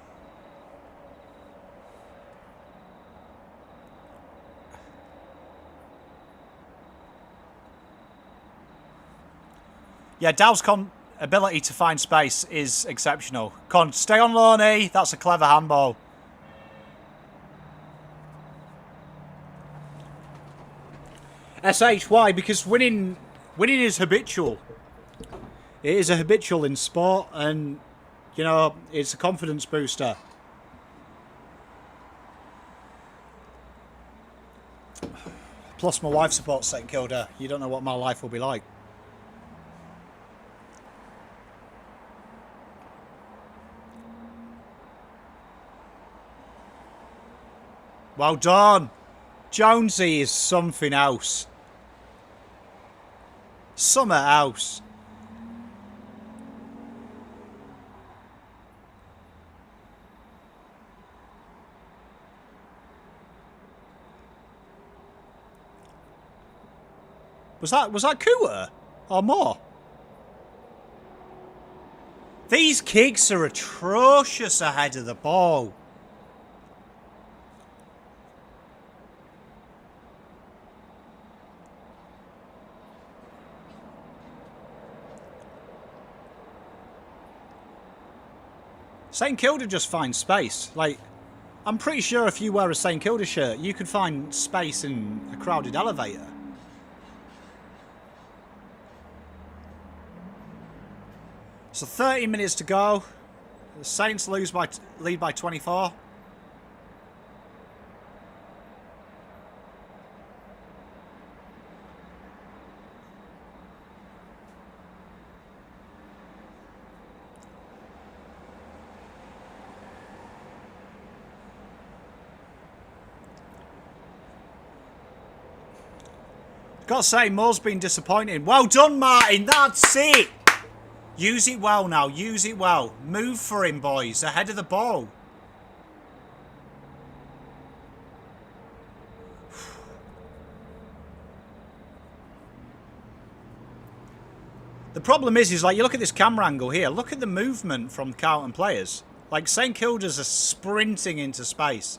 Yeah, Dow's ability to find space is exceptional. Stay on Loney. That's a clever handball. SH, why? Because winning is habitual. It is a habitual in sport, and you know, it's a confidence booster. Plus, my wife supports St Kilda. You don't know what my life will be like. Well done. Jonesy is something else. Summer house. Was that Cooter? Or more? These kicks are atrocious ahead of the ball. St Kilda just finds space. Like, I'm pretty sure if you wear a St Kilda shirt, you could find space in a crowded elevator. So 30 minutes to go. The Saints lead by 24. Got to say, Moore's been disappointing. Well done, Martin. That's it. Use it well now. Use it well. Move for him, boys. Ahead of the ball. The problem is like, you look at this camera angle here. Look at the movement from Carlton players. Like, St Kilda's are sprinting into space.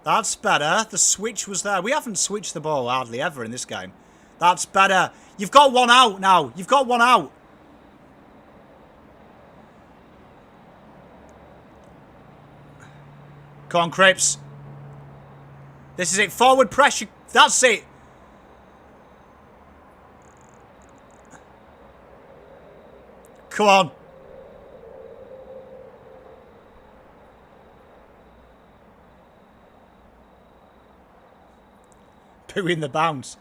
That's better. The switch was there. We haven't switched the ball hardly ever in this game. That's better. You've got one out now. You've got one out. Come on, Cripps. This is it. Forward pressure. That's it. Come on. Pooing the bounce.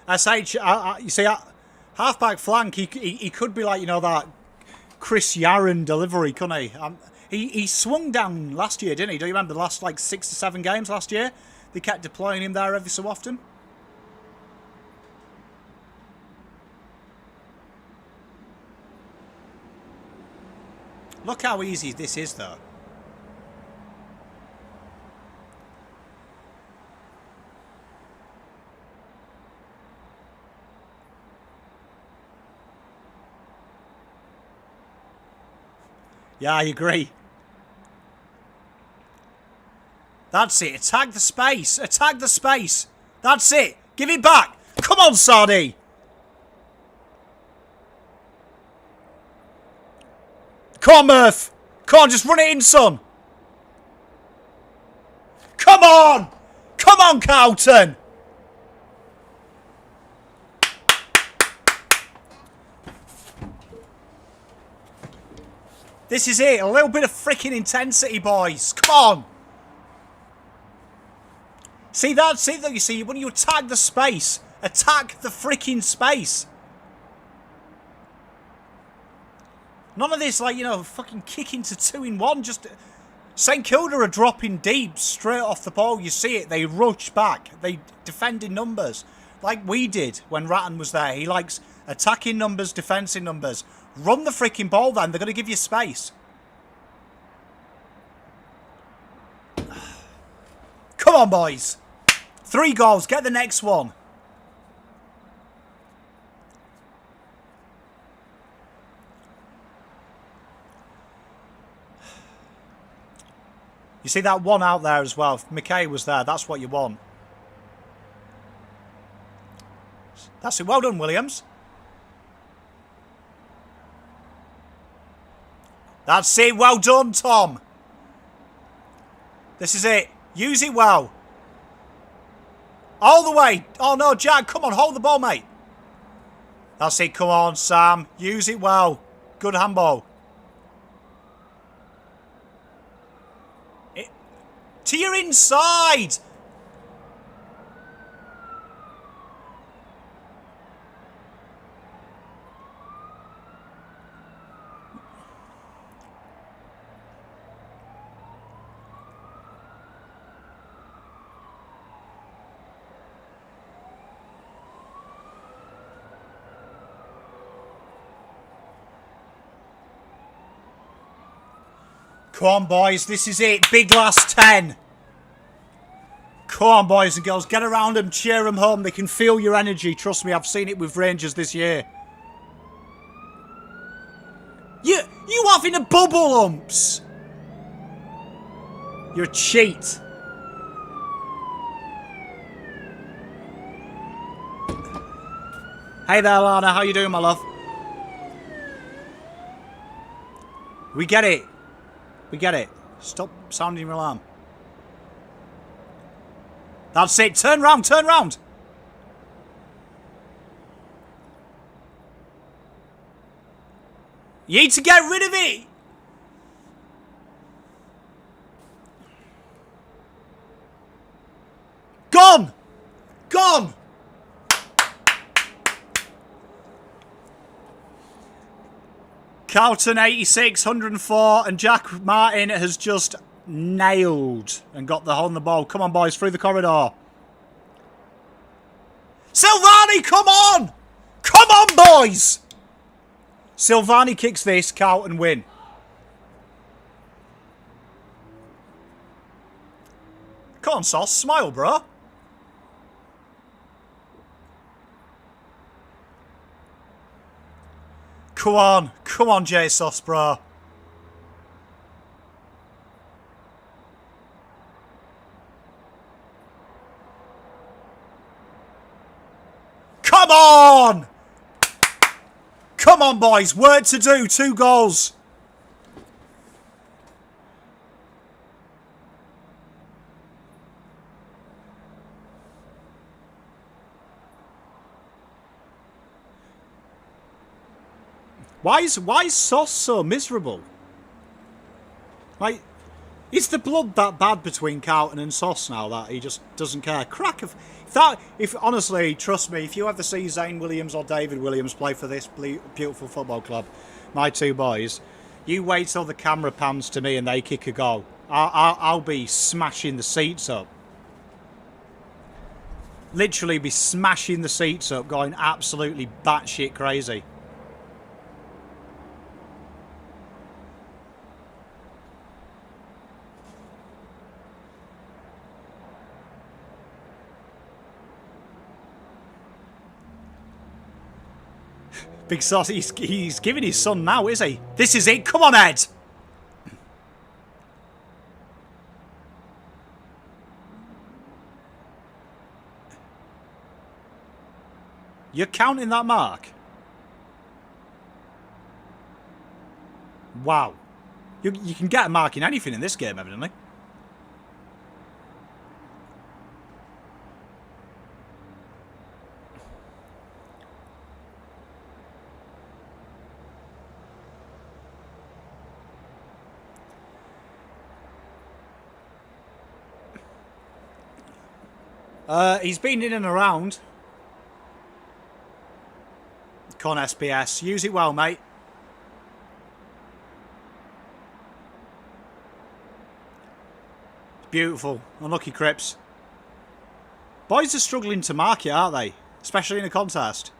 SH, you see, halfback flank, he could be like, you know, that Chris Yarron delivery, couldn't he? He swung down last year, didn't he? Do you remember the last, like, 6 to 7 games last year? They kept deploying him there every so often. Look how easy this is, though. Yeah, I agree. That's it. Attack the space. Attack the space. That's it. Give it back. Come on, Sardi. Come on, Murph. Come on, just run it in, son. Come on. Come on, Carlton. This is it. A little bit of freaking intensity, boys. Come on. See, that's it, though. You see, when you attack the space, attack the freaking space. None of this, like, you know, fucking kick into 2-in-1. Just St Kilda are dropping deep straight off the ball. You see it. They rush back. They defend in numbers. Like we did when Ratton was there. He likes attacking numbers, defending numbers. Run the freaking ball then. They're going to give you space. Come on, boys. 3 goals. Get the next one. You see that one out there as well. If McKay was there, that's what you want. That's it. Well done, Williams. That's it. Well done, Tom. This is it. Use it well. All the way. Oh, no, Jack. Come on. Hold the ball, mate. That's it. Come on, Sam. Use it well. Good handball. To your inside. Come on, boys. This is it. Big last 10. Come on, boys and girls. Get around them. Cheer them home. They can feel your energy. Trust me, I've seen it with Rangers this year. You having a bubble umps? You're a cheat. Hey there, Lana. How you doing, my love? We get it. We get it. Stop sounding your alarm. That's it. Turn round. Turn round. You need to get rid of it. Gone. Gone. Carlton 86, 104, and Jack Martin has just nailed and got the hole on the ball. Come on, boys, through the corridor. Silvani, come on! Come on, boys! Silvani kicks this, Carlton win. Come on, Sauce, smile, bro. Come on, Jesus, bro. Come on! Come on, boys. Work to do. 2 goals. Why is Sauce so miserable? Like, is the blood that bad between Carlton and Sauce now that he just doesn't care? Crack of if honestly, trust me, if you ever see Zane Williams or David Williams play for this beautiful football club, my 2 boys, you wait till the camera pans to me and they kick a goal. I'll be smashing the seats up. Literally be smashing the seats up, going absolutely batshit crazy. Big Sauce, he's giving his son now, is he? This is it. Come on, Ed. You're counting that mark? Wow. You can get a mark in anything in this game, evidently. He's been in and around. Con SPS. Use it well, mate. Beautiful. Unlucky Crips. Boys are struggling to mark it, aren't they? Especially in a contest.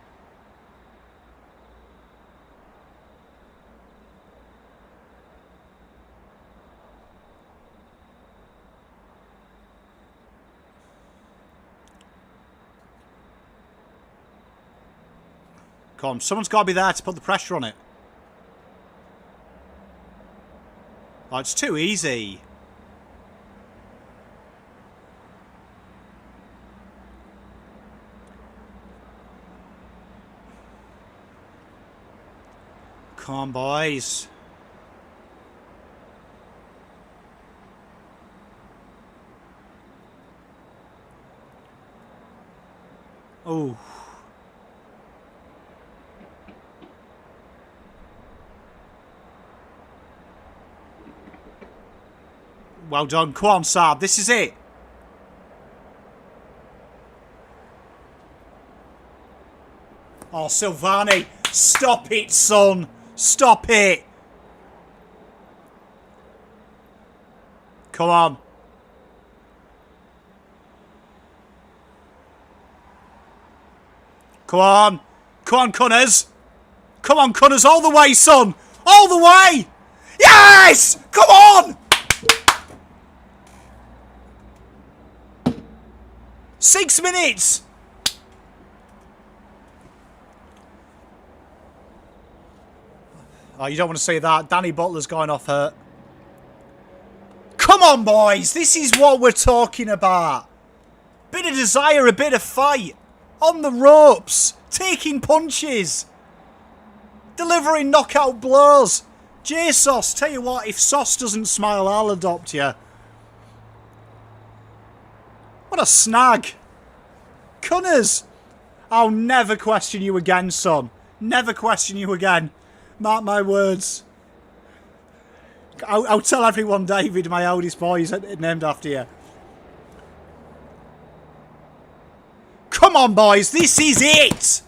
Come on, someone's got to be there to put the pressure on it. Oh, it's too easy. Come on, boys. Oh. Well done. Come on, Saab. This is it. Oh, Silvani. Stop it, son. Stop it. Come on. Come on. Come on, Cunners. Come on, Cunners. All the way, son. All the way. Yeah! Yes! Come on! 6 minutes! Oh, you don't want to see that. Danny Butler's going off hurt. Come on, boys. This is what we're talking about. Bit of desire, a bit of fight. On the ropes. Taking punches. Delivering knockout blows. J-Sauce, tell you what, if Sauce doesn't smile, I'll adopt you. What a snag. Cunners. I'll never question you again, son. Never question you again. Mark my words. I'll tell everyone David, my eldest boy, is named after you. Come on, boys. This is it.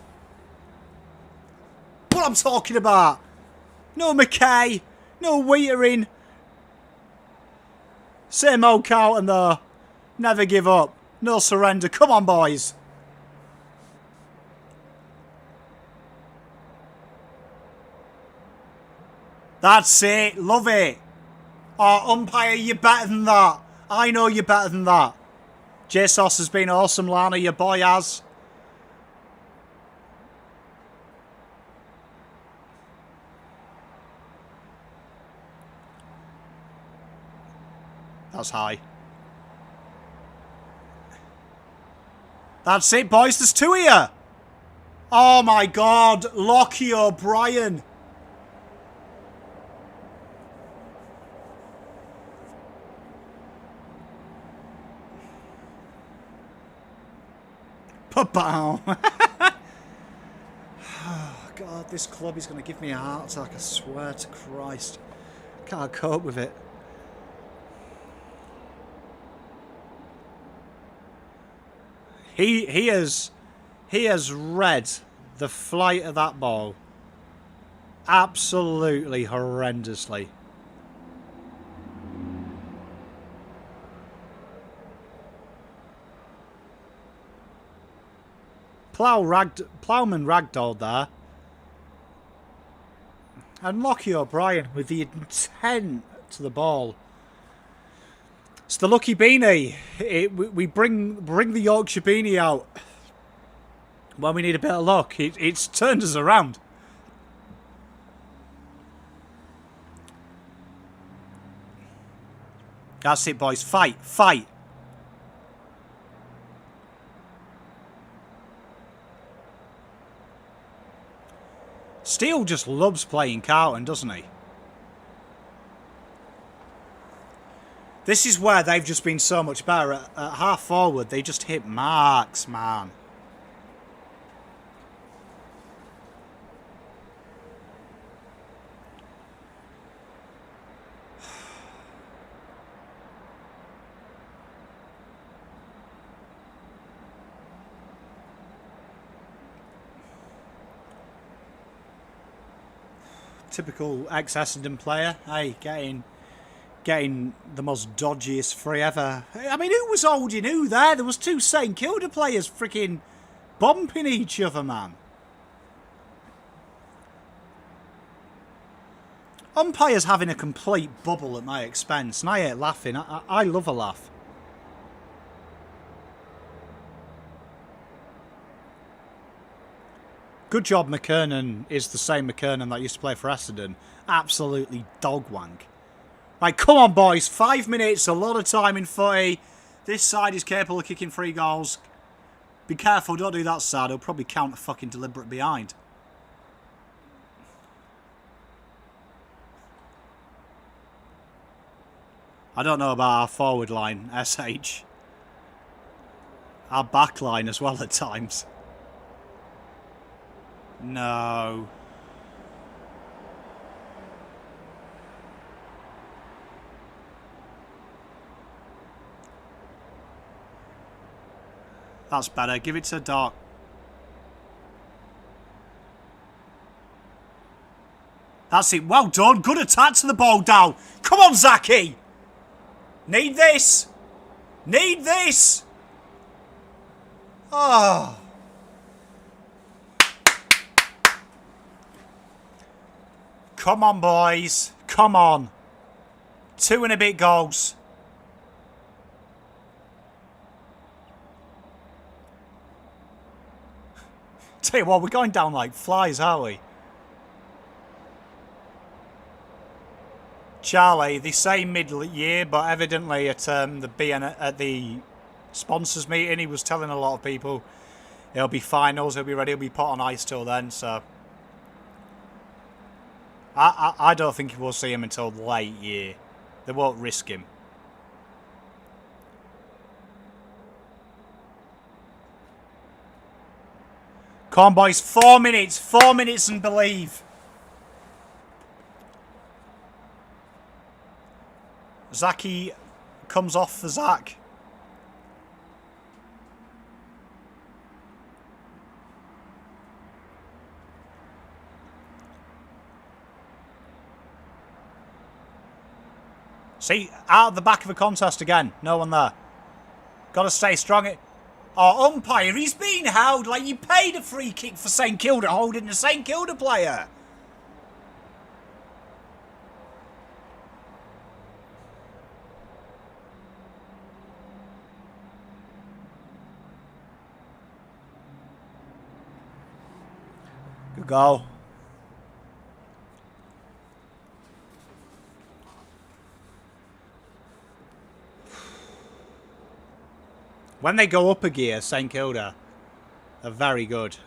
What I'm talking about. No McKay. No Wheatering. Same old Carlton, though. Never give up. No surrender. Come on, boys. That's it. Love it. Oh, umpire, you're better than that. I know you're better than that. J-Sauce has been awesome, Lana. Your boy has. That's high. That's it, boys. There's two here. Oh, my God. Lockie O'Brien. Pa-bow. Oh, God, this club is going to give me a heart attack. I swear to Christ. Can't cope with it. He has read the flight of that ball absolutely horrendously. Plowman ragdolled there. And Lockie O'Brien with the intent to the ball. It's the lucky beanie. We bring the Yorkshire beanie out when we need a bit of luck. It's turned us around. That's it, boys. Fight, fight. Steele just loves playing Carlton, doesn't he? This is where they've just been so much better. At half forward, they just hit marks, man. Typical ex-Essendon player. Hey, getting the most dodgiest free ever. I mean, who was holding who there? There was two St Kilda players freaking bumping each other, man. Umpires having a complete bubble at my expense, and I ain't laughing. I love a laugh. Good job McKernan is the same McKernan that used to play for Essendon. Absolutely dog wank. Right, come on, boys. 5 minutes, a lot of time in footy. This side is capable of kicking 3 goals. Be careful, don't do that side. He'll probably count a fucking deliberate behind. I don't know about our forward line, SH. Our back line as well at times. No. That's better. Give it to Doc. That's it. Well done. Good attack to the ball down. Come on, Zaki. Need this. Need this. Oh. Come on, boys. Come on. 2 and a bit goals. Tell you what, we're going down like flies, aren't we? Charlie, they say mid-year, but evidently at the sponsors meeting, he was telling a lot of people it'll be finals, he'll be ready, he'll be put on ice till then. So I don't think we'll see him until late year. They won't risk him. Come on, boys, 4 minutes. 4 minutes and believe. Zaki comes off for Zach. See, out of the back of a contest again. No one there. Got to stay strong. Oh, umpire, he's been held like you paid a free kick for St Kilda holding the St Kilda player. Good goal. When they go up a gear, St Kilda are very good.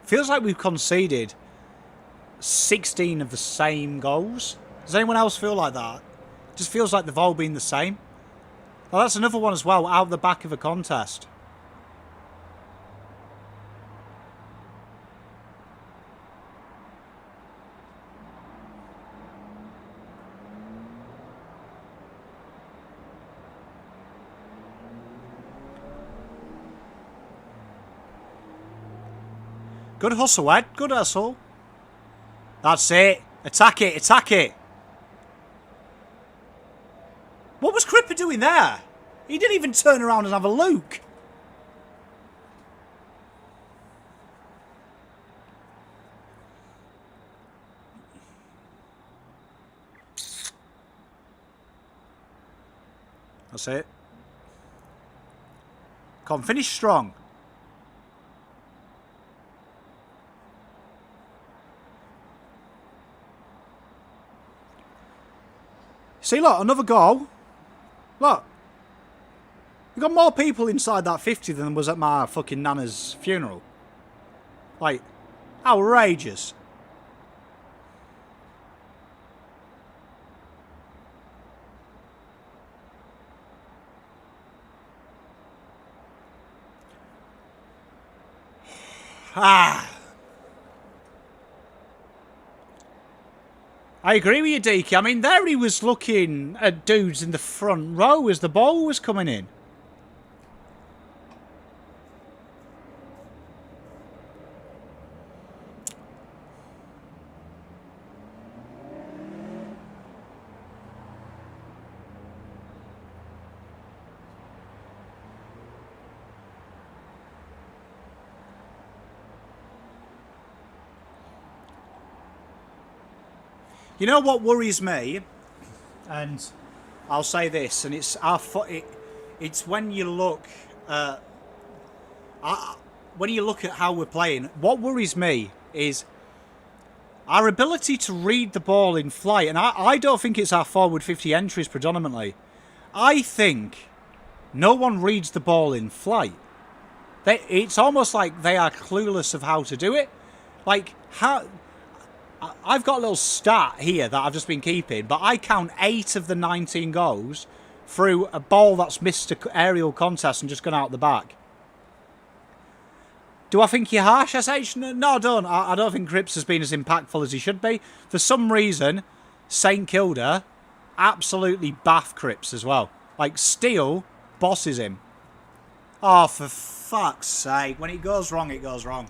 Feels like we've conceded 16 of the same goals. Does anyone else feel like that? It just feels like they've all been the same. Well, that's another one as well, out the back of a contest. Good hustle, Ed. Good hustle. That's it. Attack it. Attack it. What was Cripper doing there? He didn't even turn around and have a look. That's it. Come on, finish strong. See, look, another goal. Look. We've got more people inside that 50 than was at my fucking nana's funeral. Like, outrageous. Ah. I agree with you, Deaky. I mean, there he was looking at dudes in the front row as the ball was coming in. You know what worries me, and I'll say this, and it's it's when you look at how we're playing. What worries me is our ability to read the ball in flight, and I don't think it's our forward 50 entries predominantly. I think no one reads the ball in flight. It's almost like they are clueless of how to do it. Like how. I've got a little stat here that I've just been keeping, but I count 8 of the 19 goals through a ball that's missed an aerial contest and just gone out the back. Do I think you're harsh, SH? No, I don't. I don't think Cripps has been as impactful as he should be. For some reason, St Kilda absolutely baff Cripps as well. Like, Steele bosses him. Oh, for fuck's sake. When it goes wrong, it goes wrong.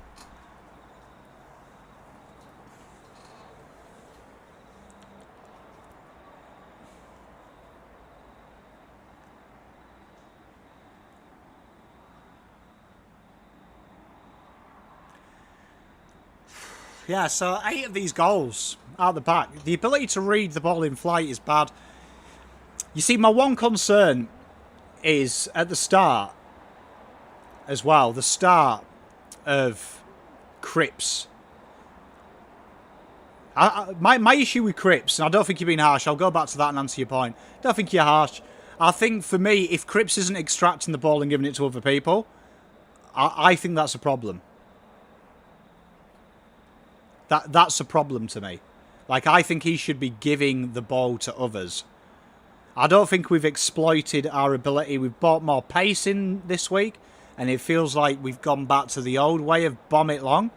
Yeah, so 8 of these goals out the back. The ability to read the ball in flight is bad. You see, my one concern is at the start as well. The start of Cripps. My issue with Cripps, and I don't think you're being harsh. I'll go back to that and answer your point. Don't think you're harsh. I think for me, if Cripps isn't extracting the ball and giving it to other people, I think that's a problem. That's a problem to me. Like, I think he should be giving the ball to others. I don't think we've exploited our ability. We've brought more pace in this week, and it feels like we've gone back to the old way of bomb it long.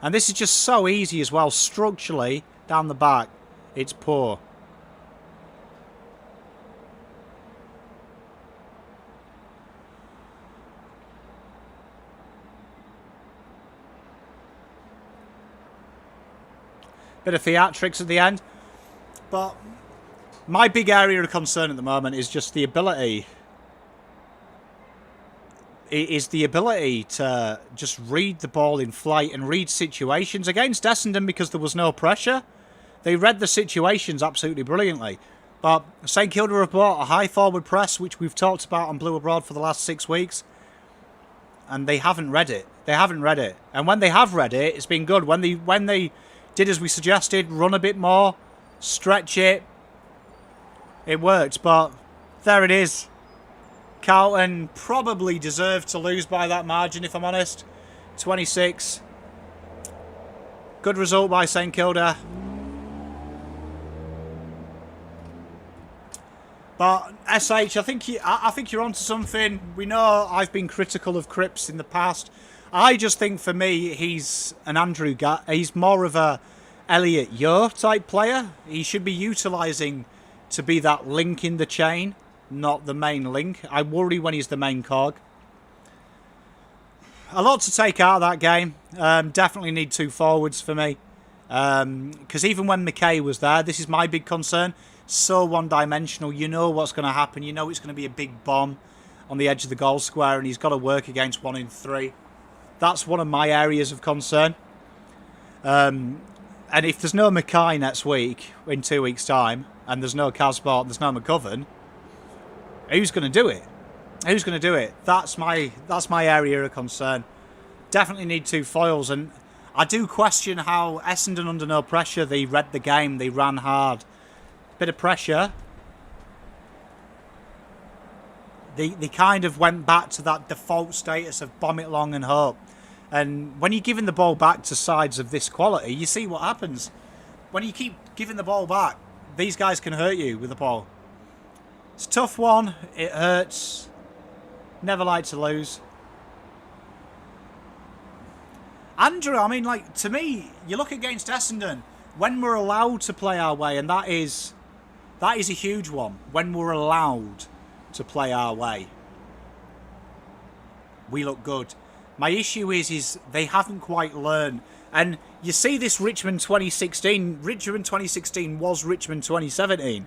And this is just so easy as well. Structurally, down the back, it's poor. Bit of theatrics at the end. But my big area of concern at the moment is just the ability. It is the ability to just read the ball in flight and read situations. Against Essendon, because there was no pressure, they read the situations absolutely brilliantly. But St Kilda have bought a high forward press, which we've talked about on Blue Abroad for the last 6 weeks. And they haven't read it. They haven't read it. And when they have read it, it's been good. When they did as we suggested, run a bit more, stretch it, it worked. But there it is. Carlton probably deserved to lose by that margin, if I'm honest. 26. Good result by St Kilda. But SH, I think you're onto something. We know I've been critical of Cripps in the past. I just think for me, he's an Andrew guy. He's more of a Elliot Yeo type player. He should be utilising to be that link in the chain, not the main link. I worry when he's the main cog. A lot to take out of that game. Definitely need 2 forwards for me. Because even when McKay was there, this is my big concern. So one-dimensional. You know what's going to happen. You know it's going to be a big bomb on the edge of the goal square, and he's got to work against 1 in 3. That's one of my areas of concern. And if there's no Mackay next week, in 2 weeks' time, and there's no Casbart, there's no McGovern, who's going to do it? Who's going to do it? That's my area of concern. Definitely need 2 foils, and I do question how Essendon under no pressure, they read the game, they ran hard. Bit of pressure. They kind of went back to that default status of bomb it long and hope. And when you're giving the ball back to sides of this quality, you see what happens. When you keep giving the ball back, these guys can hurt you with the ball. It's a tough one. It hurts. Never like to lose. Andrew, I mean, like, to me, you look against Essendon, when we're allowed to play our way, and that is a huge one. When we're allowed to play our way, we look good. My issue is they haven't quite learned. And you see this Richmond 2016. Richmond 2016 was Richmond 2017.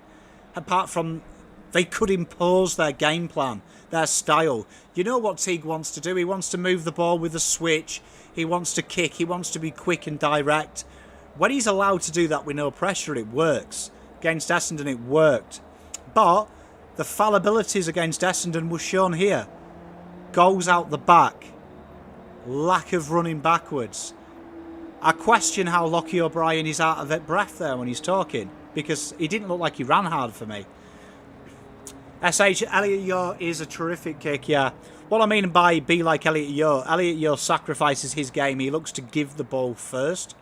Apart from they could impose their game plan, their style. You know what Teague wants to do? He wants to move the ball with a switch. He wants to kick. He wants to be quick and direct. When he's allowed to do that with no pressure, it works. Against Essendon, it worked. But the fallibilities against Essendon were shown here. Goals out the back. Lack of running backwards. I question how Lockie O'Brien is out of breath there when he's talking, because he didn't look like he ran hard for me. SH, Elliot Yeo is a terrific kick, yeah. What I mean by be like Elliot Yeo sacrifices his game. He looks to give the ball first.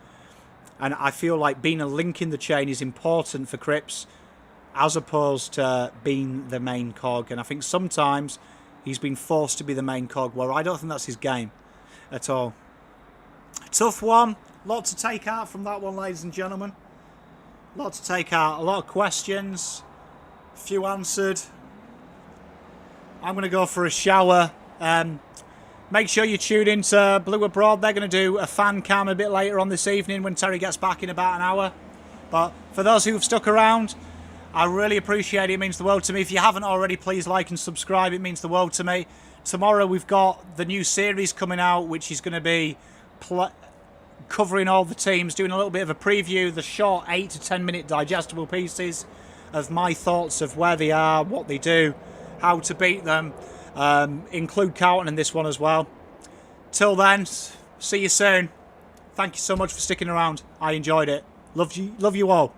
And I feel like being a link in the chain is important for Cripps, as opposed to being the main cog. And I think sometimes he's been forced to be the main cog, where I don't think that's his game at all. Tough one. Lot to take out from that one, ladies and gentlemen. Lot to take out. A lot of questions. A few answered. I'm going to go for a shower Make sure you tune in to Blue Abroad. They're going to do a fan cam a bit later on this evening when Terry gets back in about an hour. But for those who've stuck around, I really appreciate it. It means the world to me. If you haven't already, please like and subscribe. It means the world to me. Tomorrow we've got the new series coming out, which is going to be covering all the teams, doing a little bit of a preview, the short 8 to 10 minute digestible pieces of my thoughts of where they are, what they do, how to beat them. Include Carlton in this one as well. Till then, see you soon. Thank you so much for sticking around. I enjoyed it. Love you all.